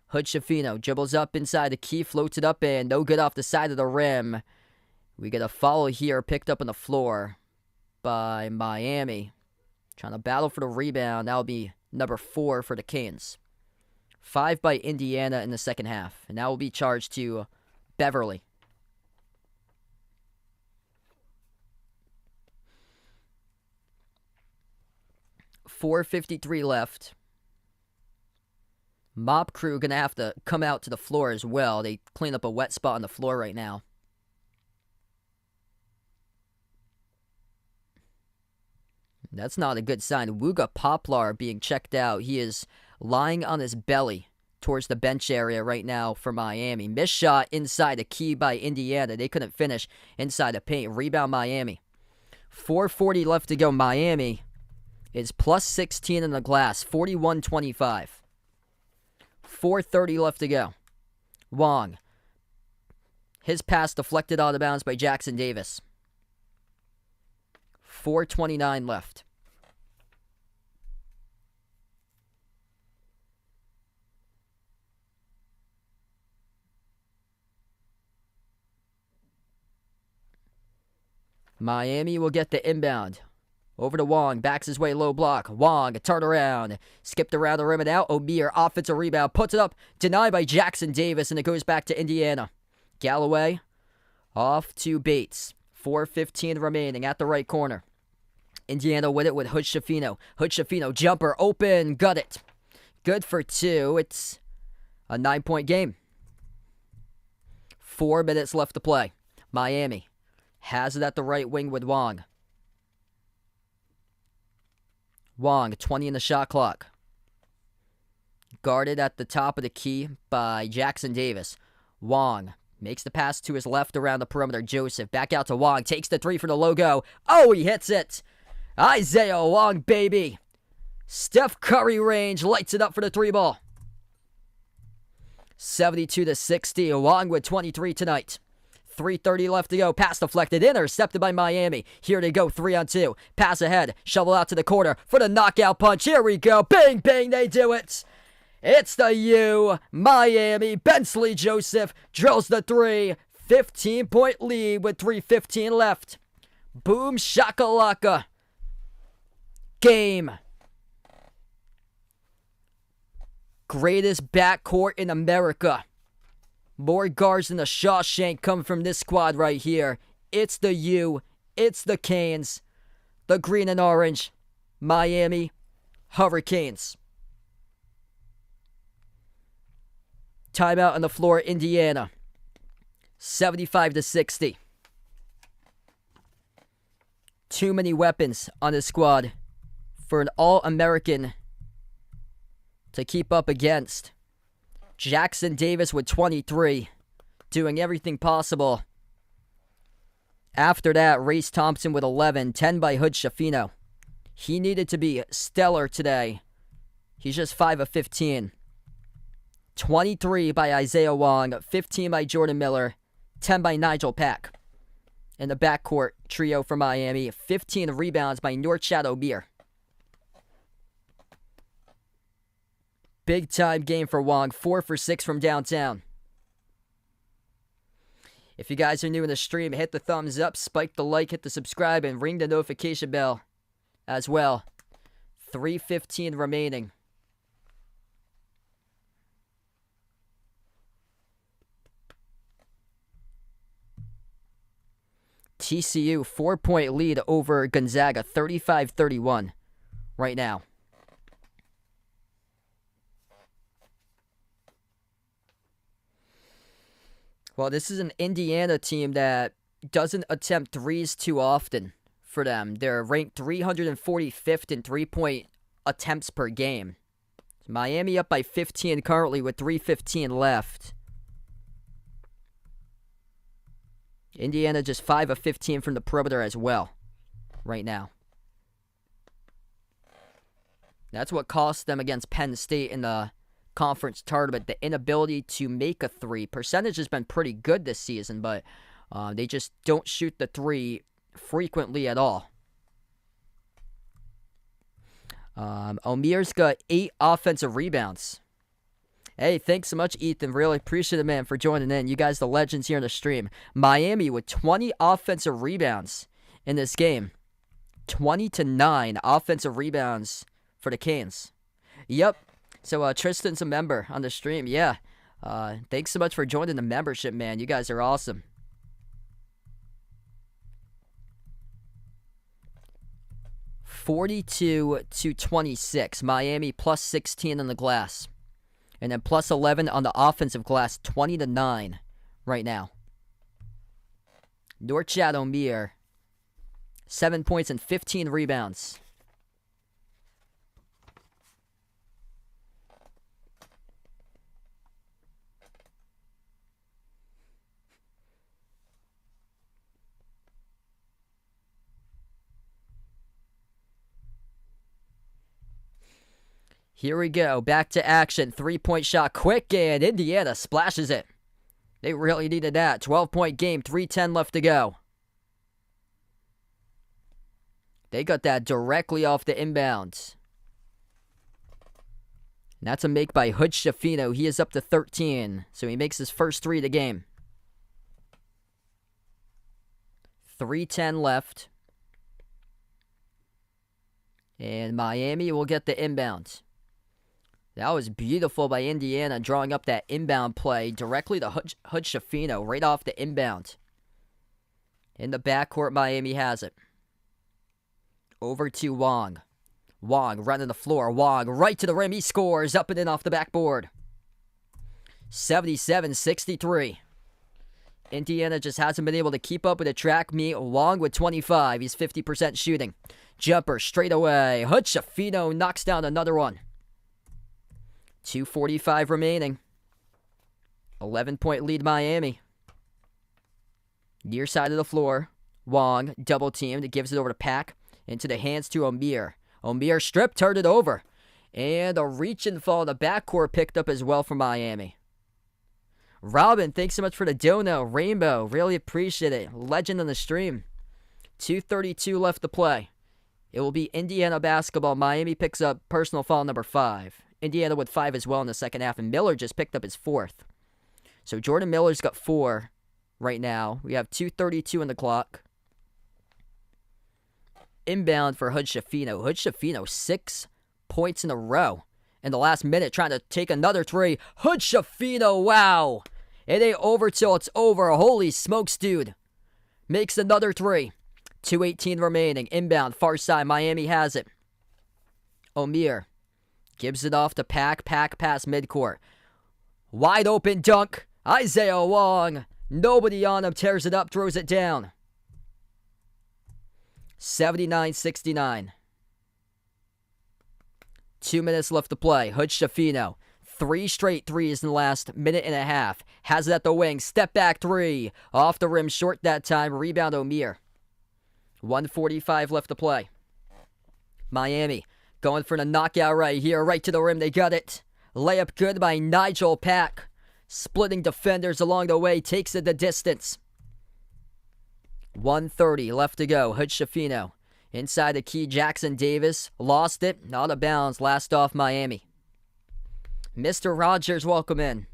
Hood Schifino dribbles up inside the key, floats it up in. No good off the side of the rim. We get a foul here picked up on the floor by Miami. Trying to battle for the rebound. That'll be number 4 for the Canes. 5 by Indiana in the second half. And that will be charged to Beverly. .453 left. Mop crew going to have to come out to the floor as well. They clean up a wet spot on the floor right now. That's not a good sign. Wooga Poplar being checked out. He is lying on his belly towards the bench area right now for Miami. Missed shot inside the key by Indiana. They couldn't finish inside the paint. Rebound Miami. 4:40 left to go. Miami is plus 16 in the glass. 41-25. 4:30 left to go. Wong. His pass deflected out of bounds by Jackson Davis. 4:29 left. Miami will get the inbound. Over to Wong, backs his way, low block. Wong, a turn around. Skipped around the rim and out. O'Meara, offensive rebound, puts it up. Denied by Jackson Davis, and it goes back to Indiana. Galloway, off to Bates. 4:15 remaining at the right corner. Indiana with it with Hood Schifino. Hood Schifino, jumper, open, got it. Good for 2. It's a 9-point game. 4 minutes left to play. Miami has it at the right wing with Wong. Wong, 20 in the shot clock. Guarded at the top of the key by Jackson Davis. Wong makes the pass to his left around the perimeter. Joseph back out to Wong. Takes the 3 for the logo. Oh, he hits it. Isaiah Wong, baby. Steph Curry range. Lights it up for the 3 ball. 72-60. Wong with 23 tonight. 3:30 left to go. Pass deflected. Intercepted by Miami. Here they go. 3-on-2. Pass ahead. Shovel out to the corner for the knockout punch. Here we go. Bang, bang. They do it. It's the U. Miami. Bensley Joseph drills the 3. 15-point lead with 3:15 left. Boom shakalaka. Game. Greatest backcourt in America. More guards than the Shawshank come from this squad right here. It's the U. It's the Canes. The green and orange. Miami Hurricanes. Timeout on the floor, Indiana. 75-60. Too many weapons on this squad for an All-American to keep up against. Jackson Davis with 23, doing everything possible. After that, Race Thompson with 11, 10 by Hood Schifino. He needed to be stellar today. He's just 5 of 15. 23 by Isaiah Wong, 15 by Jordan Miller, 10 by Nigel Pack. In the backcourt trio for Miami, 15 rebounds by Norchad O'Meara. Big time game for Wong, 4 for 6 from downtown. If you guys are new in the stream, hit the thumbs up, spike the like, hit the subscribe, and ring the notification bell as well. 3:15 remaining. TCU, 4-point lead over Gonzaga, 35-31 right now. Well, this is an Indiana team that doesn't attempt threes too often for them. They're ranked 345th in three-point attempts per game. Miami up by 15 currently with 3:15 left. Indiana just 5 of 15 from the perimeter as well right now. That's what cost them against Penn State in the conference tournament, the inability to make a 3. Percentage has been pretty good this season, but they just don't shoot the 3 frequently at all. Omir's got 8 offensive rebounds. Hey, thanks so much, Ethan. Really appreciate it, man, for joining in. You guys, the legends here in the stream. Miami with 20 offensive rebounds in this game. 20-9 offensive rebounds for the Canes. Yep. So Tristan's a member on the stream. Yeah. Thanks so much for joining the membership, man. You guys are awesome. (42-26). Miami plus 16 on the glass. And then plus 11 on the offensive glass, 20-9 right now. Norchad Omir, 7 points and 15 rebounds. Here we go. Back to action. 3-point shot. Quick, and Indiana splashes it. They really needed that. 12-point game. 3:10 left to go. They got that directly off the inbound. And that's a make by Hood Shafino. He is up to 13. So he makes his first 3 of the game. 3:10 left. And Miami will get the inbound. That was beautiful by Indiana, drawing up that inbound play directly to Hood Shafino, right off the inbound. In the backcourt, Miami has it. Over to Wong. Wong running the floor. Wong right to the rim. He scores up and in off the backboard. 77-63. Indiana just hasn't been able to keep up with the track meet. Wong with 25. He's 50% shooting. Jumper straight away. Hood Shafino knocks down another one. 2:45 remaining. 11-point lead Miami. Near side of the floor. Wong double teamed. Gives it over to Pack. Into the hands to Omir. Omir strip, turned it over. And a reach and fall in the backcourt picked up as well for Miami. Robin, thanks so much for the dono. Rainbow, really appreciate it. Legend on the stream. 2:32 left to play. It will be Indiana basketball. Miami picks up personal foul number 5. Indiana with 5 as well in the second half, and Miller just picked up his 4th. So Jordan Miller's got 4 right now. We have 2:32 on the clock. Inbound for Hood Shafino. Hood Shafino, 6 points in a row. In the last minute, trying to take another 3. Hood Shafino, wow. It ain't over till it's over. Holy smokes, dude. Makes another 3. 2:18 remaining. Inbound, far side. Miami has it. Omir gives it off to Pack. Pack pass midcourt. Wide open dunk. Isaiah Wong. Nobody on him. Tears it up. Throws it down. 79-69. 2 minutes left to play. Hood Shafino. 3 straight threes in the last minute and a half. Has it at the wing. Step back 3. Off the rim. Short that time. Rebound Omir. 1:45 left to play. Miami going for the knockout right here. Right to the rim. They got it. Layup good by Nigel Pack. Splitting defenders along the way. Takes it the distance. 1:30 left to go. Hood Shafino. Inside the key. Jackson Davis. Lost it. Out of bounds. Last off Miami. Mr. Rogers, welcome in.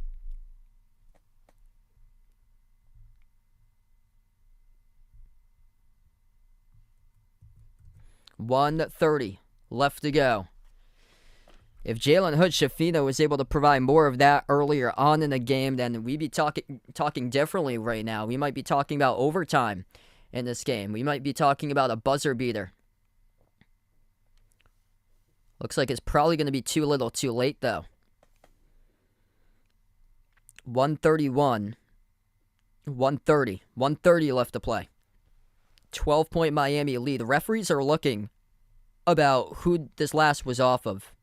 $1:30 left to go. If Jalen Hood Shafino was able to provide more of that earlier on in the game, then we'd be talking differently right now. We might be talking about overtime in this game. We might be talking about a buzzer beater. Looks like it's probably going to be too little too late, though. 1:31. 1:30 left to play. 12-point Miami lead. The referees are looking about who this last was off of.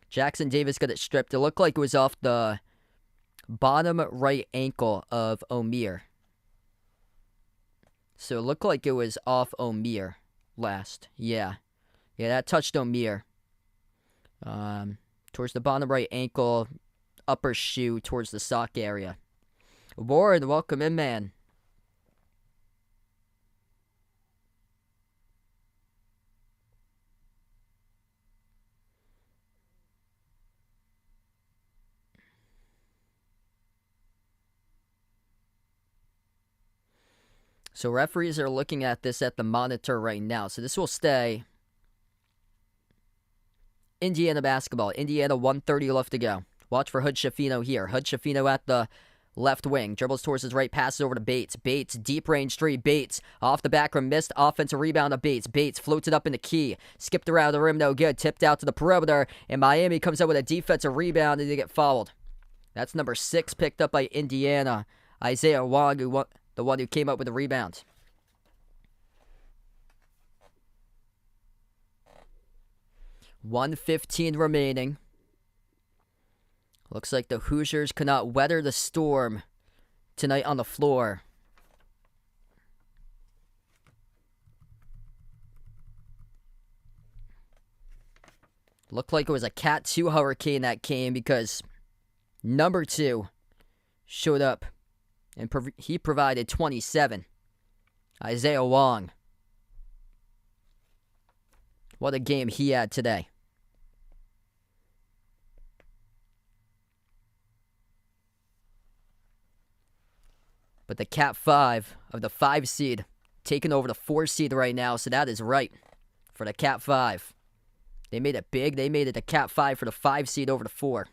Jackson Davis got it stripped. It looked like it was off the bottom right ankle of Omir. So it looked like it was off Omir last. Yeah, that touched Omir. Towards the bottom right ankle, upper shoe, towards the sock area. Warren, welcome in, man. So referees are looking at this at the monitor right now. So this will stay Indiana basketball. Indiana 1:30 left to go. Watch for Hood Schifino here. Hood Schifino at the left wing. Dribbles towards his right. Passes over to Bates. Bates, deep range three. Bates off the back rim. Missed. Offensive rebound of Bates. Bates floats it up in the key. Skipped around the rim. No good. Tipped out to the perimeter. And Miami comes up with a defensive rebound and they get fouled. That's number 6 picked up by Indiana. Isaiah Wong, the one who came up with the rebound. $1:15 remaining. Looks like the Hoosiers cannot weather the storm tonight on the floor. Looked like it was a Cat 2 hurricane that came because number 2 showed up and he provided 27. Isaiah Wong. What a game he had today. But the Cat 5 of the 5 seed taking over the 4 seed right now, so that is right for the Cat 5. They made it big. They made it the Cat 5 for the 5 seed over the 4.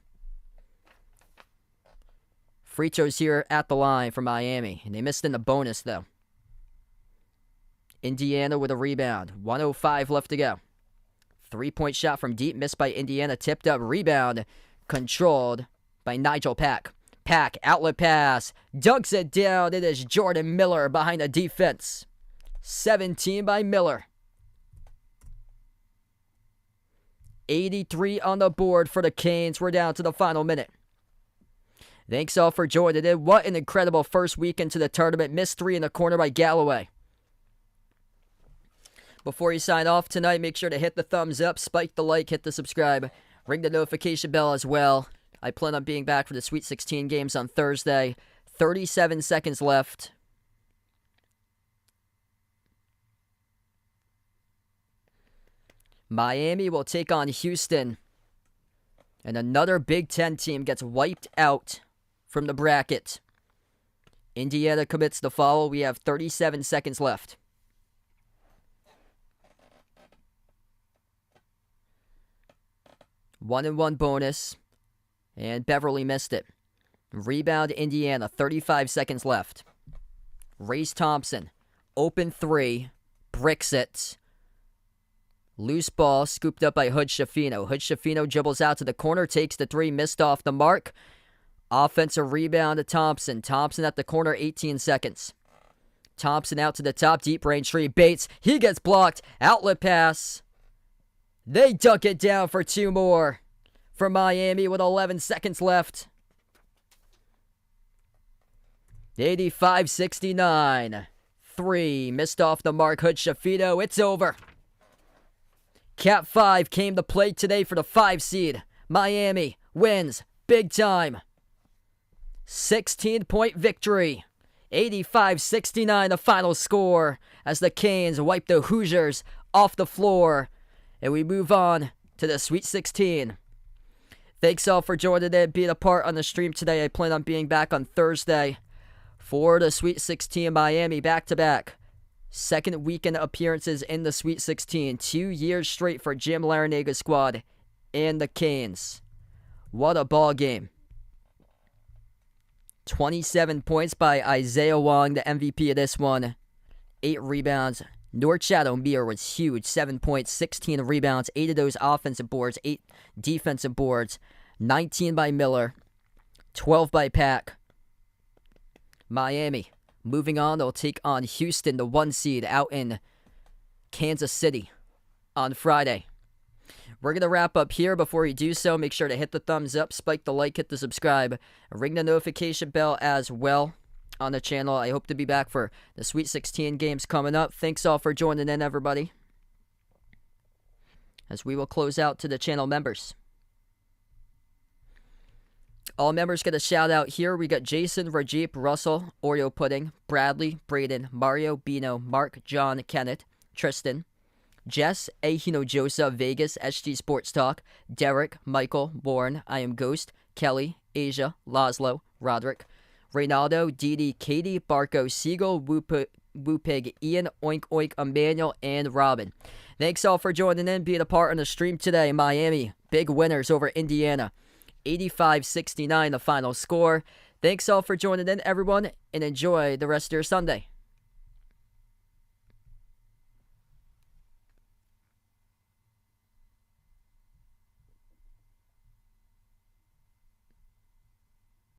Free throws here at the line for Miami, and they missed in the bonus, though. Indiana with a rebound. 1:05 left to go. 3-point shot from deep, missed by Indiana. Tipped up, rebound, controlled by Nigel Pack. Pack, outlet pass, dunks it down. It is Jordan Miller behind the defense. 17 by Miller. 83 on the board for the Canes. We're down to the final minute. Thanks all for joining in. What an incredible first week into the tournament. Missed 3 in the corner by Galloway. Before you sign off tonight, make sure to hit the thumbs up, spike the like, hit the subscribe, ring the notification bell as well. I plan on being back for the Sweet 16 games on Thursday. 37 seconds left. Miami will take on Houston. And another Big Ten team gets wiped out from the bracket. Indiana commits the foul. We have 37 seconds left. One and one bonus. And Beverly missed it. Rebound Indiana, 35 seconds left. Race Thompson, open 3, bricks it. Loose ball, scooped up by Hood Schifino. Hood Schifino dribbles out to the corner, takes the 3, missed off the mark. Offensive rebound to Thompson. Thompson at the corner, 18 seconds. Thompson out to the top, deep range 3, Bates. He gets blocked, outlet pass. They dunk it down for 2 more. For Miami with 11 seconds left. 85-69. 3 missed off the mark. Hood Schifino. It's over. Cat 5 came to play today for the 5 seed. Miami wins big time. 16-point victory. 85-69 the final score as the Canes wipe the Hoosiers off the floor. And we move on to the Sweet 16. Thanks all for joining in, being a part on the stream today. I plan on being back on Thursday for the Sweet 16 Miami back-to-back. Second weekend appearances in the Sweet 16. 2 years straight for Jim Laranaga's squad and the Canes. What a ball game. 27 points by Isaiah Wong, the MVP of this one. 8 rebounds. Norchad Mir was huge. 7 points, 16 rebounds, 8 of those offensive boards, 8 defensive boards. 19 by Miller, 12 by Pack. Miami, moving on, they'll take on Houston, the 1 seed, out in Kansas City on Friday. We're going to wrap up here. Before you do so, make sure to hit the thumbs up, spike the like, hit the subscribe, ring the notification bell as well on the channel. I hope to be back for the Sweet 16 games coming up. Thanks all for joining in, everybody, as we will close out to the channel members. All members get a shout out here. We got Jason, Rajeep, Russell, Oreo Pudding, Bradley, Braden, Mario, Bino, Mark, John, Kenneth, Tristan, Jess, Ahino Josa, Vegas, SG Sports Talk, Derek, Michael, Warren, I Am Ghost, Kelly, Asia, Laszlo, Roderick, Reynaldo, Didi, Katie, Barco, Siegel, Pig, Ian, Oink Oink, Emmanuel, and Robin. Thanks all for joining in, being a part on the stream today. Miami, big winners over Indiana. 85-69 the final score. Thanks all for joining in, everyone, and enjoy the rest of your Sunday.